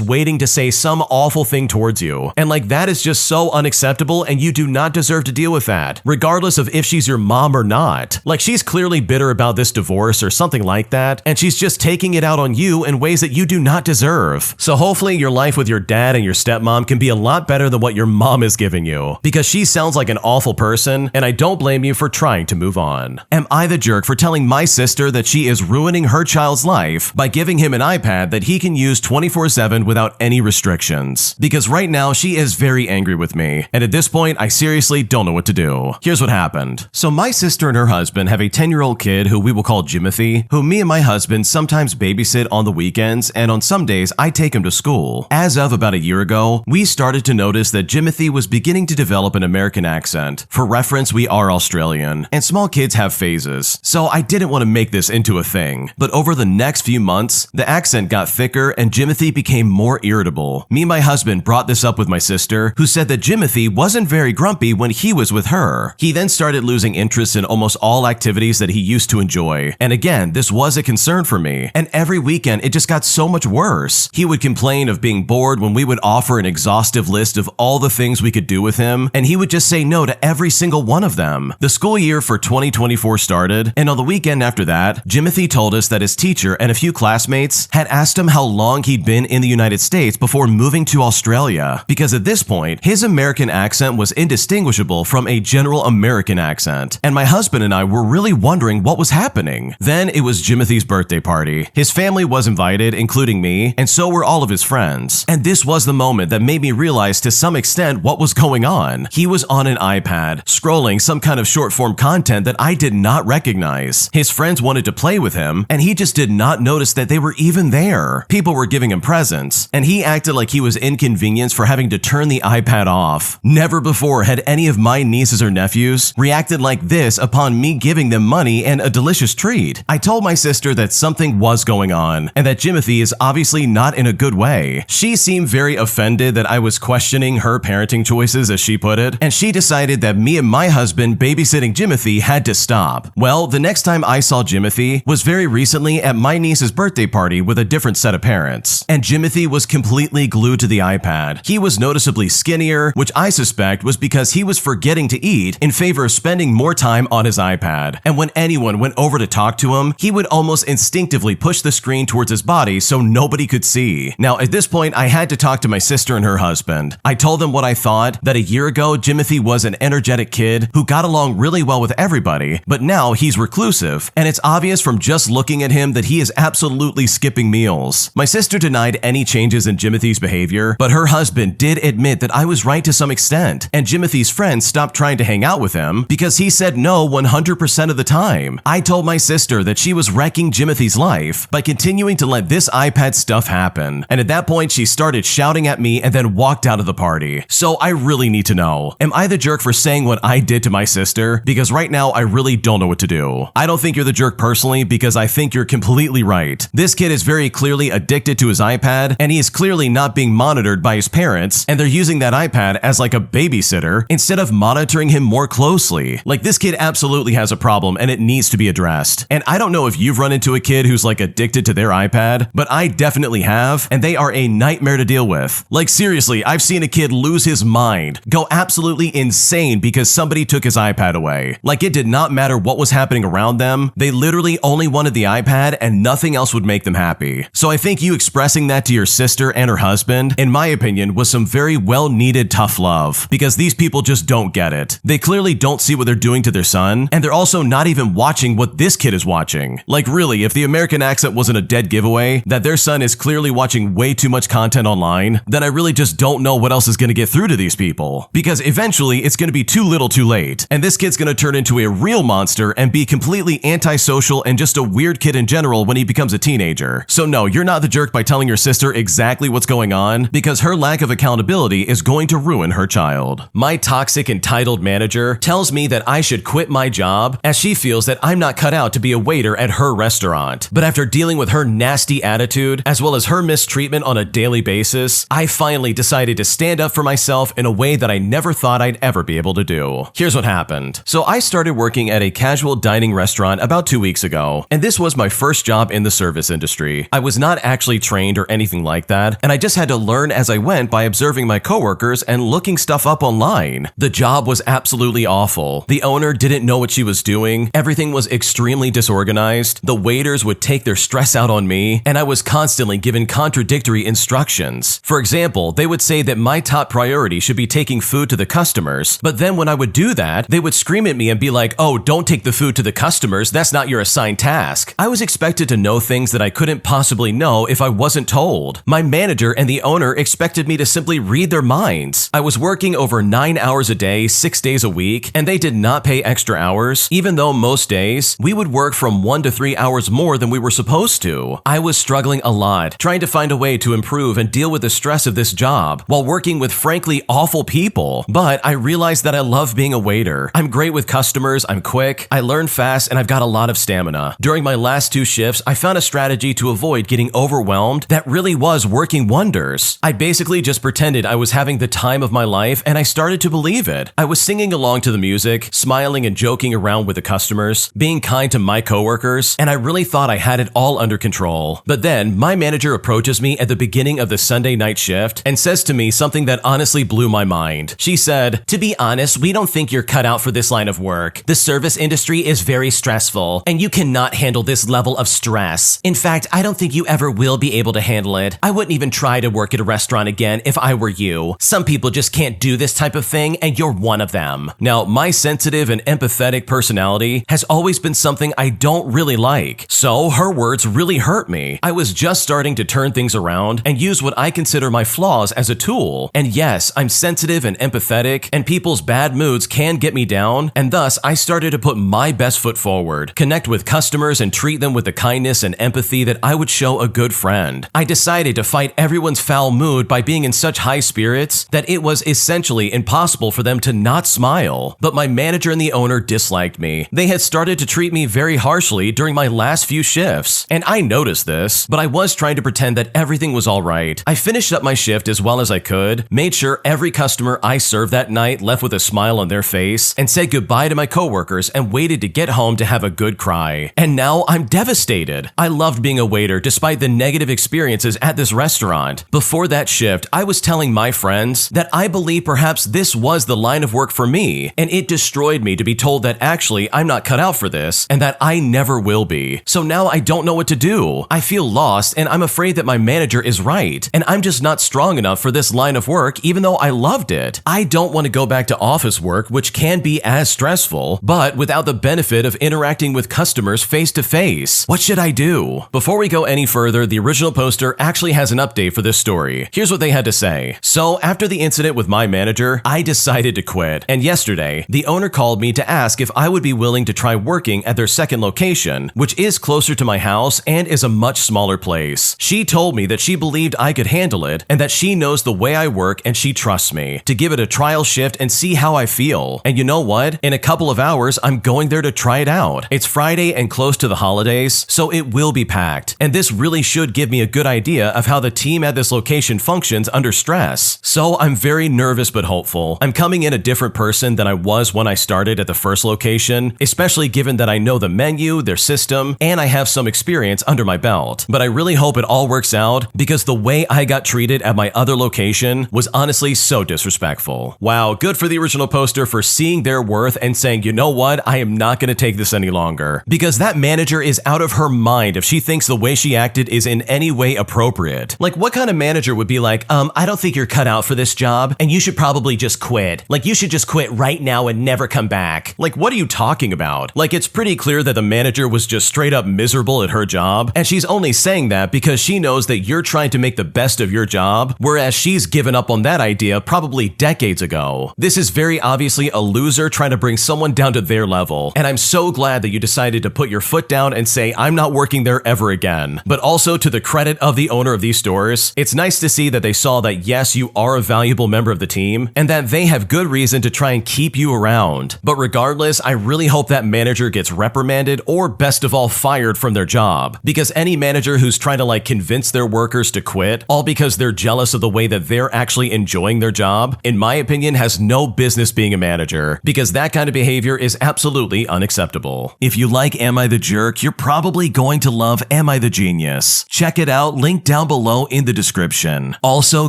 waiting to say some awful thing towards you. And like, that is just so unacceptable, and you do not deserve to deal with that, regardless of if she's your mom or not. Like, she's clearly bitter about this divorce or something like that, and she's just taking it out on you in ways that you do not deserve. So hopefully your life with your dad and your stepmom can be a lot better than what your mom is giving you, because she sounds like an awful person, and I don't blame you for trying to move on. Am I the jerk for telling my sister that she is ruining her child's life by giving him an iPad that he can use 24/7 without any restrictions? Because right now she is very angry with me, and at this point I seriously don't know what to do. Here's what happened. So my sister and her husband have a 10-year-old kid who we will call Jimothy, who me and my husband sometimes babysit on the weekends, and on some days I take him to school. As of about a year ago, we started to notice that Jimothy was beginning to develop an American accent. For reference, we are Australian, and small kids have phases, so I didn't want to make this into a thing. But over the next few months, the accent got thicker and Jimothy became more irritable. Me and my husband brought this up with my sister, who said that Jimothy wasn't very grumpy when he was with her. He then started losing interest in almost all activities that he used to enjoy. And again, this was a concern for me. And every weekend, it just got so much worse. He would complain of being bored when we would offer an exhaustive list of all the things we could do with him, and he would just say no to every single one of them. The school year for 2024 started, and on the weekend after that, Jimothy told us that his teacher and a few classmates had asked him how long he'd been in the United States before moving to Australia, because at this point, his American accent was indistinguishable from a general American accent, and my husband and I were really wondering what was happening. Then it was Jimothy's birthday party. His family was invited, including me, and so were all of his friends. And this was the moment that made me realize to some extent what was going on. He was on an iPad, scrolling some kind of short-form content that I did not recognize. His friends wanted to play with him, and he just did not notice that they were even there. People were giving him presents, and he acted like he was inconvenienced for having to turn the iPad off. Never before had any of my nieces or nephews reacted like this upon me giving them money and a delicious treat. I told my sister that something was going on, and that Jimothy is obviously not in a good way. She seemed very offended that I was questioning her parenting choices, as she put it, and she decided that me and my husband babysitting Jimothy had to stop. Well, the next time I saw Jimothy was very recently at my niece's birthday party with a different set of parents, and Jimothy Jimothy was completely glued to the iPad. He was noticeably skinnier, which I suspect was because he was forgetting to eat in favor of spending more time on his iPad. And when anyone went over to talk to him, he would almost instinctively push the screen towards his body so nobody could see. Now, at this point, I had to talk to my sister and her husband. I told them what I thought, that a year ago, Jimothy was an energetic kid who got along really well with everybody, but now he's reclusive, and it's obvious from just looking at him that he is absolutely skipping meals. My sister denied any changes in Jimothy's behavior, but her husband did admit that I was right to some extent, and Jimothy's friends stopped trying to hang out with him because he said no 100% of the time. I told my sister that she was wrecking Jimothy's life by continuing to let this iPad stuff happen, and at that point she started shouting at me and then walked out of the party. So I really need to know, am I the jerk for saying what I did to my sister? Because right now I really don't know what to do. I don't think you're the jerk personally because I think you're completely right. This kid is very clearly addicted to his iPad, and he is clearly not being monitored by his parents, and they're using that iPad as like a babysitter instead of monitoring him more closely. Like, this kid absolutely has a problem and it needs to be addressed. And I don't know if you've run into a kid who's like addicted to their iPad, but I definitely have, and they are a nightmare to deal with. Like, seriously, I've seen a kid lose his mind, go absolutely insane because somebody took his iPad away. Like, it did not matter what was happening around them, they literally only wanted the iPad and nothing else would make them happy. So I think you expressing that to your sister and her husband, in my opinion, was some very well-needed tough love, because these people just don't get it. They clearly don't see what they're doing to their son, and they're also not even watching what this kid is watching. Like, really, if the American accent wasn't a dead giveaway, that their son is clearly watching way too much content online, then I really just don't know what else is going to get through to these people. Because eventually, it's going to be too little too late, and this kid's going to turn into a real monster and be completely antisocial and just a weird kid in general when he becomes a teenager. So no, you're not the jerk by telling your sister exactly what's going on, because her lack of accountability is going to ruin her child. My toxic, entitled manager tells me that I should quit my job as she feels that I'm not cut out to be a waiter at her restaurant. But after dealing with her nasty attitude, as well as her mistreatment on a daily basis, I finally decided to stand up for myself in a way that I never thought I'd ever be able to do. Here's what happened. So I started working at a casual dining restaurant about 2 weeks ago, and this was my first job in the service industry. I was not actually trained or anything like that, and I just had to learn as I went by observing my coworkers and looking stuff up online. The job was absolutely awful. The owner didn't know what she was doing, everything was extremely disorganized, the waiters would take their stress out on me, and I was constantly given contradictory instructions. For example, they would say that my top priority should be taking food to the customers, but then when I would do that, they would scream at me and be like, "Oh, don't take the food to the customers, that's not your assigned task." I was expected to know things that I couldn't possibly know if I wasn't told. My manager and the owner expected me to simply read their minds. I was working over 9 hours a day, 6 days a week, and they did not pay extra hours, even though most days we would work from 1 to 3 hours more than we were supposed to. I was struggling a lot, trying to find a way to improve and deal with the stress of this job while working with frankly awful people. But I realized that I love being a waiter. I'm great with customers, I'm quick, I learn fast, and I've got a lot of stamina. During my last 2 shifts, I found a strategy to avoid getting overwhelmed that really was working wonders. I basically just pretended I was having the time of my life, and I started to believe it. I was singing along to the music, smiling and joking around with the customers, being kind to my coworkers, and I really thought I had it all under control. But then, my manager approaches me at the beginning of the Sunday night shift and says to me something that honestly blew my mind. She said, "To be honest, we don't think you're cut out for this line of work. The service industry is very stressful, and you cannot handle this level of stress. In fact, I don't think you ever will be able to handle it. I wouldn't even try to work at a restaurant again if I were you. Some people just can't do this type of thing, and you're one of them." Now, my sensitive and empathetic personality has always been something I don't really like, so her words really hurt me. I was just starting to turn things around and use what I consider my flaws as a tool. And yes, I'm sensitive and empathetic, and people's bad moods can get me down, and thus I started to put my best foot forward, connect with customers and treat them with the kindness and empathy that I would show a good friend. I decided to fight everyone's foul mood by being in such high spirits that it was essentially impossible for them to not smile. But my manager and the owner disliked me. They had started to treat me very harshly during my last few shifts, and I noticed this, but I was trying to pretend that everything was all right. I finished up my shift as well as I could, made sure every customer I served that night left with a smile on their face, and said goodbye to my coworkers and waited to get home to have a good cry. And now I'm devastated. I loved being a waiter despite the negative experiences at at this restaurant. Before that shift, I was telling my friends that I believe perhaps this was the line of work for me, and it destroyed me to be told that actually I'm not cut out for this and that I never will be. So now I don't know what to do. I feel lost and I'm afraid that my manager is right, and I'm just not strong enough for this line of work even though I loved it. I don't want to go back to office work, which can be as stressful, but without the benefit of interacting with customers face to face. What should I do? Before we go any further, the original poster actually has an update for this story. Here's what they had to say. So after the incident with my manager, I decided to quit. And yesterday, the owner called me to ask if I would be willing to try working at their second location, which is closer to my house and is a much smaller place. She told me that she believed I could handle it and that she knows the way I work and she trusts me to give it a trial shift and see how I feel. And you know what? In a couple of hours, I'm going there to try it out. It's Friday and close to the holidays, so it will be packed. And this really should give me a good idea of how the team at this location functions under stress. So I'm very nervous but hopeful. I'm coming in a different person than I was when I started at the first location, especially given that I know the menu, their system, and I have some experience under my belt. But I really hope it all works out because the way I got treated at my other location was honestly so disrespectful. Wow, good for the original poster for seeing their worth and saying, you know what, I am not going to take this any longer. Because that manager is out of her mind if she thinks the way she acted is in any way appropriate. Like, what kind of manager would be like, I don't think you're cut out for this job and you should probably just quit. Like, you should just quit right now and never come back. Like, what are you talking about? Like, it's pretty clear that the manager was just straight up miserable at her job, and she's only saying that because she knows that you're trying to make the best of your job, whereas she's given up on that idea probably decades ago. This is very obviously a loser trying to bring someone down to their level, and I'm so glad that you decided to put your foot down and say, I'm not working there ever again. But also, to the credit of the owner of these stores, it's nice to see that they saw that yes, you are a valuable member of the team, and that they have good reason to try and keep you around. But regardless, I really hope that manager gets reprimanded or best of all fired from their job, because any manager who's trying to like convince their workers to quit, all because they're jealous of the way that they're actually enjoying their job, in my opinion, has no business being a manager, because that kind of behavior is absolutely unacceptable. If you like Am I the Jerk, you're probably going to love Am I the Genius. Check it out, link down below in the description. Also,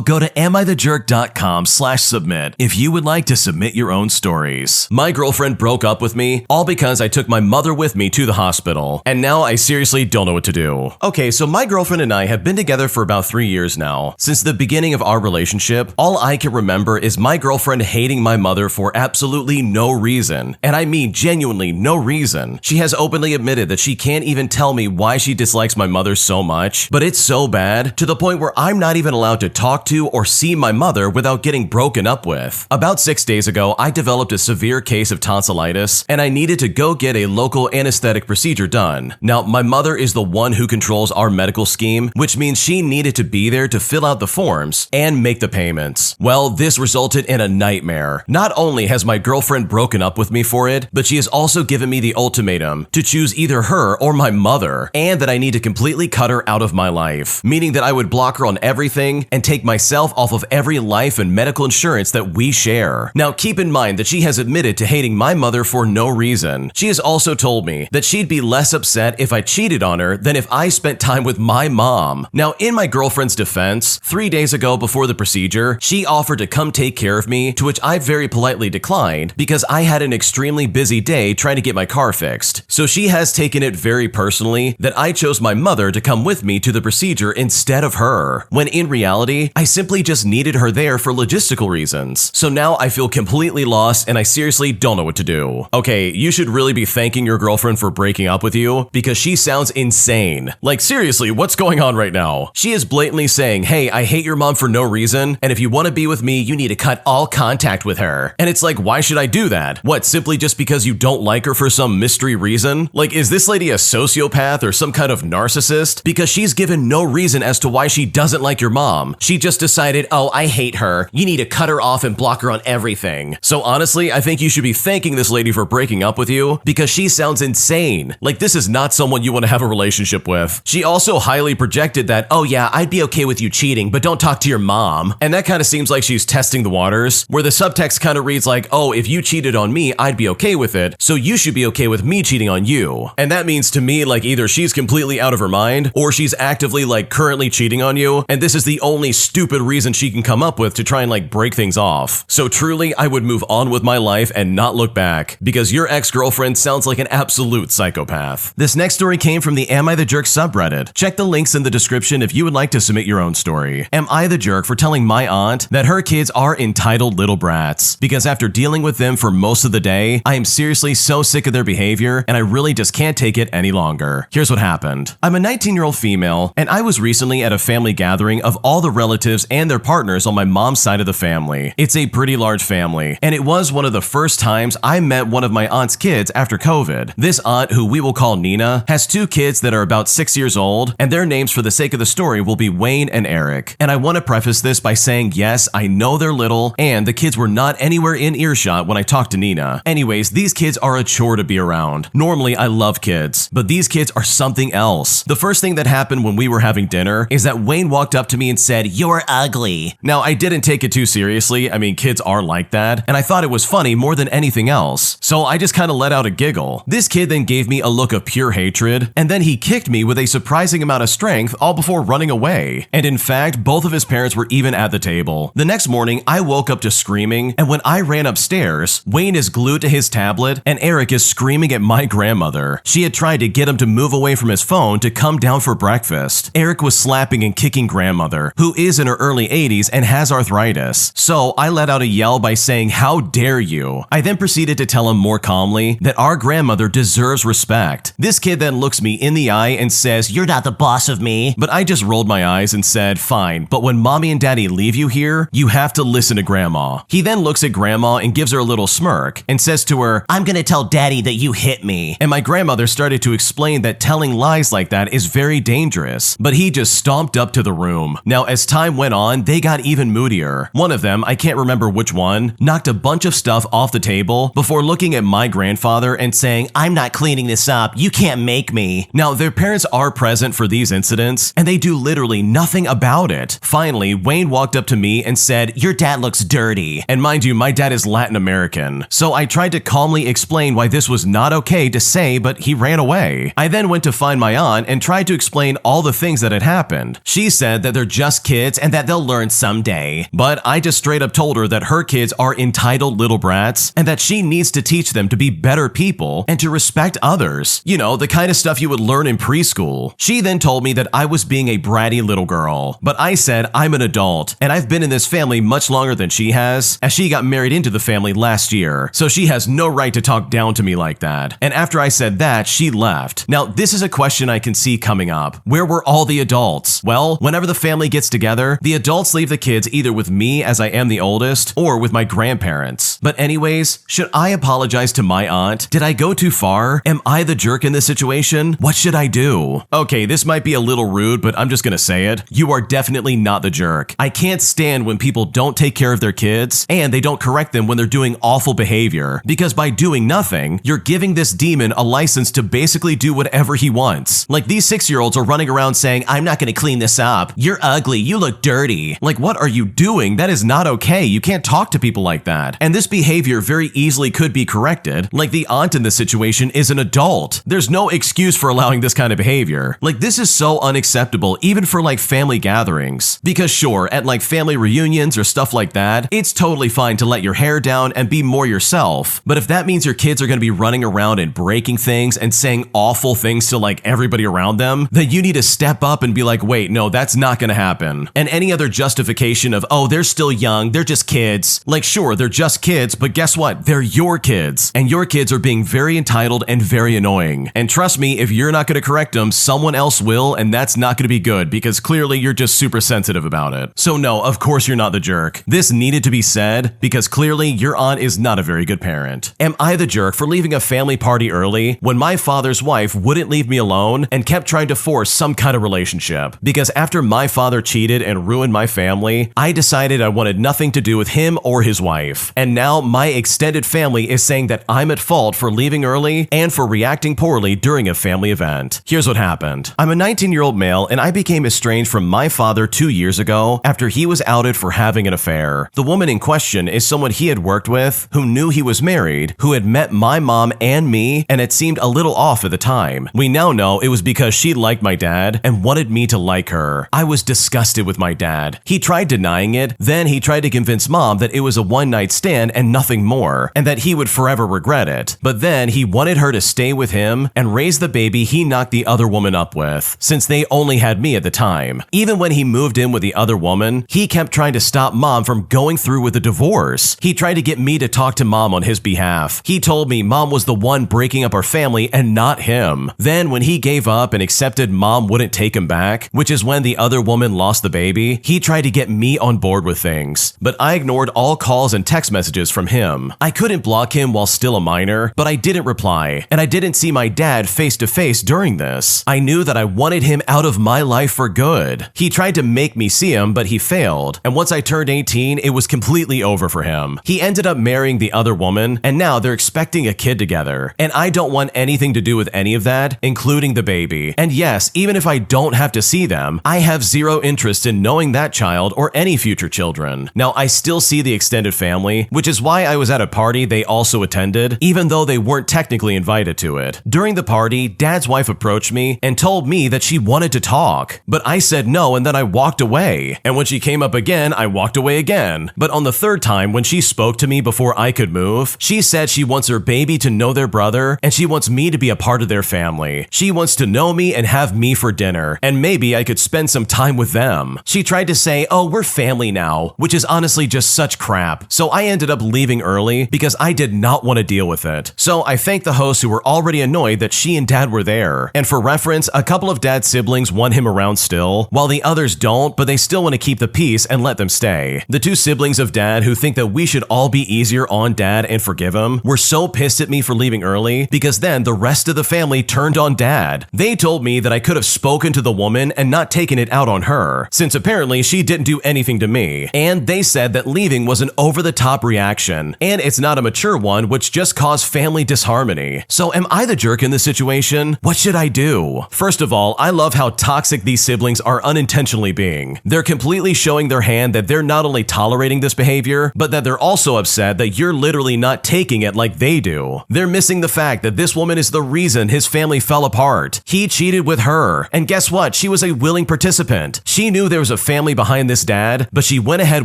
go to amithejerk.com/submit if you would like to submit your own stories. My girlfriend broke up with me, all because I took my mother with me to the hospital, and now I seriously don't know what to do. Okay, so my girlfriend and I have been together for about 3 years now. Since the beginning of our relationship, all I can remember is my girlfriend hating my mother for absolutely no reason, and I mean genuinely no reason. She has openly admitted that she can't even tell me why she dislikes my mother so much, but it's so bad to the point where I'm not even allowed to talk to or see my mother without getting broken up with. About 6 days ago, I developed a severe case of tonsillitis, and I needed to go get a local anesthetic procedure done. Now, my mother is the one who controls our medical scheme, which means she needed to be there to fill out the forms and make the payments. Well, this resulted in a nightmare. Not only has my girlfriend broken up with me for it, but she has also given me the ultimatum to choose either her or my mother, and that I need to completely cut her out of my life, meaning that I would block her on everything and take myself off of every life and medical insurance that we share. Now, keep in mind that she has admitted to hating my mother for no reason. She has also told me that she'd be less upset if I cheated on her than if I spent time with my mom. Now, in my girlfriend's defense, 3 days ago before the procedure, she offered to come take care of me, to which I very politely declined because I had an extremely busy day trying to get my car fixed. So she has taken it very personally that I chose my mother to come with me to the procedure instead of her, when in reality, I simply just needed her there for logistical reasons. So now I feel completely lost and I seriously don't know what to do. Okay, you should really be thanking your girlfriend for breaking up with you because she sounds insane. Like, seriously, what's going on right now? She is blatantly saying, hey, I hate your mom for no reason, and if you want to be with me, you need to cut all contact with her. And it's like, why should I do that? What, simply just because you don't like her for some mystery reason? Like, is this lady a sociopath or some kind of narcissist? Because she's given no reason as to why she doesn't like your mom. She just decided, oh, I hate her. You need to cut her off and block her on everything. So honestly, I think you should be thanking this lady for breaking up with you because she sounds insane. Like, this is not someone you want to have a relationship with. She also highly projected that, oh yeah, I'd be okay with you cheating, but don't talk to your mom. And that kind of seems like she's testing the waters, where the subtext kind of reads like, oh, if you cheated on me, I'd be okay with it, so you should be okay with me cheating on you. And that means to me, like, either she's completely out of her mind, or she's actively like currently currently cheating on you, and this is the only stupid reason she can come up with to try and like break things off. So truly, I would move on with my life and not look back, because your ex-girlfriend sounds like an absolute psychopath. This next story came from the Am I the Jerk subreddit. Check the links in the description if you would like to submit your own story. Am I the jerk for telling my aunt that her kids are entitled little brats? Because after dealing with them for most of the day, I am seriously so sick of their behavior, and I really just can't take it any longer. Here's what happened. I'm a 19-year-old female, and I was recently at a family gathering of all the relatives and their partners on my mom's side of the family. It's a pretty large family, and it was one of the first times I met one of my aunt's kids after COVID. This aunt, who we will call Nina, has two kids that are about 6 years old, and their names for the sake of the story will be Wayne and Eric. And I want to preface this by saying yes, I know they're little, and the kids were not anywhere in earshot when I talked to Nina. Anyways, these kids are a chore to be around. Normally, I love kids, but these kids are something else. The first thing that happened when we were having dinner is that Wayne walked up to me and said, "You're ugly." Now, I didn't take it too seriously. I mean, kids are like that, and I thought it was funny more than anything else. So I just kind of let out a giggle. This kid then gave me a look of pure hatred, and then he kicked me with a surprising amount of strength all before running away. And in fact, both of his parents were even at the table. The next morning, I woke up to screaming, and when I ran upstairs, Wayne is glued to his tablet, and Eric is screaming at my grandmother. She had tried to get him to move away from his phone to come down for breakfast. Eric was slapping and kicking grandmother, who is in her early 80s and has arthritis. So I let out a yell by saying, "How dare you?" I then proceeded to tell him more calmly that our grandmother deserves respect. This kid then looks me in the eye and says, "You're not the boss of me." But I just rolled my eyes and said, "Fine, but when mommy and daddy leave you here, you have to listen to grandma." He then looks at grandma and gives her a little smirk and says to her, "I'm gonna tell daddy that you hit me." And my grandmother started to explain that telling lies like that is very dangerous, but he just stomped up to the room. Now, as time went on, they got even moodier. One of them, I can't remember which one, knocked a bunch of stuff off the table before looking at my grandfather and saying, "I'm not cleaning this up, you can't make me." Now, their parents are present for these incidents, and they do literally nothing about it. Finally, Wayne walked up to me and said, "Your dad looks dirty." And mind you, my dad is Latin American. So I tried to calmly explain why this was not okay to say, but he ran away. I then went to find my aunt and tried to explain all the things that had happened. She said that they're just kids and that they'll learn someday. But I just straight up told her that her kids are entitled little brats and that she needs to teach them to be better people and to respect others. You know, the kind of stuff you would learn in preschool. She then told me that I was being a bratty little girl. But I said I'm an adult and I've been in this family much longer than she has, as she got married into the family last year. So she has no right to talk down to me like that. And after I said that, she left. Now, this is a question I can see coming up. Where were all the adults? Well, whenever the family gets together, the adults leave the kids either with me as I am the oldest or with my grandparents. But anyways, should I apologize to my aunt? Did I go too far? Am I the jerk in this situation? What should I do? Okay, this might be a little rude, but I'm just gonna say it. You are definitely not the jerk. I can't stand when people don't take care of their kids and they don't correct them when they're doing awful behavior, because by doing nothing, you're giving this demon a license to basically do whatever he wants. Like, these 6-year-olds are running around saying, "I'm not gonna clean this up. You're ugly. You look dirty." Like, what are you doing? That is not okay. You can't talk to people like that. And this behavior very easily could be corrected. Like, the aunt in this situation is an adult. There's no excuse for allowing this kind of behavior. Like, this is so unacceptable, even for like family gatherings. Because sure, at like family reunions or stuff like that, it's totally fine to let your hair down and be more yourself. But if that means your kids are gonna be running around and breaking things and saying awful things to like everybody around them, then you need to step up and be like, wait, no, that's not gonna happen. And any other justification of, oh, they're still young, they're just kids. Like, sure, they're just kids, but guess what? They're your kids. And your kids are being very entitled and very annoying. And trust me, if you're not gonna correct them, someone else will, and that's not gonna be good, because clearly you're just super sensitive about it. So no, of course you're not the jerk. This needed to be said, because clearly your aunt is not a very good parent. Am I the jerk for leaving a family party early when my father's wife wouldn't leave me alone and kept trying to force some kind of relationship? Because after my father cheated and ruined my family, I decided I wanted nothing to do with him or his wife. And now my extended family is saying that I'm at fault for leaving early and for reacting poorly during a family event. Here's what happened. I'm a 19-year-old male and I became estranged from my father 2 years ago after he was outed for having an affair. The woman in question is someone he had worked with, who knew he was married, who had met my mom and me, and it seemed a little off at the time. We now know it was because she liked my dad and wanted me to like her. I was disgusted with my dad. He tried denying it, then he tried to convince mom that it was a one-night stand and nothing more, and that he would forever regret it. But then he wanted her to stay with him and raise the baby he knocked the other woman up with, since they only had me at the time. Even when he moved in with the other woman, he kept trying to stop mom from going through with the divorce. He tried to get me to talk to mom on his behalf. He told me mom was the one breaking up our family and not him. Then when he gave up and accepted mom wouldn't take him back, which is when the other woman lost the baby, he tried to get me on board with things. But I ignored all calls and text messages from him. I couldn't block him while still a minor, but I didn't reply, and I didn't see my dad face to face during this. I knew that I wanted him out of my life for good. He tried to make me see him, but he failed, and once I turned 18, it was completely over for him. He ended up marrying the other woman, and now they're expecting a kid together, and I don't want anything to do with any of that, including the baby. And yes, even if I don't have to see them, I have zero interest in knowing that child or any future children. Now, I still see the extended family, which is why I was at a party they also attended, even though they weren't technically invited to it. During the party, Dad's wife approached me and told me that she wanted to talk, but I said no, and then I walked away. And when she came up again, I walked away again. But on the third time, when she spoke to me before I could move, she said she wants her baby to know their brother, and she wants me to be a part of their family. She wants to know me and have me for dinner, and maybe I could spend some time with them. She tried to say, oh, we're family now, which is honestly just such crap. So I ended up leaving early because I did not want to deal with it. So I thanked the hosts who were already annoyed that she and Dad were there. And for reference, a couple of Dad's siblings want him around still, while the others don't, but they still want to keep the peace and let them stay. The two siblings of Dad who think that we should all be easier on Dad and forgive him were so pissed at me for leaving early because then the rest of the family turned on Dad. They told me that I could have spoken to the woman and not taken it out on her, since apparently she didn't do anything to me. And they said that leaving was an over-the-top reaction, and it's not a mature one, which just caused family disharmony. So am I the jerk in this situation? What should I do? First of all, I love how toxic these siblings are unintentionally being. They're completely showing their hand that they're not only tolerating this behavior, but that they're also upset that you're literally not taking it like they do. They're missing the fact that this woman is the reason his family fell apart. He cheated with her, and guess what? She was a willing participant. She knew there was a family behind this dad, but she went ahead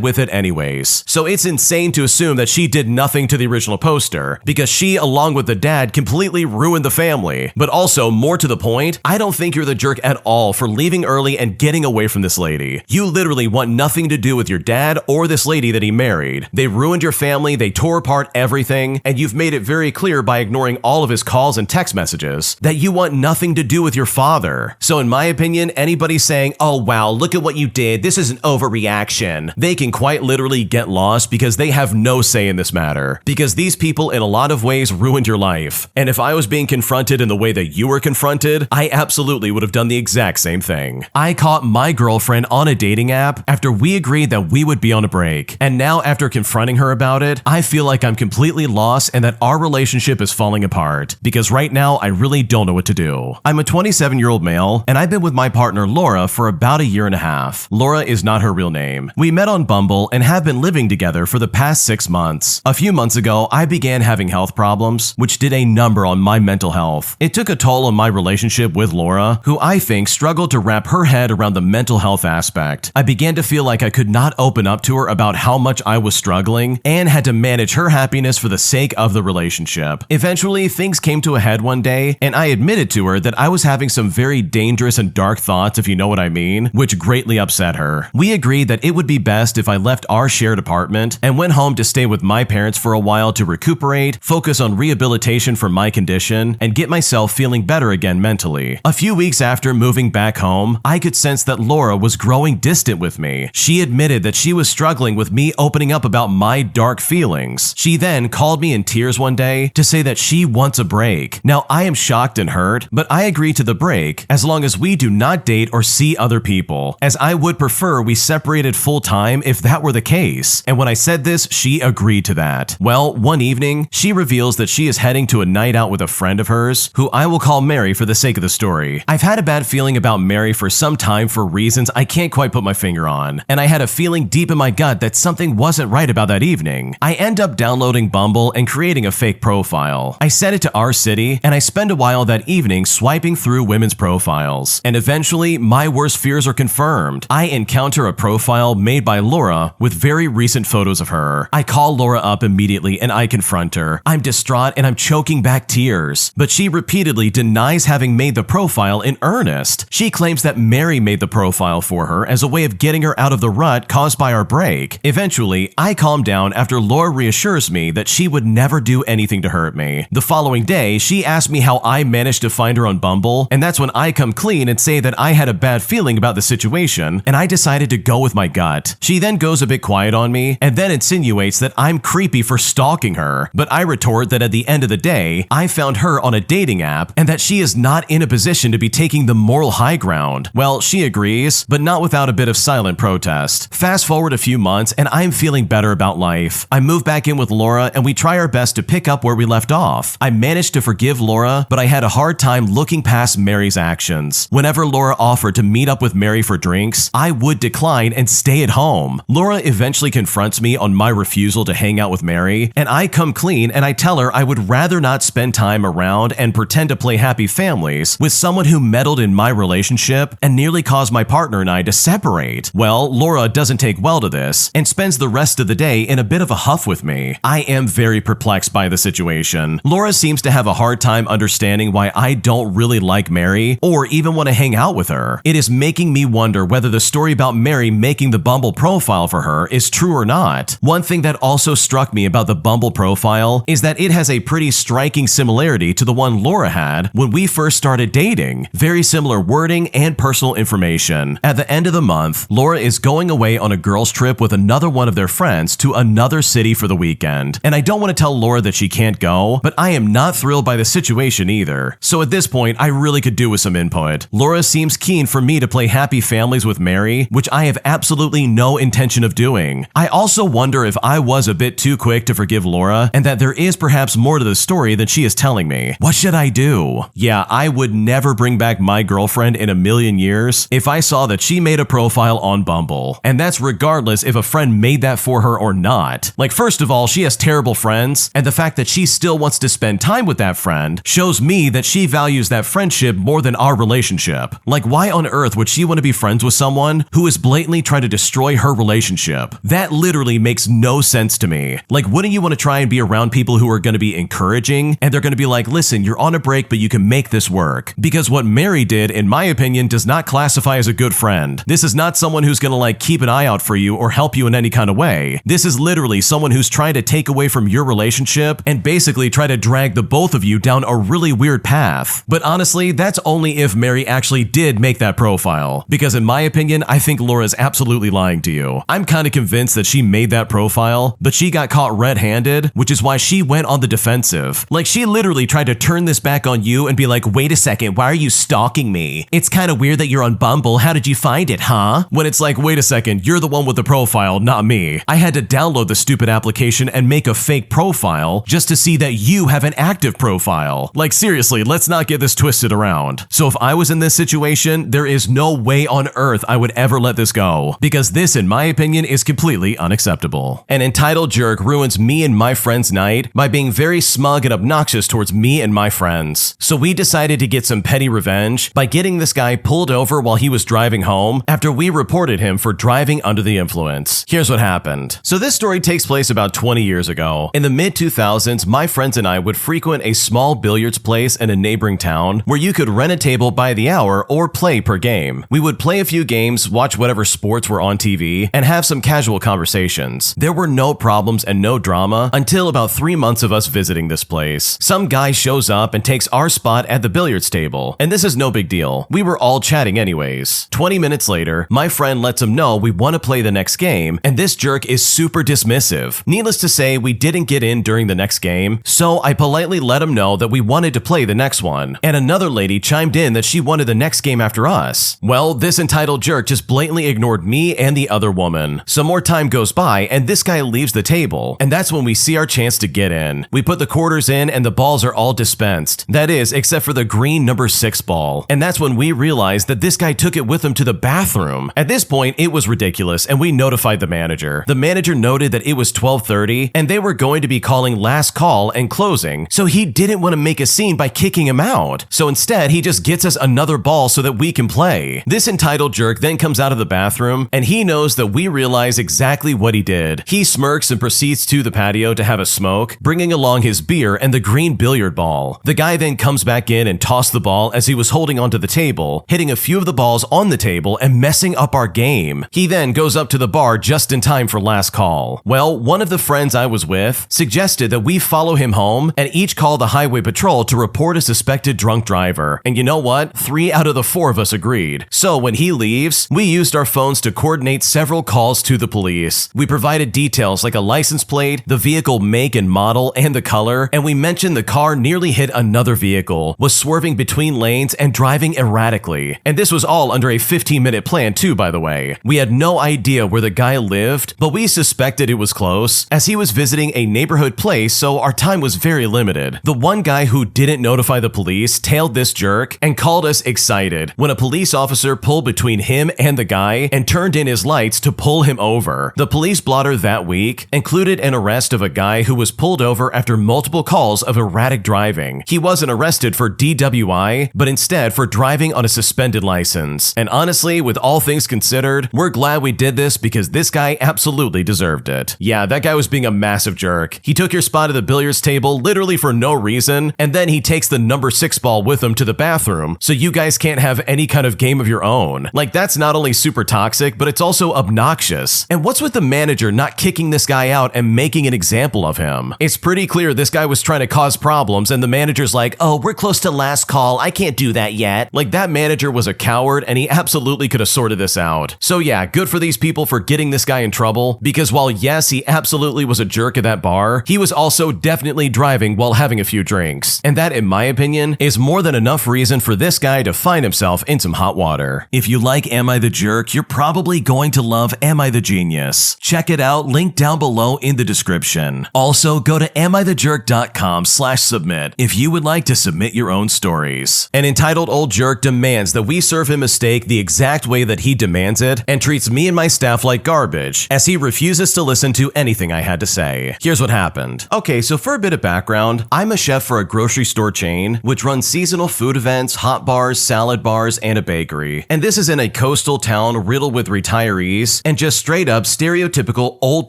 with it anyways. So it's insane to assume that she did nothing to the original poster, because she, along with the dad, completely ruined the family. But also, more to the point, I don't think you're the jerk at all for leaving early and getting away from this lady. You literally want nothing to do with your dad or this lady that he married. They ruined your family, they tore apart everything, and you've made it very clear by ignoring all of his calls and text messages that you want nothing to do with your father. So in my opinion, anybody saying, oh wow, look at what you did, this is an overreaction, they can quite literally get lost because they have no say in this matter. Because these people in a lot of ways ruined your life. And if I was being confronted in the way that you were confronted, I absolutely would have done the exact same thing. I caught my girlfriend on a dating app after we agreed that we would be on a break. And now after confronting her about it, I feel like I'm completely lost and that our relationship is falling apart. Because right now, I really don't know what to do. I'm a 27-year-old male, and I've been with my partner Laura for about a year and a half. Laura is not her real name. We met on Bumble and have been living together for the past 6 months. A few months ago, I began having health problems, which did a number on my mental health. It took a toll on my relationship with Laura, who I think struggled to wrap her head around the mental health aspect. I began to feel like I could not open up to her about how much I was struggling and had to manage her happiness for the sake of the relationship. Eventually, things came to a head one day, and I admitted to her that I was having some very dangerous and dark thoughts, if you know what I mean, which greatly upset her. We agreed that it would be best if I left our shared apartment and went home to stay with my parents for a while to recuperate, focus on rehabilitation for my condition, and get myself feeling better again mentally. A few weeks after moving back home, I could sense that Laura was growing distant with me. She admitted that she was struggling with me opening up about my dark feelings. She then called me in tears one day to say that she wants a break. Now, I am shocked and hurt, but I agree to the break as long as we do not date or see other people, as I would prefer we separated full time if that were the case. And when I said this, she agreed to that. Well, one evening, she reveals that she is heading to a night out with a friend of hers, who I will call Mary for the sake of the story. I've had a bad feeling about Mary for some time for reasons I can't quite put my finger on, and I had a feeling deep in my gut that something wasn't right about that evening. I end up downloading Bumble and creating a fake profile. I set it to our city, and I spend a while that evening swiping through women's profiles, and eventually Eventually, my worst fears are confirmed. I encounter a profile made by Laura with very recent photos of her. I call Laura up immediately and I confront her. I'm distraught and I'm choking back tears, but she repeatedly denies having made the profile in earnest. She claims that Mary made the profile for her as a way of getting her out of the rut caused by our break. Eventually, I calm down after Laura reassures me that she would never do anything to hurt me. The following day, she asked me how I managed to find her on Bumble, and that's when I come clean and say that I had a bad feeling about the situation, and I decided to go with my gut. She then goes a bit quiet on me, and then insinuates that I'm creepy for stalking her, but I retort that at the end of the day, I found her on a dating app, and that she is not in a position to be taking the moral high ground. Well, she agrees, but not without a bit of silent protest. Fast forward a few months, and I'm feeling better about life. I move back in with Laura, and we try our best to pick up where we left off. I managed to forgive Laura, but I had a hard time looking past Mary's actions. Whenever Laura offered to meet up with Mary for drinks, I would decline and stay at home. Laura eventually confronts me on my refusal to hang out with Mary, and I come clean and I tell her I would rather not spend time around and pretend to play happy families with someone who meddled in my relationship and nearly caused my partner and I to separate. Well, Laura doesn't take well to this and spends the rest of the day in a bit of a huff with me. I am very perplexed by the situation. Laura seems to have a hard time understanding why I don't really like Mary or even want to hang out with her. It is making me wonder whether the story about Mary making the Bumble profile for her is true or not. One thing that also struck me about the Bumble profile is that it has a pretty striking similarity to the one Laura had when we first started dating. Very similar wording and personal information. At the end of the month, Laura is going away on a girls' trip with another one of their friends to another city for the weekend. And I don't want to tell Laura that she can't go, but I am not thrilled by the situation either. So at this point, I really could do with some input. Laura seems keen for me to play happy families with Mary, which I have absolutely no intention of doing. I also wonder if I was a bit too quick to forgive Laura and that there is perhaps more to the story than she is telling me. What should I do? Yeah, I would never bring back my girlfriend in a million years if I saw that she made a profile on Bumble. And that's regardless if a friend made that for her or not. Like, first of all, she has terrible friends, and the fact that she still wants to spend time with that friend shows me that she values that friendship more than our relationship. Like, why on earth would she want to be friends with someone who is blatantly trying to destroy her relationship? That literally makes no sense to me. Like, wouldn't you want to try and be around people who are going to be encouraging and they're going to be like, listen, you're on a break, but you can make this work? Because what Mary did, in my opinion, does not classify as a good friend. This is not someone who's going to like keep an eye out for you or help you in any kind of way. This is literally someone who's trying to take away from your relationship and basically try to drag the both of you down a really weird path. But honestly, that's only if Mary actually did make that profile. Because in my opinion, I think Laura's absolutely lying to you. I'm kind of convinced that she made that profile, but she got caught red-handed, which is why she went on the defensive. Like, she literally tried to turn this back on you and be like, wait a second, why are you stalking me? It's kind of weird that you're on Bumble. How did you find it, huh? When it's like, wait a second, you're the one with the profile, not me. I had to download the stupid application and make a fake profile just to see that you have an active profile. Like, seriously, let's not get this twisted around. So if I was in this situation, there is no way on earth I would ever let this go, because this, in my opinion, is completely unacceptable. An entitled jerk ruins me and my friend's night by being very smug and obnoxious towards me and my friends. So we decided to get some petty revenge by getting this guy pulled over while he was driving home after we reported him for driving under the influence. Here's what happened. So this story takes place about 20 years ago. In the mid-2000s, my friends and I would frequent a small billiards place in a neighboring town where you could rent a table by the hour or play per game. We would play a few games, watch whatever sports were on TV, and have some casual conversations. There were no problems and no drama until about 3 months of us visiting this place. Some guy shows up and takes our spot at the billiards table, and this is no big deal. We were all chatting anyways. 20 minutes later, my friend lets him know we want to play the next game, and this jerk is super dismissive. Needless to say, we didn't get in during the next game, so I politely let him know that we wanted to play the next one, and another lady chimed in that she wanted the next game after us. Well, this entitled jerk just blatantly ignored me and the other woman. Some more time goes by, and this guy leaves the table, and that's when we see our chance to get in. We put the quarters in, and the balls are all dispensed. That is, except for the green number 6 ball. And that's when we realized that this guy took it with him to the bathroom. At this point, it was ridiculous, and we notified the manager. The manager noted that it was 12:30, and they were going to be calling last call and closing, so he didn't want to make a scene by kicking him out. So instead, he just gets us another ball so that we can play. This entitled jerk then comes out of the bathroom, and he knows that we realize exactly what he did. He smirks and proceeds to the patio to have a smoke, bringing along his beer and the green billiard ball. The guy then comes back in and tossed the ball as he was holding onto the table, hitting a few of the balls on the table and messing up our game. He then goes up to the bar just in time for last call. Well, one of the friends I was with suggested that we follow him home and each call the highway patrol to report a suspected drunk driver. And you know what? 3 out of the 4 of us agreed. So when he leaves, we used our phones to coordinate several calls to the police. We provided details like a license plate, the vehicle make and model, and the color, and we mentioned the car nearly hit another vehicle, was swerving between lanes and driving erratically. And this was all under a 15-minute plan too, by the way. We had no idea where the guy lived, but we suspected it was close, as he was visiting a neighborhood place, so our time was very limited. The one guy who didn't notify the police tailed this jerk and called us excited when a police officer pulled between him and the guy and turned in his lights to pull him over. The police blotter that week included an arrest of a guy who was pulled over after multiple calls of erratic driving. He wasn't arrested for DWI, but instead for driving on a suspended license. And honestly, with all things considered, we're glad we did this because this guy absolutely deserved it. Yeah, that guy was being a massive jerk. He took your spot at the billiards table literally for no reason, and then he takes the number 6 ball with him to the bathroom so you guys can't have any kind of game of your own. Like, that's not only super toxic, but it's also obnoxious. And what's with the manager not kicking this guy out and making an example of him? It's pretty clear this guy was trying to cause problems, and the manager's like, oh, we're close to last call, I can't do that yet. Like, that manager was a coward, and he absolutely could have sorted this out. So yeah, good for these people for getting this guy in trouble, because while yes, he absolutely was a jerk at that bar, he was also definitely driving while having a few drinks. And that, in my opinion, is more than enough reason for this guy to find himself in some hot water. If you like Am I the Jerk, you're probably going to love Am I the Genius. Check it out, link down below in the description. Also, go to amithejerk.com/submit if you would like to submit your own stories. An entitled old jerk demands that we serve him a steak the exact way that he demands it and treats me and my staff like garbage, as he refuses to listen to anything I had to say. Here's what happened. Okay, so for a bit of background, I'm a chef for a grocery store chain which runs seasonal food events, hot bars, salad bars, and a bakery. And this is in a coastal town riddled with retirees and just straight up stereotypical old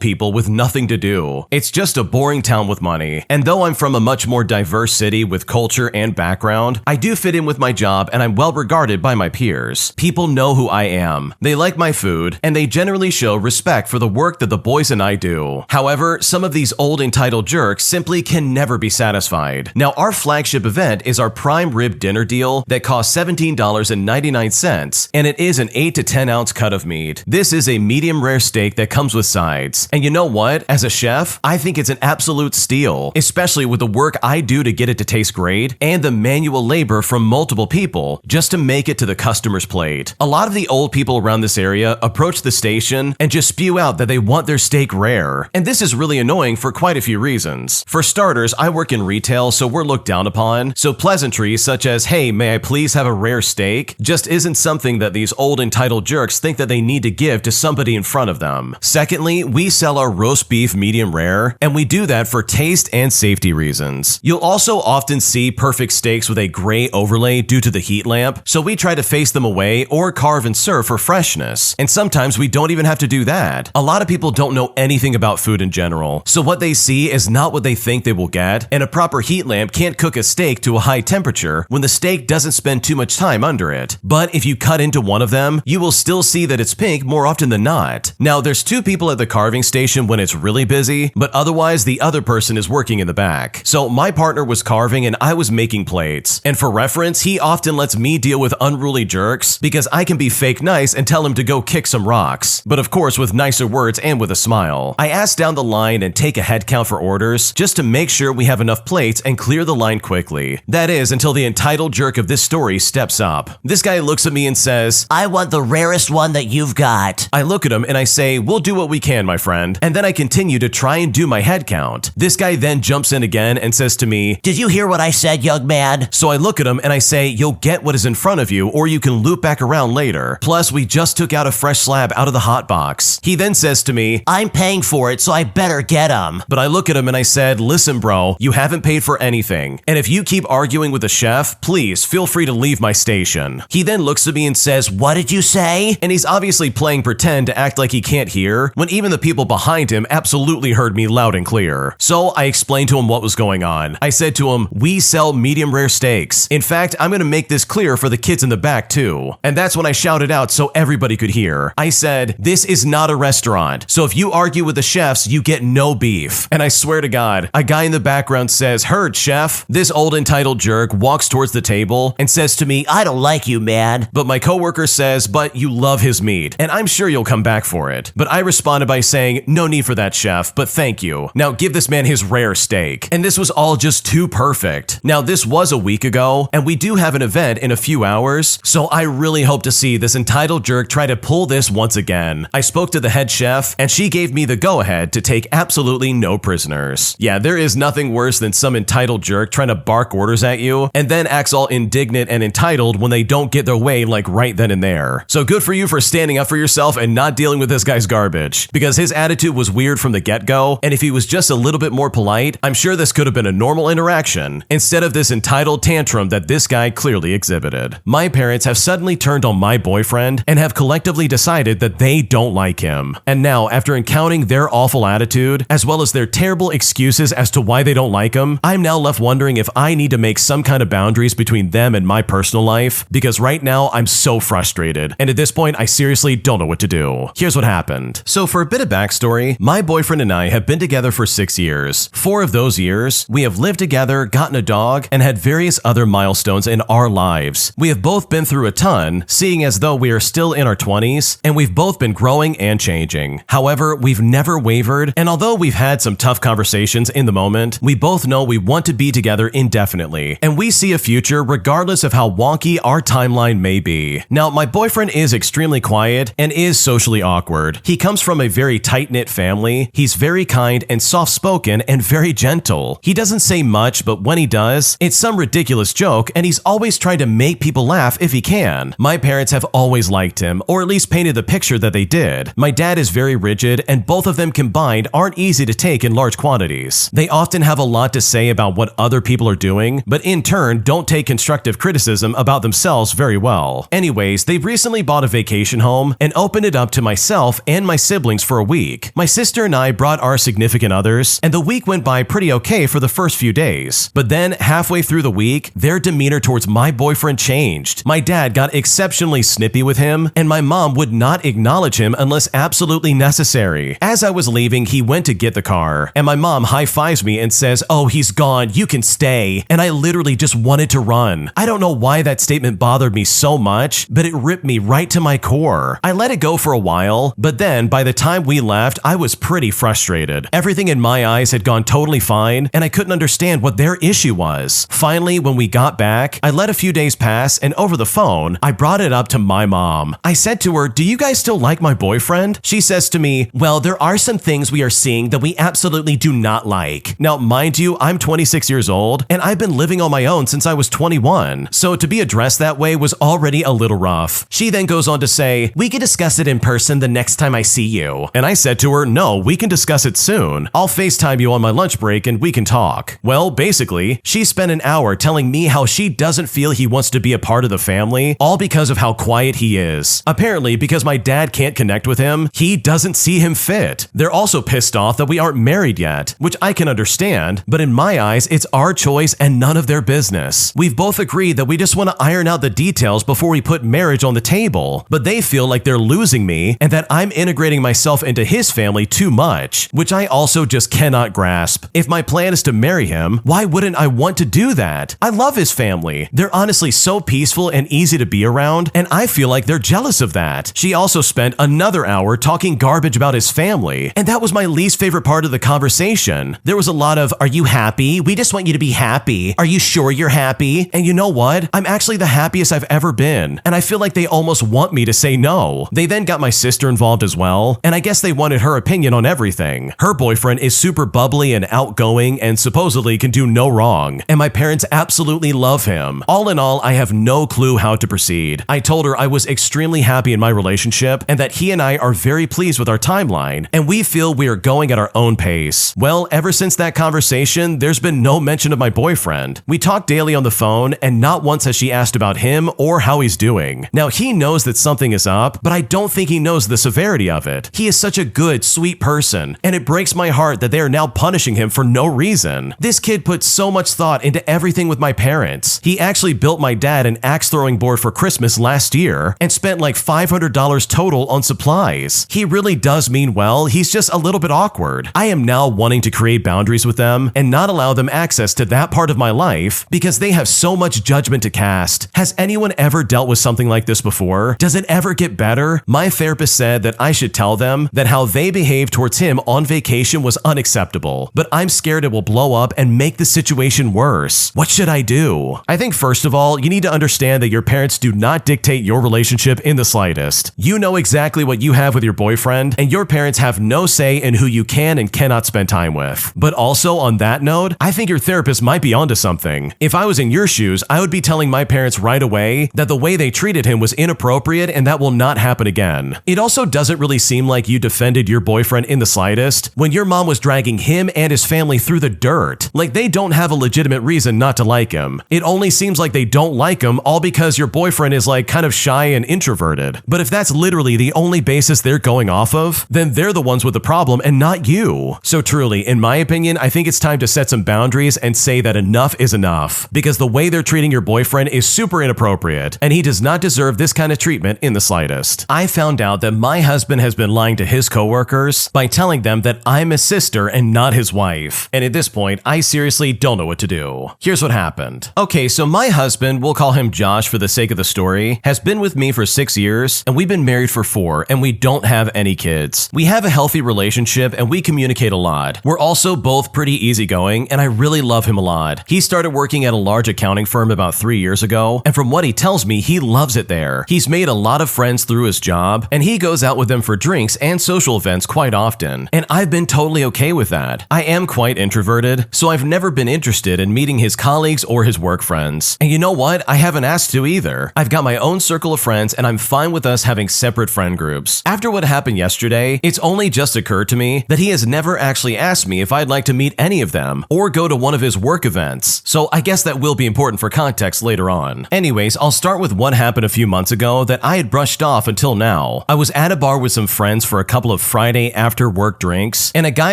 people with nothing to do. It's just a boring town with money. And though I'm from a much more diverse city with culture and background, I do fit in with my job and I'm well regarded by my peers. People know who I am. They like my food, and they generally show respect for the work that the boys and I do. However, some of these old entitled jerks simply can never be satisfied. Now, our flagship event is our prime rib dinner deal that costs $17.99, and it is an 8 to 10 ounce cut of meat. This is a medium rare steak that comes with sides. And you know what? As a chef, I think it's an absolute steal, especially with the work I do to get it to taste great and the manual labor from multiple people just to make it to the customer's plate. A lot of the old people around this area approach the station and just spew out that they want their steak rare. And this is really annoying for quite a few reasons. For starters, I work in retail, so we're looked down upon. So pleasantries such as, hey, may I please have a rare steak, just isn't something that these old entitled jerks think that they need to give to somebody in front of them. Secondly, we sell our roast beef medium rare, and we do that for taste and safety reasons. You'll also often see perfect steaks with a gray overlay due to the heat lamp, so we try to face them away or carve and serve for freshness. And sometimes we don't even have to do that. A lot of people don't know anything about food in general, so what they see is not what they think they will get, and a proper heat lamp can't cook a steak to a high temperature when the steak doesn't spend too much time under it. But if you cut into one of them, you will still see that it's pink more often than not. Now, there's 2 people at the carving station when it's really busy, but otherwise the other person is working in the back. So my partner was carving and I was making plates. And for reference, he often lets me deal with unruly jerks because I can be fake nice and tell him to go kick some rocks. But of course with nicer words and with a smile. I ask down the line and take a head count for orders just to make sure we have enough plates and clear the line quickly. That is until the entitled jerk of this story steps up. This guy looks at me and says, I want the rarest one that you've got. I look at him and I say, we'll do what we can, my friend. And then I continue to try and do my head count. This guy then jumps in again and says to me, did you hear what I said, young man? So I look at him and I say, you'll get what is in front of you or you can loop back around later. Plus, we just took out a fresh slab out of the hot box. He then says to me, I'm paying for it, so I better get 'em. But I look at him and I said, listen bro, you haven't paid for anything. And if you keep arguing with the chef, please feel free to leave my steak conversation. He then looks at me and says, What did you say? and he's obviously playing pretend to act like he can't hear when even the people behind him absolutely heard me loud and clear. So I explained to him what was going on. I said to him, we sell medium rare steaks. In fact, I'm gonna make this clear for the kids in the back too. And that's when I shouted out so everybody could hear. I said, this is not a restaurant, so if you argue with the chefs, you get no beef. And I swear to God, a guy in the background says, heard, chef. This old entitled jerk walks towards the table and says to me, I don't like you, man. but my coworker says, but you love his meat, and I'm sure you'll come back for it. But I responded by saying, no need for that, chef, but thank you. Now give this man his rare steak. And this was all just too perfect. Now this was a week ago, and we do have an event in a few hours, so I really hope to see this entitled jerk try to pull this once again. I spoke to the head chef, and she gave me the go-ahead to take absolutely no prisoners. Yeah, there is nothing worse than some entitled jerk trying to bark orders at you, and then acts all indignant and entitled when they don't get their way like right then and there. So good for you for standing up for yourself and not dealing with this guy's garbage, because his attitude was weird from the get-go, and if he was just a little bit more polite, I'm sure this could have been a normal interaction, instead of this entitled tantrum that this guy clearly exhibited. My parents have suddenly turned on my boyfriend and have collectively decided that they don't like him. And now, after encountering their awful attitude, as well as their terrible excuses as to why they don't like him, I'm now left wondering if I need to make some kind of boundaries between them and my personal life, because right now I'm so frustrated, and at this point I seriously don't know what to do. Here's what happened. So for a bit of backstory, my boyfriend and I have been together for 6 years. 4 of those years, we have lived together, gotten a dog, and had various other milestones in our lives. We have both been through a ton, seeing as though we are still in our 20s, and we've both been growing and changing. However, we've never wavered, and although we've had some tough conversations in the moment, we both know we want to be together indefinitely, and we see a future regardless of how wonky our timeline may be. Now, my boyfriend is extremely quiet and is socially awkward. He comes from a very tight-knit family. He's very kind and soft-spoken and very gentle. He doesn't say much, but when he does, it's some ridiculous joke, and he's always trying to make people laugh if he can. My parents have always liked him, or at least painted the picture that they did. My dad is very rigid, and both of them combined aren't easy to take in large quantities. They often have a lot to say about what other people are doing, but in turn don't take constructive criticism about themselves very well. Anyways, they've recently bought a vacation home and opened it up to myself and my siblings for a week. My sister and I brought our significant others, and the week went by pretty okay for the first few days. But then, halfway through the week, their demeanor towards my boyfriend changed. My dad got exceptionally snippy with him, and my mom would not acknowledge him unless absolutely necessary. As I was leaving, he went to get the car, and my mom high-fives me and says, "Oh, he's gone, you can stay." And I literally just wanted to run. I don't know why that statement bothered me so much, but it ripped me right to my core. I let it go for a while, but then by the time we left, I was pretty frustrated. Everything in my eyes had gone totally fine, and I couldn't understand what their issue was. Finally, when we got back, I let a few days pass, and over the phone, I brought it up to my mom. I said to her, "Do you guys still like my boyfriend?" She says to me, "Well, there are some things we are seeing that we absolutely do not like." Now, mind you, I'm 26 years old, and I've been living on my own since I was 21, so to be addressed that way was already a little rough. She then goes on to say, "We can discuss it in person the next time I see you." And I said to her, "No, we can discuss it soon. I'll FaceTime you on my lunch break and we can talk." Well, basically, she spent an hour telling me how she doesn't feel he wants to be a part of the family, all because of how quiet he is. Apparently, because my dad can't connect with him, he doesn't see him fit. They're also pissed off that we aren't married yet, which I can understand, but in my eyes, it's our choice and none of their business. We've both agreed that we just want to iron out the details before we put marriage on the table, but they feel like they're losing me and that I'm integrating myself into his family too much, which I also just cannot grasp. If my plan is to marry him, why wouldn't I want to do that? I love his family. They're honestly so peaceful and easy to be around, and I feel like they're jealous of that. She also spent another hour talking garbage about his family, and that was my least favorite part of the conversation. There was a lot of, "Are you happy? We just want you to be happy. Are you sure you're happy?" And you know what? I'm actually the happiest I've ever been, and I feel like they almost want me to say no. They then got my sister involved as well, and I guess they wanted her opinion on everything. Her boyfriend is super bubbly and outgoing and supposedly can do no wrong, and my parents absolutely love him. All in all, I have no clue how to proceed. I told her I was extremely happy in my relationship and that he and I are very pleased with our timeline, and we feel we are going at our own pace. Well, ever since that conversation, there's been no mention of my boyfriend. We talk daily on the phone, and not once has she asked asked about him or how he's doing. Now, he knows that something is up, but I don't think he knows the severity of it. He is such a good, sweet person, and it breaks my heart that they are now punishing him for no reason. This kid put so much thought into everything with my parents. He actually built my dad an axe throwing board for Christmas last year and spent like $500 total on supplies. He really does mean well, he's just a little bit awkward. I am now wanting to create boundaries with them and not allow them access to that part of my life because they have so much judgment to cast. Has anyone ever dealt with something like this before? Does it ever get better? My therapist said that I should tell them that how they behaved towards him on vacation was unacceptable, but I'm scared it will blow up and make the situation worse. What should I do? I think first of all, you need to understand that your parents do not dictate your relationship in the slightest. You know exactly what you have with your boyfriend, and your parents have no say in who you can and cannot spend time with. But also on that note, I think your therapist might be onto something. If I was in your shoes, I would be telling my parents right away that the way they treated him was inappropriate and that will not happen again. It also doesn't really seem like you defended your boyfriend in the slightest when your mom was dragging him and his family through the dirt. Like they don't have a legitimate reason not to like him. It only seems like they don't like him all because your boyfriend is like kind of shy and introverted. But if that's literally the only basis they're going off of, then they're the ones with the problem and not you. So truly, in my opinion, I think it's time to set some boundaries and say that enough is enough, because the way they're treating your boyfriend is super inappropriate and he does not deserve this kind of treatment in the slightest. I found out that my husband has been lying to his coworkers by telling them that I'm his sister and not his wife. And at this point, I seriously don't know what to do. Here's what happened. Okay, so my husband, we'll call him Josh for the sake of the story, has been with me for 6 years and we've been married for 4 and we don't have any kids. We have a healthy relationship and we communicate a lot. We're also both pretty easygoing and I really love him a lot. He started working at a large accounting firm about 3 years ago, and from what he tells me, he loves it there. He's made a lot of friends through his job and he goes out with them for drinks and social events quite often, and I've been totally okay with that. I am quite introverted, so I've never been interested in meeting his colleagues or his work friends. And you know what? I haven't asked to either. I've got my own circle of friends and I'm fine with us having separate friend groups. After what happened yesterday, it's only just occurred to me that he has never actually asked me if I'd like to meet any of them or go to one of his work events. So I guess that will be important for context later on. Anyways, I'll start with what happened a few months ago that I had brushed off until now. I was at a bar with some friends for a couple of Friday after work drinks, and a guy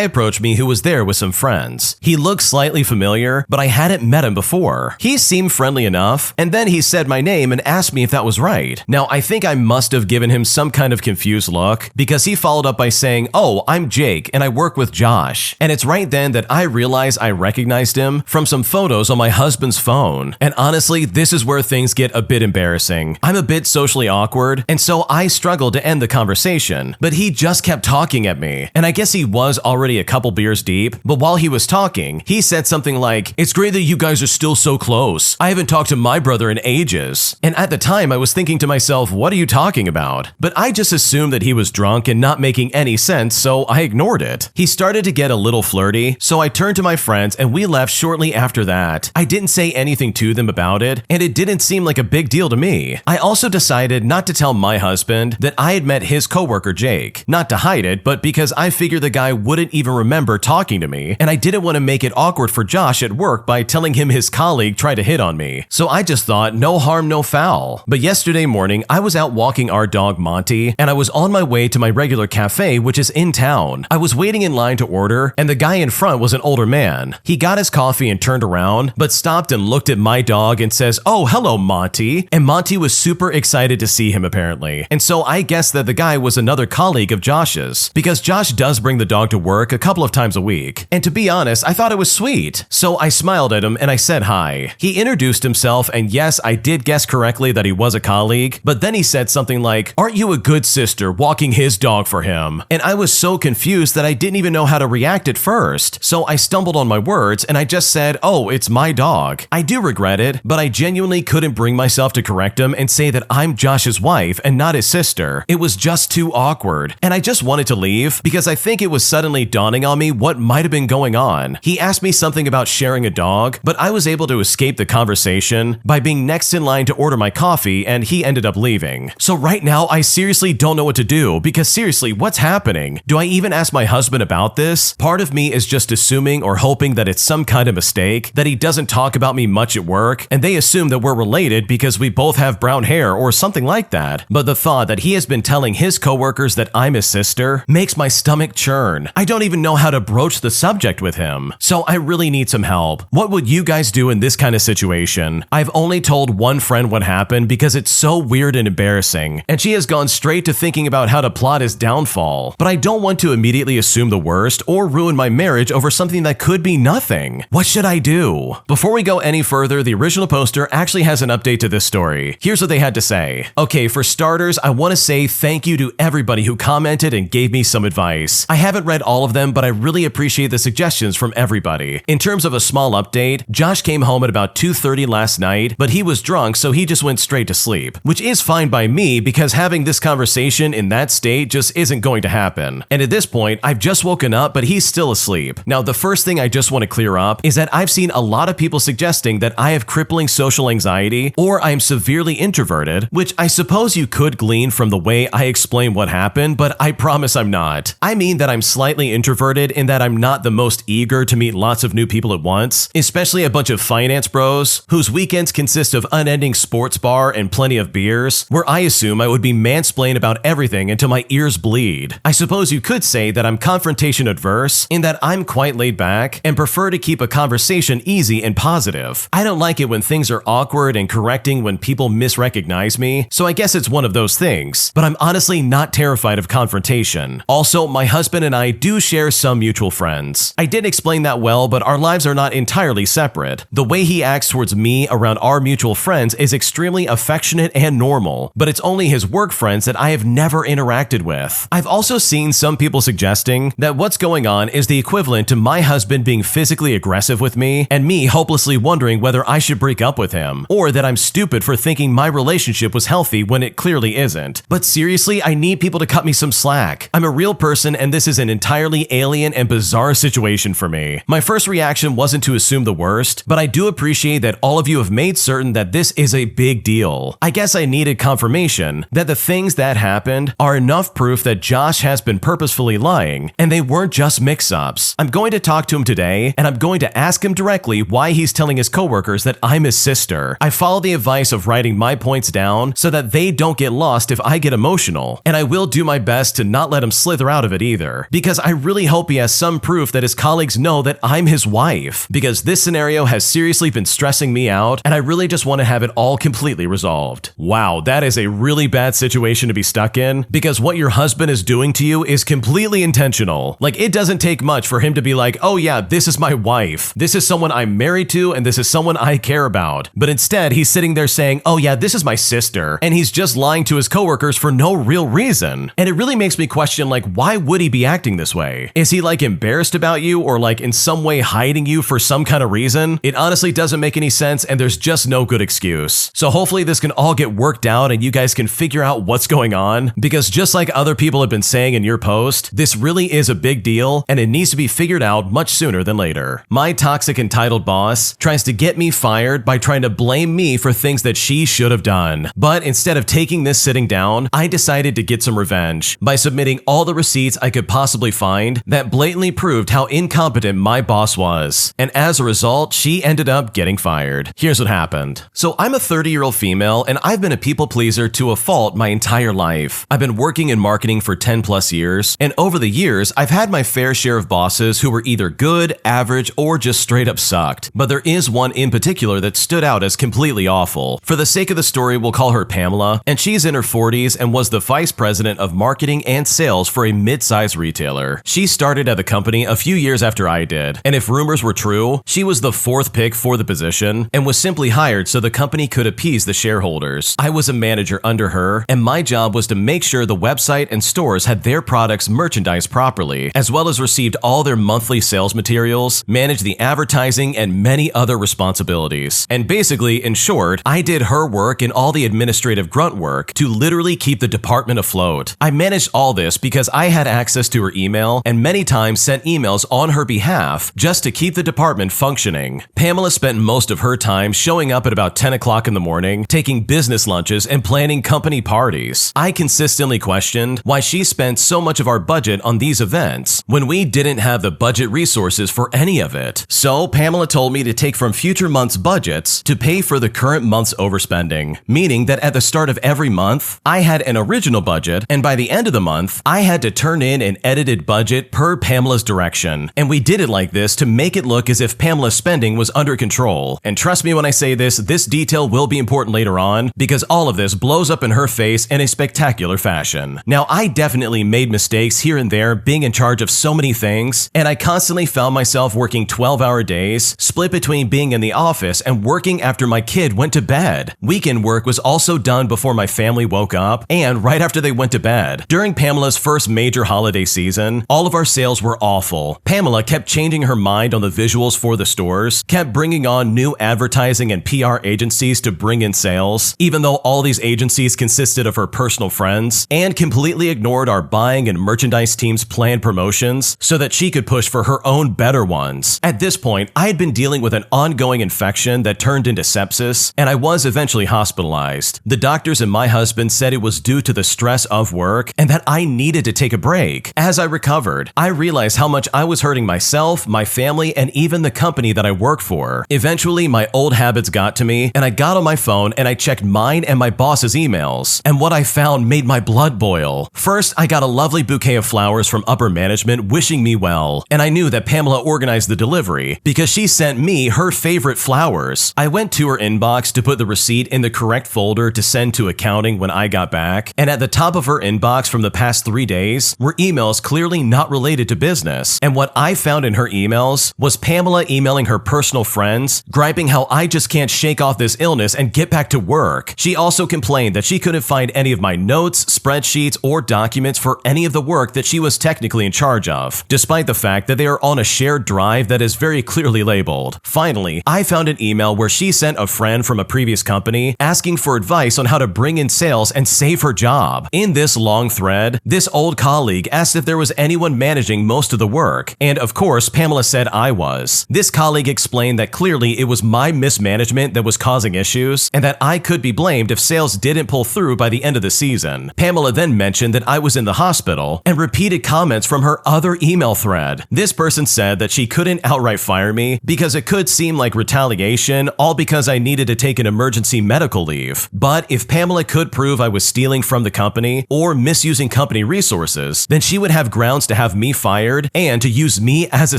approached me who was there with some friends. He looked slightly familiar, but I hadn't met him before. He seemed friendly enough, and then he said my name and asked me if that was right. Now, I think I must have given him some kind of confused look because he followed up by saying, "Oh, I'm Jake and I work with Josh." And it's right then that I realized I recognized him from some photos on my husband's phone. And honestly, this is where things get a bit embarrassing. I'm a bit socially awkward, and so I struggled to end the conversation, but he just kept talking at me. And I guess he was already a couple beers deep, but while he was talking, he said something like, "It's great that you guys are still so close. I haven't talked to my brother in ages." And at the time, I was thinking to myself, what are you talking about? But I just assumed that he was drunk and not making any sense, so I ignored it. He started to get a little flirty, so I turned to my friends and we left shortly after that. I didn't say anything to them about it, and it didn't seem like a big deal to me. I also decided not to tell my husband that I had met his coworker Jake, not to hide it, but because I figured the guy wouldn't even remember talking to me, and I didn't want to make it awkward for Josh at work by telling him his colleague tried to hit on me. So I just thought, no harm, no foul. But yesterday morning, I was out walking our dog Monty, and I was on my way to my regular cafe, which is in town. I was waiting in line to order, and the guy in front was an older man. He got his coffee and turned around, but stopped and looked at my dog and says, "Oh, hello, Monty." And Monty was super excited to see him apparently. And so I guessed that the guy was another colleague of Josh's, because Josh does bring the dog to work a couple of times a week. And to be honest, I thought it was sweet. So I smiled at him and I said hi. He introduced himself, and yes, I did guess correctly that he was a colleague, but then he said something like, "Aren't you a good sister walking his dog for him?" And I was so confused that I didn't even know how to react at first. So I stumbled on my words and I just said, "Oh, it's my dog." I do regret it, but I genuinely couldn't bring myself to correct him and say that I'm Josh's wife and not his sister. It was just too awkward, and I just wanted to leave because I think it was suddenly dawning on me what might have been going on. He asked me something about sharing a dog, but I was able to escape the conversation by being next in line to order my coffee, and he ended up leaving. So right now, I seriously don't know what to do, because seriously, what's happening? Do I even ask my husband about this? Part of me is just assuming or hoping that it's some kind of mistake, that he doesn't talk about me much at work, and they assume that we're related because we both have brown hair or something like that, but the thought that he has been telling his coworkers that I'm his sister makes my stomach churn. I don't even know how to broach the subject with him, so I really need some help. What would you guys do in this kind of situation? I've only told one friend what happened because it's so weird and embarrassing, and she has gone straight to thinking about how to plot his downfall, but I don't want to immediately assume the worst or ruin my marriage over something that could be nothing. What should I do? Before we go any further, the original poster actually has an update to this story. Here's what they had to say. Okay, for starters, I want to say thank you to everybody who commented and gave me some advice. I haven't read all of them, but I really appreciate the suggestions from everybody. In terms of a small update, Josh came home at about 2:30 last night, but he was drunk, so he just went straight to sleep, which is fine by me because having this conversation in that state just isn't going to happen. And at this point, I've just woken up, but he's still asleep. Now, the first thing I just want to clear up is that I've seen a lot of people suggesting that I have crippling social anxiety or I am severely introverted, which I suppose you could glean from the way I explain what happened, but I promise I'm not. I mean that I'm slightly introverted in that I'm not the most eager to meet lots of new people at once, especially a bunch of finance bros whose weekends consist of unending sports bar and plenty of beers, where I assume I would be mansplained about everything until my ears bleed. I suppose you could say that I'm confrontation adverse in that I'm quite laid back and prefer to keep a conversation easy and positive. I don't like it when things are awkward and correcting when people misrecognize me, so I guess it's one of those things, but I'm honestly not terrified of confrontation. Also, my husband and I do share some mutual friends. I didn't explain that well, but our lives are not entirely separate. The way he acts towards me around our mutual friends is extremely affectionate and normal, but it's only his work friends that I have never interacted with. I've also seen some people suggesting that what's going on is the equivalent to my husband being physically aggressive with me and me hopelessly wondering whether I should break up with him, or that I'm stupid for thinking my relationship was healthy when it clearly isn't. But seriously, I need people to cut me some slack. I'm a real person and this is an entirely alien and bizarre situation for me. My first reaction wasn't to assume the worst, but I do appreciate that all of you have made certain that this is a big deal. I guess I needed confirmation that the things that happened are enough proof that Josh has been purposefully lying and they weren't just mix-ups. I'm going to talk to him today and I'm going to ask him directly why he's telling his coworkers that I'm his sister. I follow the advice of writing my points down so that they don't get lost if I get emotional, and I will do my best to not let him slither out of it either, because I really hope he has some proof that his colleagues know that I'm his wife, because this scenario has seriously been stressing me out and I really just want to have it all completely resolved. Wow, that is a really bad situation to be stuck in, because what your husband is doing to you is completely intentional. Like, it doesn't take much for him to be like, oh yeah, this is my wife, this is someone I'm married to, and this is someone I care about. But instead, he's sitting there saying, oh yeah, this is my sister, and he's just lying to his coworkers for no real reason. And it really makes me question, like, why would he be acting this way? Is he like embarrassed about you or like in some way hiding you for some kind of reason? It honestly doesn't make any sense and there's just no good excuse. So hopefully this can all get worked out and you guys can figure out what's going on, because just like other people have been saying in your post, this really is a big deal and it needs to be figured out much sooner than later. My toxic entitled boss tries to get me fired by trying to blame me for things that she should have done. But instead of taking this sitting down, I decided to get some revenge by submitting all the receipts I could possibly find that blatantly proved how incompetent my boss was. And as a result, she ended up getting fired. Here's what happened. So I'm a 30-year-old female and I've been a people pleaser to a fault my entire life. I've been working in marketing for 10 plus years, and over the years, I've had my fair share of bosses who were either good, average, or just straight up sucked. But there is one in particular that stood out as completely awful. For the sake of the story, we'll call her Pamela, and she's in her 40s and was the vice president of marketing and sales for a mid-sized retailer. She started at the company a few years after I did, and if rumors were true, she was the fourth pick for the position and was simply hired so the company could appease the shareholders. I was a manager under her, and my job was to make sure the website and stores had their products merchandised properly, as well as received all their monthly sales materials, managed the advertising, and many other responsibilities. And basically, in short, I did her work and all the administrative grunt work to literally keep the department afloat. I managed all this because I had access to her email and many times sent emails on her behalf just to keep the department functioning. Pamela spent most of her time showing up at about 10 o'clock in the morning, taking business lunches and planning company parties. I consistently questioned why she spent so much of our budget on these events when we didn't have the budget resources for any of it. So Pamela told me to take from future months' budgets to pay for the current month's overspending, meaning that at the start of every month, I had an original budget, and by the end of the month, I had to turn in an edited budget per Pamela's direction. And we did it like this to make it look as if Pamela's spending was under control. And trust me when I say this detail will be important later on, because all of this blows up in her face in a spectacular fashion. Now, I definitely made mistakes here and there being in charge of so many things, and I constantly found myself working 12-hour days, split between being in the office and working after my kid went to bed. Weekend work was also done before my family woke up and right after they went to bed. During Pamela's first major holiday season, all of our sales were awful. Pamela kept changing her mind on the visuals for the stores, kept bringing on new advertising and PR agencies to bring in sales, even though all these agencies consisted of her personal friends, and completely ignored our buying and merchandise team's planned promotions so that she could push for her own better ones. At this point, I had been dealing with an ongoing infection that turned into sepsis, and I was eventually hospitalized. The doctors and my husband said it was due to the stress of work and that I needed to take a break. As I recovered, I realized how much I was hurting myself, my family, and even the company that I work for. Eventually, my old habits got to me, and I got on my phone and I checked mine and my boss's emails, and what I found made my blood boil. First, I got a lovely bouquet of flowers from upper management wishing me well, and I knew that Pamela organized the delivery because she sent me her favorite flowers. I went to her inbox to put the receipt in the correct folder to send to accounting when I got back, and at the top of her inbox from the past 3 days were emails clearly not related to business, and what I found in her emails was Pamela emailing her personal friends, griping how I just can't shake off this illness and get back to work. She also complained that she couldn't find any of my notes, spreadsheets, or documents for any of the work that she was technically in charge of, despite the fact that they are on a shared drive that is very clearly labeled. Finally, I found an email where she sent a friend from a previous company asking for advice on how to bring in sales and save her job. In this long thread, this old colleague asked if there was anyone managing most of the work, and of course, Pamela said I was. This colleague explained that clearly it was my mismanagement that was causing issues, and that I could be blamed if sales didn't pull through by the end of the season. Pamela then mentioned that I was in the hospital and repeated comments from her other email thread. This person said that she couldn't outright fire me because it could seem like retaliation, all because I needed to take an emergency medical leave. But if Pamela could prove I was stealing from the company or misusing company resources, then she would have grounds to have me fired and to use me as a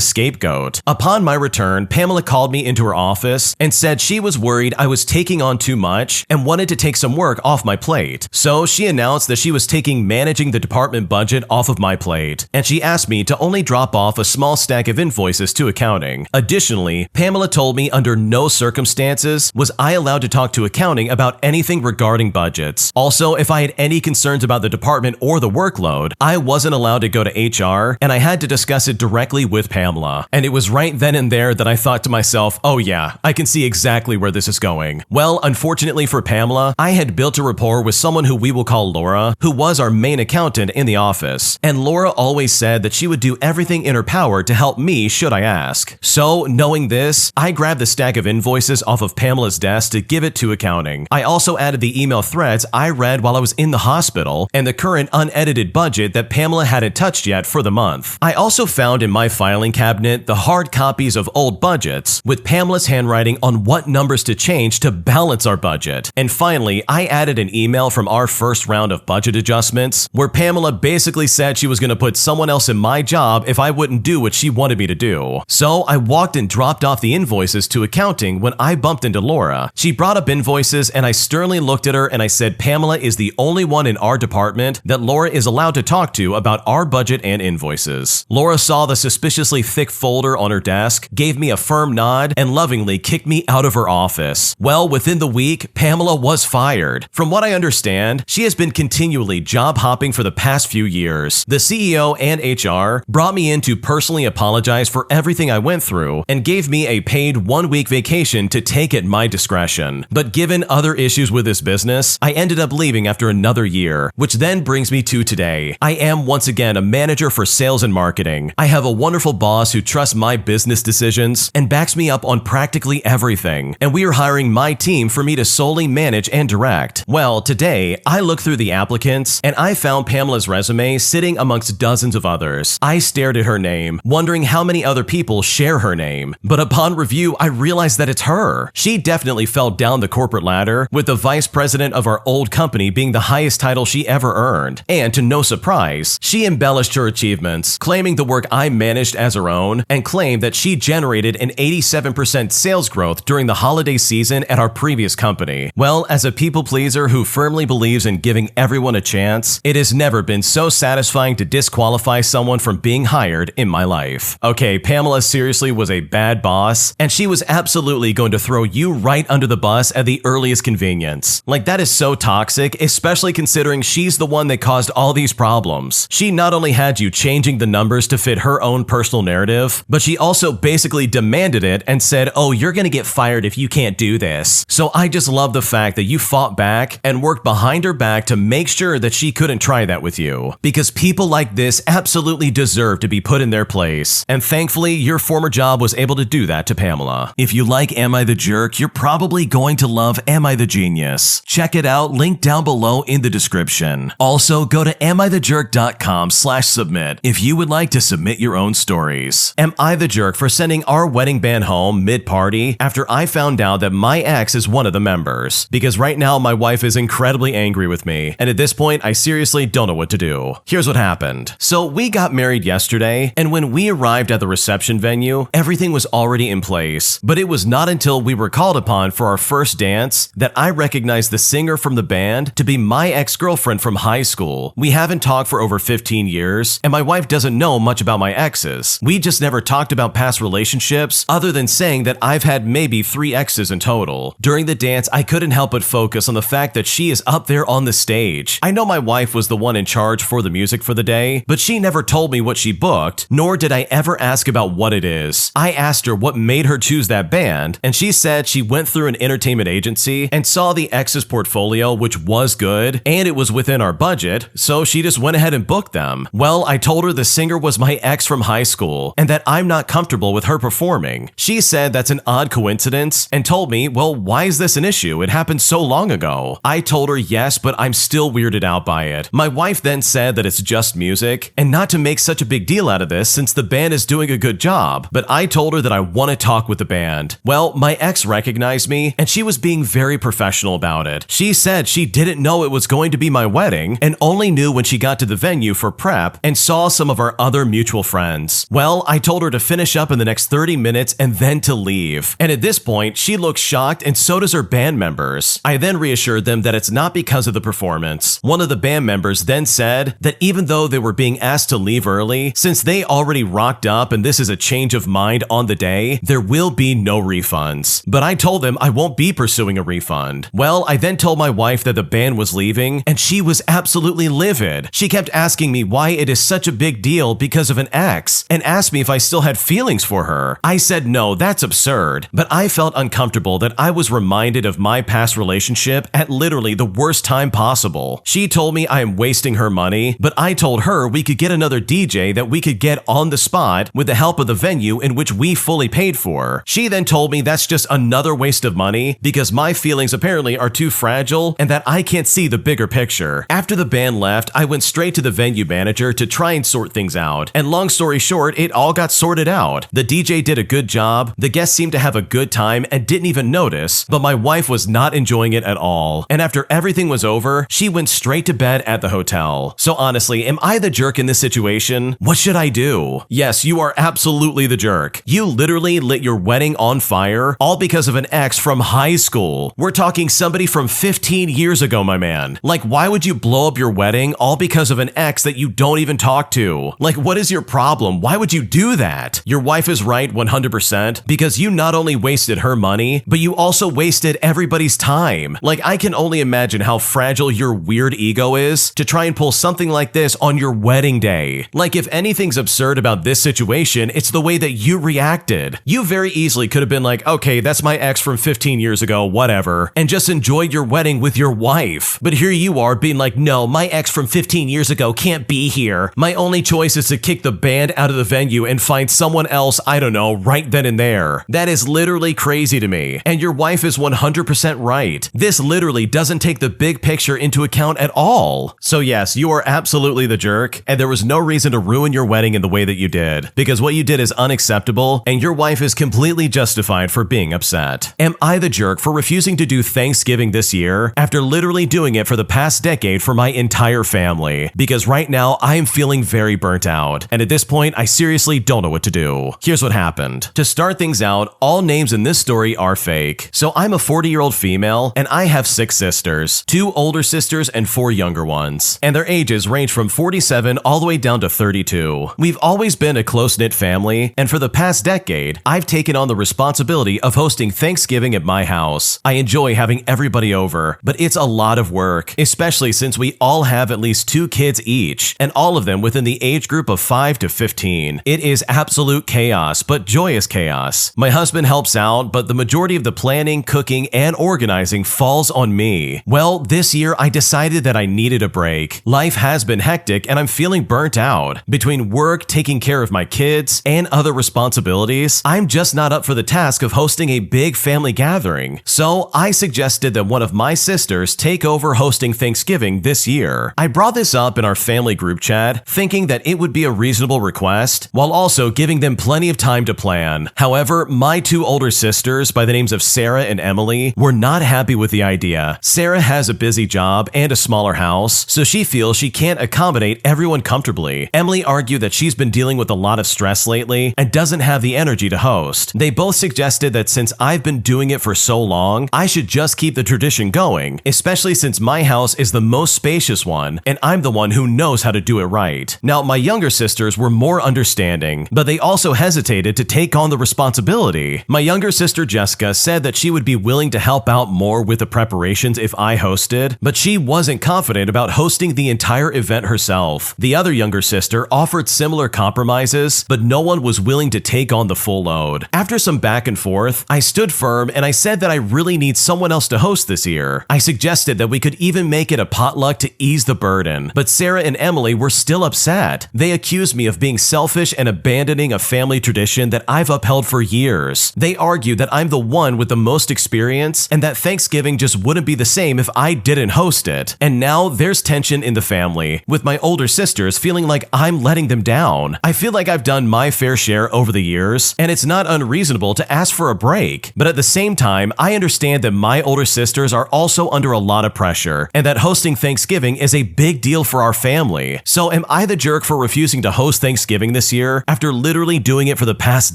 scapegoat. Upon my return, Pamela called me into her office and said she was worried I was taking on too much and wanted to take some work off my plate. So she announced that she was taking managing the department budget off of my plate, and she asked me to only drop off a small stack of invoices to accounting. Additionally, Pamela told me under no circumstances was I allowed to talk to accounting about anything regarding budgets. Also, if I had any concerns about the department or the workload, I wasn't allowed to go to HR, and I had to discuss it directly with Pamela. And it was right then and there that I thought to myself, oh yeah, I can see exactly where this is going. Well, unfortunately for Pamela, I had built a rapport with someone who we will call Laura, who was our main accountant in the office. And Laura always said that she would do everything in her power to help me should I ask. So, knowing this, I grabbed the stack of invoices off of Pamela's desk to give it to accounting. I also added the email threads I read while I was in the hospital and the current unedited budget that Pamela hadn't touched yet for the month. I also found in my filing cabinet the hard copies of old budgets with Pamela's handwriting on what numbers to change to balance our budget. And finally, I added an email from our first round of budget adjustments where Pamela basically said she was going to put someone else in my job if I wouldn't do what she wanted me to do. So I walked and dropped off the invoices to accounting when I bumped into Laura. She brought up invoices and I sternly looked at her and I said Pamela is the only one in our department that Laura is allowed to talk to about our budget and invoices. Laura saw the suspiciously thick folder on her desk, gave me a firm nod, and lovingly kicked me out of her office. Well, within the week, Pamela was fired. From what I understand, she has been continually job hopping for the past few years. The CEO and HR brought me in to personally apologize for everything I went through and gave me a paid 1-week vacation to take at my discretion. But given other issues with this business, I ended up leaving after another year, which then brings me to today. I am once again a manager for sales and marketing. I have a wonderful boss who trusts my business decisions and backs me up on practically everything, and we are hiring my team for me to solely manage and direct. Well, today, I looked through the applicants and I found Pamela's resume sitting amongst dozens of others. I stared at her name, wondering how many other people share her name, but upon review, I realized that it's her. She definitely fell down the corporate ladder, with the vice president of our old company being the highest title she ever earned. And to no surprise, she embellished her achievements, claiming the work I managed as her own, and claimed that she generated an 87% sales growth during the holiday season at our previous company. Well, as a people pleaser who firmly believes in giving everyone a chance, it has never been so satisfying to disqualify someone from being hired in my life. Okay, Pamela seriously was a bad boss, and she was absolutely going to throw you right under the bus at the earliest convenience. Like, that is so toxic, especially considering she's the one that caused all these problems. She not only had you changing the numbers to fit her own personal narrative, but she also basically demanded it and said, oh, you're gonna get fired if you can't do this. So I just love the fact that you fought back and worked behind her back to make sure that she couldn't try that with you. Because people like this absolutely deserve to be put in their place. And thankfully, your former job was able to do that to Pamela. If you like Am I the Jerk, you're probably going to love Am I the Genius. Check it out, link down below in the description. Also, go to amithejerk.com/submit if you would like to submit your own stories. Am I the jerk for sending our wedding band home mid-party after I found out that my ex is one of the members? Because right now my wife is incredibly angry with me, and at this point I seriously don't know what to do. Here's what happened. So we got married yesterday, and when we arrived at the reception venue, everything was already in place. But it was not until we were called upon for our first dance that I recognized the singer from the band to be my ex-girlfriend from high school. We haven't talked for over 15 years, and my wife doesn't know much about my exes. We just never talked about past relationships other than saying that I've had maybe 3 exes in total. During the dance, I couldn't help but focus on the fact that she is up there on the stage. I know my wife was the one in charge for the music for the day, but she never told me what she booked, nor did I ever ask about what it is. I asked her what made her choose that band, and she said she went through an entertainment agency and saw the ex's portfolio, which was good, and it was within our budget, so she just went ahead and booked them. Well, I told her the singer was my ex from high school, and that I'm not comfortable with her performing. She said that's an odd coincidence, and told me, well, why is this an issue? It happened so long ago. I told her yes, but I'm still weirded out by it. My wife then said that it's just music, and not to make such a big deal out of this since the band is doing a good job, but I told her that I want to talk with the band. Well, my ex recognized me, and she was being very professional about it. She said she didn't know it was going to be my wedding, and only knew when she got to the venue for prep and saw some of our other mutual friends. Well, I told her to finish up in the next 30 minutes and then to leave. And at this point, she looks shocked, and so does her band members. I then reassured them that it's not because of the performance. One of the band members then said that even though they were being asked to leave early, since they already rocked up and this is a change of mind on the day, there will be no refunds. But I told them I won't be pursuing a refund. Well, I then told my wife that the band was leaving, and she was absolutely livid. She kept asking me why it is such a big deal because of an ex, and asked me if I still had feelings for her. I said no, that's absurd, but I felt uncomfortable that I was reminded of my past relationship at literally the worst time possible. She told me I am wasting her money, but I told her we could get another DJ that we could get on the spot with the help of the venue in which we fully paid for. She then told me that's just another waste of money because my feelings apparently are too fragile and that I can't see the bigger picture. After the band left, I went straight to the venue manager to try and sort things out. And long story short, it all got sorted out. The DJ did a good job, the guests seemed to have a good time and didn't even notice, but my wife was not enjoying it at all. And after everything was over, she went straight to bed at the hotel. So honestly, am I the jerk in this situation? What should I do? Yes, you are absolutely the jerk. You literally lit your wedding on fire, all because of an ex from high school. We're talking somebody from 15 years ago, my man. Like, why would you blow up your wedding all because of an ex that you don't even talk to? Like, what is your problem? Why would you do that? Your wife is right 100% because you not only wasted her money, but you also wasted everybody's time. Like, I can only imagine how fragile your weird ego is to try and pull something like this on your wedding day. Like, if anything's absurd about this situation, it's the way that you reacted. You very easily could have been like, okay, that's my ex from 15 years ago, whatever, and just enjoyed your wedding with your wife. But here you are being like, no, my ex from 15 years ago can't be here. My only choice is to kick the band out of the venue and find someone else, I don't know, right then and there. That is literally crazy to me. And your wife is 100% right. This literally doesn't take the big picture into account at all. So yes, you are absolutely the jerk, and there was no reason to ruin your wedding in the way that you did, because what you did is unacceptable, and your wife is completely justified for being upset. upset. Am I the jerk for refusing to do Thanksgiving this year after literally doing it for the past decade for my entire family? Because right now I am feeling very burnt out, and at this point I seriously don't know what to do. Here's what happened. To start things out, all names in this story are fake. So I'm a 40-year-old female, and I have 6 sisters, 2 older sisters and 4 younger ones, and their ages range from 47 all the way down to 32. We've always been a close-knit family, and for the past decade, I've taken on the responsibility of hosting Thanksgiving at my house. I enjoy having everybody over, but it's a lot of work, especially since we all have at least 2 kids each, and all of them within the age group of 5 to 15. It is absolute chaos, but joyous chaos. My husband helps out, but the majority of the planning, cooking, and organizing falls on me. Well, this year I decided that I needed a break. Life has been hectic and I'm feeling burnt out. Between work, taking care of my kids, and other responsibilities, I'm just not up for the task of hosting a big family gathering. So I suggested that one of my sisters take over hosting Thanksgiving this year. I brought this up in our family group chat, thinking that it would be a reasonable request, while also giving them plenty of time to plan. However, my 2 older sisters, by the names of Sarah and Emily, were not happy with the idea. Sarah has a busy job and a smaller house, so she feels she can't accommodate everyone comfortably. Emily argued that she's been dealing with a lot of stress lately and doesn't have the energy to host. They both suggested that since I've been doing it for so long, I should just keep the tradition going, especially since my house is the most spacious one and I'm the one who knows how to do it right. Now, my younger sisters were more understanding, but they also hesitated to take on the responsibility. My younger sister Jessica said that she would be willing to help out more with the preparations if I hosted, but she wasn't confident about hosting the entire event herself. The other younger sister offered similar compromises, but no one was willing to take on the full load. After some back and forth, I stood firm and I said that I really need someone else to host this year. I suggested that we could even make it a potluck to ease the burden, but Sarah and Emily were still upset. They accused me of being selfish and abandoning a family tradition that I've upheld for years. They argued that I'm the one with the most experience and that Thanksgiving just wouldn't be the same if I didn't host it. And now there's tension in the family, with my older sisters feeling like I'm letting them down. I feel like I've done my fair share over the years, and it's not unreasonable to ask for a break. But at the same time, I understand that my older sisters are also under a lot of pressure, and that hosting Thanksgiving is a big deal for our family. So am I the jerk for refusing to host Thanksgiving this year after literally doing it for the past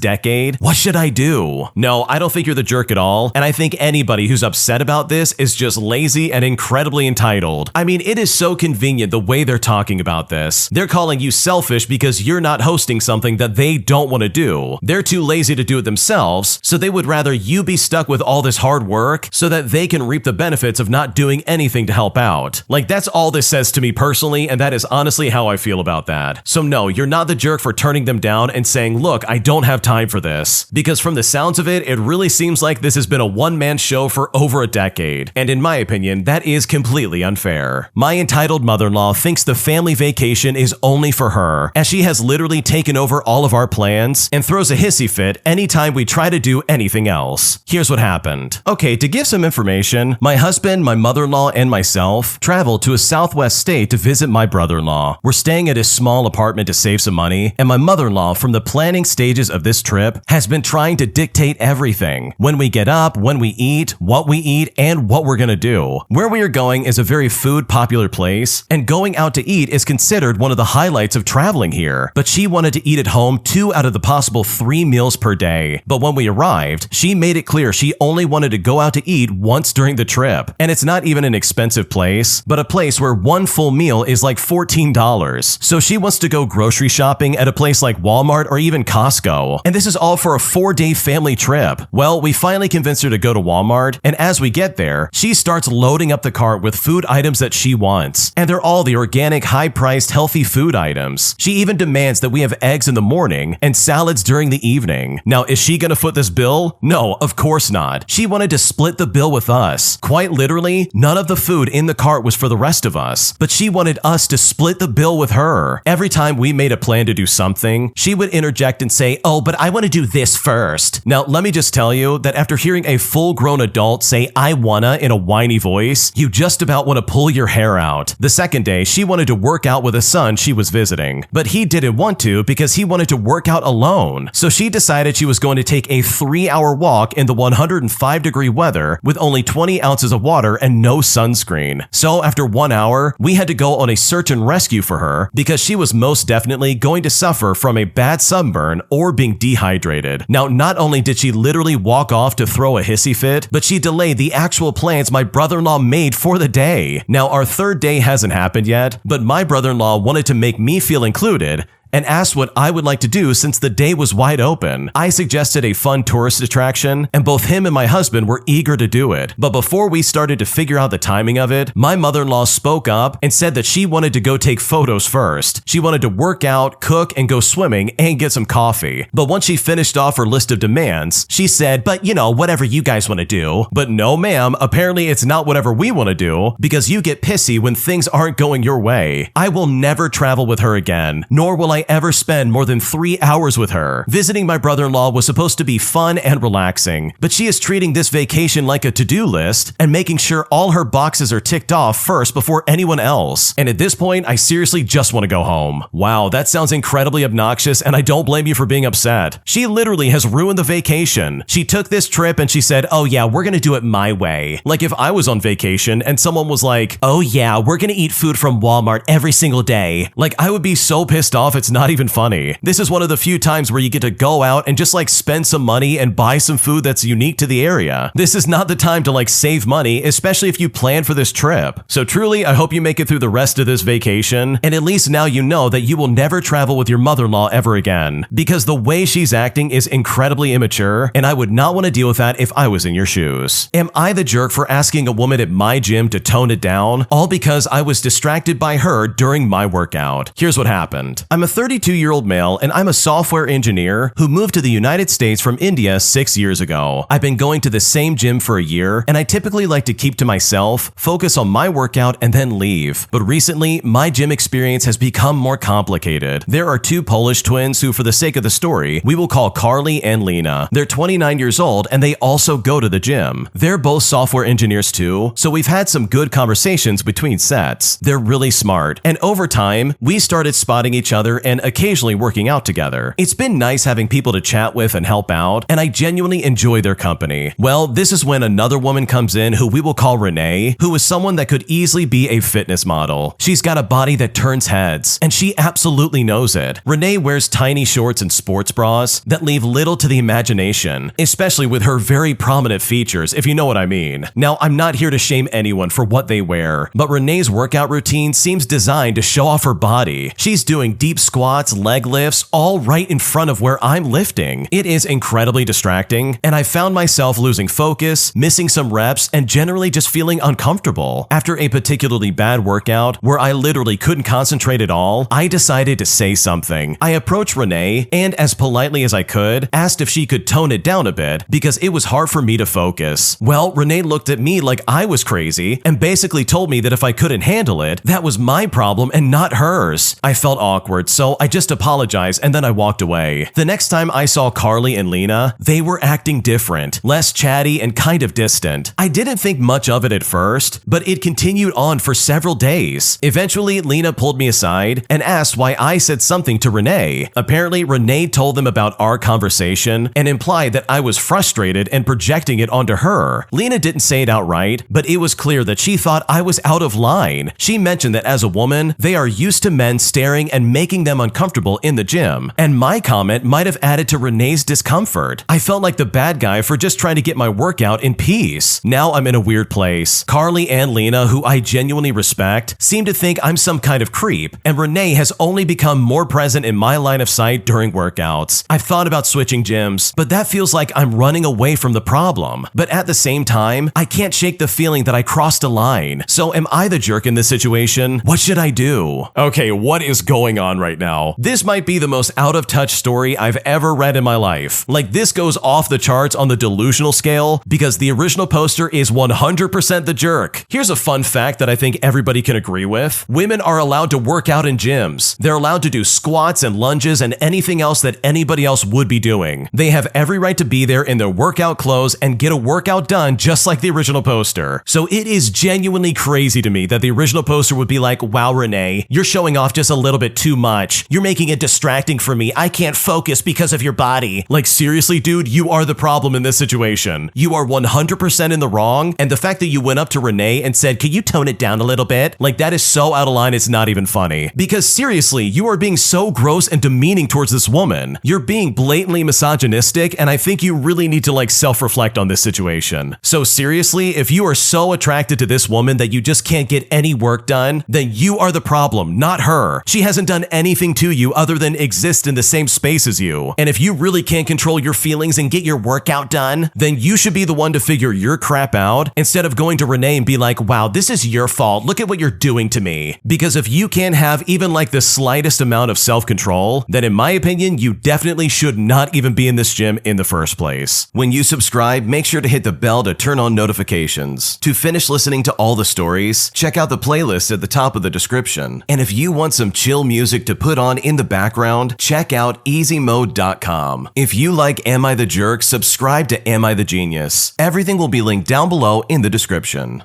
decade? What should I do? No, I don't think you're the jerk at all, and I think anybody who's upset about this is just lazy and incredibly entitled. I mean, it is so convenient the way they're talking about this. They're calling you selfish because you're not hosting something that they don't want to do. They're too lazy to do it themselves, so they would rather you be stuck with all this hard work so that they can reap the benefits of not doing anything to help out. Like, that's all this says to me personally, and that is honestly how I feel about that. So no, you're not the jerk for turning them down and saying, look, I don't have time for this. Because from the sounds of it, it really seems like this has been a one-man show for over a decade. And in my opinion, that is completely unfair. My entitled mother-in-law thinks the family vacation is only for her, as she has literally taken over all of our plans and throws a hissy fit anytime we try to do anything else. Here's what happened. Okay, to give some information, my husband, my mother-in-law, and myself traveled to a southwest state to visit my brother-in-law. We're staying at his small apartment to save some money, and my mother-in-law, from the planning stages of this trip, has been trying to dictate everything. When we get up, when we eat, and what we're gonna do. Where we are going is a very food-popular place, and going out to eat is considered one of the highlights of traveling here. But she wanted to eat at home 2 out of the possible 3 meals per day. But when we arrived, she made it clear she only wanted to go out to eat once during the trip. And it's not even an expensive place, but a place where one full meal is like $14. So she wants to go grocery shopping at a place like Walmart or even Costco. And this is all for a 4-day family trip. Well, we finally convinced her to go to Walmart, and as we get there, she starts loading up the cart with food items that she wants. And they're all the organic, high-priced, healthy food items. She even demands that we have eggs in the morning and salads during the evening. Now, is she gonna foot this bill? No, of course not. She wanted to split the bill with us. Quite literally, none of the food in the cart was for the rest of us, but she wanted us to split the bill with her. Every time we made a plan to do something, she would interject and say, oh, but I want to do this first. Now, let me just tell you that after hearing a full-grown adult say I wanna in a whiny voice, you just about want to pull your hair out. The second day, she wanted to work out with a son she was visiting, but he didn't want to because he wanted to work out alone. So she decided she was going to take a 3-hour walk in the 105-degree weather with only 20 ounces of water and no sunscreen. So after 1 hour, we had to go on a search and rescue for her because she was most definitely going to suffer from a bad sunburn or being dehydrated. Now, not only did she literally walk off to throw a hissy fit, but she delayed the actual plans my brother-in-law made for the day. Now, our third day hasn't happened yet, but my brother-in-law wanted to make me feel included and asked what I would like to do since the day was wide open. I suggested a fun tourist attraction, and both him and my husband were eager to do it. But before we started to figure out the timing of it, my mother-in-law spoke up and said that she wanted to go take photos first. She wanted to work out, cook, and go swimming and get some coffee. But once she finished off her list of demands, she said, but you know, whatever you guys want to do. But no ma'am, apparently it's not whatever we want to do because you get pissy when things aren't going your way. I will never travel with her again, nor will I ever spend more than 3 hours with her. Visiting my brother-in-law was supposed to be fun and relaxing, but she is treating this vacation like a to-do list and making sure all her boxes are ticked off first before anyone else. And at this point, I seriously just want to go home. Wow, that sounds incredibly obnoxious, and I don't blame you for being upset. She literally has ruined the vacation. She took this trip and she said, oh yeah, we're gonna do it my way. Like if I was on vacation and someone was like, oh yeah, we're gonna eat food from Walmart every single day. Like I would be so pissed off it's not even funny. This is one of the few times where you get to go out and just like spend some money and buy some food that's unique to the area. This is not the time to like save money, especially if you plan for this trip. So truly, I hope you make it through the rest of this vacation, and at least now you know that you will never travel with your mother-in-law ever again, because the way she's acting is incredibly immature, and I would not want to deal with that if I was in your shoes. Am I the jerk for asking a woman at my gym to tone it down, all because I was distracted by her during my workout? Here's what happened. I'm a 32-year-old male, and I'm a software engineer who moved to the United States from India 6 years ago. I've been going to the same gym for a year, and I typically like to keep to myself, focus on my workout, and then leave. But recently, my gym experience has become more complicated. There are two Polish twins who, for the sake of the story, we will call Carly and Lena. They're 29 years old, and they also go to the gym. They're both software engineers too, so we've had some good conversations between sets. They're really smart, and over time, we started spotting each other and occasionally working out together. It's been nice having people to chat with and help out, and I genuinely enjoy their company. Well, this is when another woman comes in who we will call Renee, who is someone that could easily be a fitness model. She's got a body that turns heads, and she absolutely knows it. Renee wears tiny shorts and sports bras that leave little to the imagination, especially with her very prominent features, if you know what I mean. Now, I'm not here to shame anyone for what they wear, but Renee's workout routine seems designed to show off her body. She's doing deep squats, leg lifts, all right in front of where I'm lifting. It is incredibly distracting, and I found myself losing focus, missing some reps, and generally just feeling uncomfortable. After a particularly bad workout where I literally couldn't concentrate at all, I decided to say something. I approached Renee and, as politely as I could, asked if she could tone it down a bit because it was hard for me to focus. Well, Renee looked at me like I was crazy and basically told me that if I couldn't handle it, that was my problem and not hers. I felt awkward, so I just apologized and then I walked away. The next time I saw Carly and Lena, they were acting different, less chatty and kind of distant. I didn't think much of it at first, but it continued on for several days. Eventually, Lena pulled me aside and asked why I said something to Renee. Apparently, Renee told them about our conversation and implied that I was frustrated and projecting it onto her. Lena didn't say it outright, but it was clear that she thought I was out of line. She mentioned that as a woman, they are used to men staring and making them uncomfortable in the gym, and my comment might have added to Renee's discomfort. I felt like the bad guy for just trying to get my workout in peace. Now I'm in a weird place. Carly and Lena, who I genuinely respect, seem to think I'm some kind of creep, and Renee has only become more present in my line of sight during workouts. I've thought about switching gyms, but that feels like I'm running away from the problem. But at the same time, I can't shake the feeling that I crossed a line. So am I the jerk in this situation? What should I do? Okay, what is going on right now? This might be the most out of touch story I've ever read in my life. Like, this goes off the charts on the delusional scale because the original poster is 100% the jerk. Here's a fun fact that I think everybody can agree with. Women are allowed to work out in gyms. They're allowed to do squats and lunges and anything else that anybody else would be doing. They have every right to be there in their workout clothes and get a workout done just like the original poster. So it is genuinely crazy to me that the original poster would be like, wow, Renee, you're showing off just a little bit too much. much. You're making it distracting for me. I can't focus because of your body. Like, seriously, dude, you are the problem in this situation. You are 100% in the wrong, and the fact that you went up to Renee and said, "Can you tone it down a little bit?" Like, that is so out of line, it's not even funny. Because seriously, you are being so gross and demeaning towards this woman. You're being blatantly misogynistic, and I think you really need to, like, self-reflect on this situation. So seriously, if you are so attracted to this woman that you just can't get any work done, then you are the problem, not her. She hasn't done anything to you other than exist in the same space as you. And if you really can't control your feelings and get your workout done, then you should be the one to figure your crap out instead of going to Renee and be like, "Wow, this is your fault. Look at what you're doing to me." Because if you can't have even like the slightest amount of self-control, then in my opinion, you definitely should not even be in this gym in the first place. When you subscribe, make sure to hit the bell to turn on notifications. To finish listening to all the stories, check out the playlist at the top of the description. And if you want some chill music to put on in the background, check out easymode.com. If you like Am I the Jerk, subscribe to Am I the Genius. Everything will be linked down below in the description.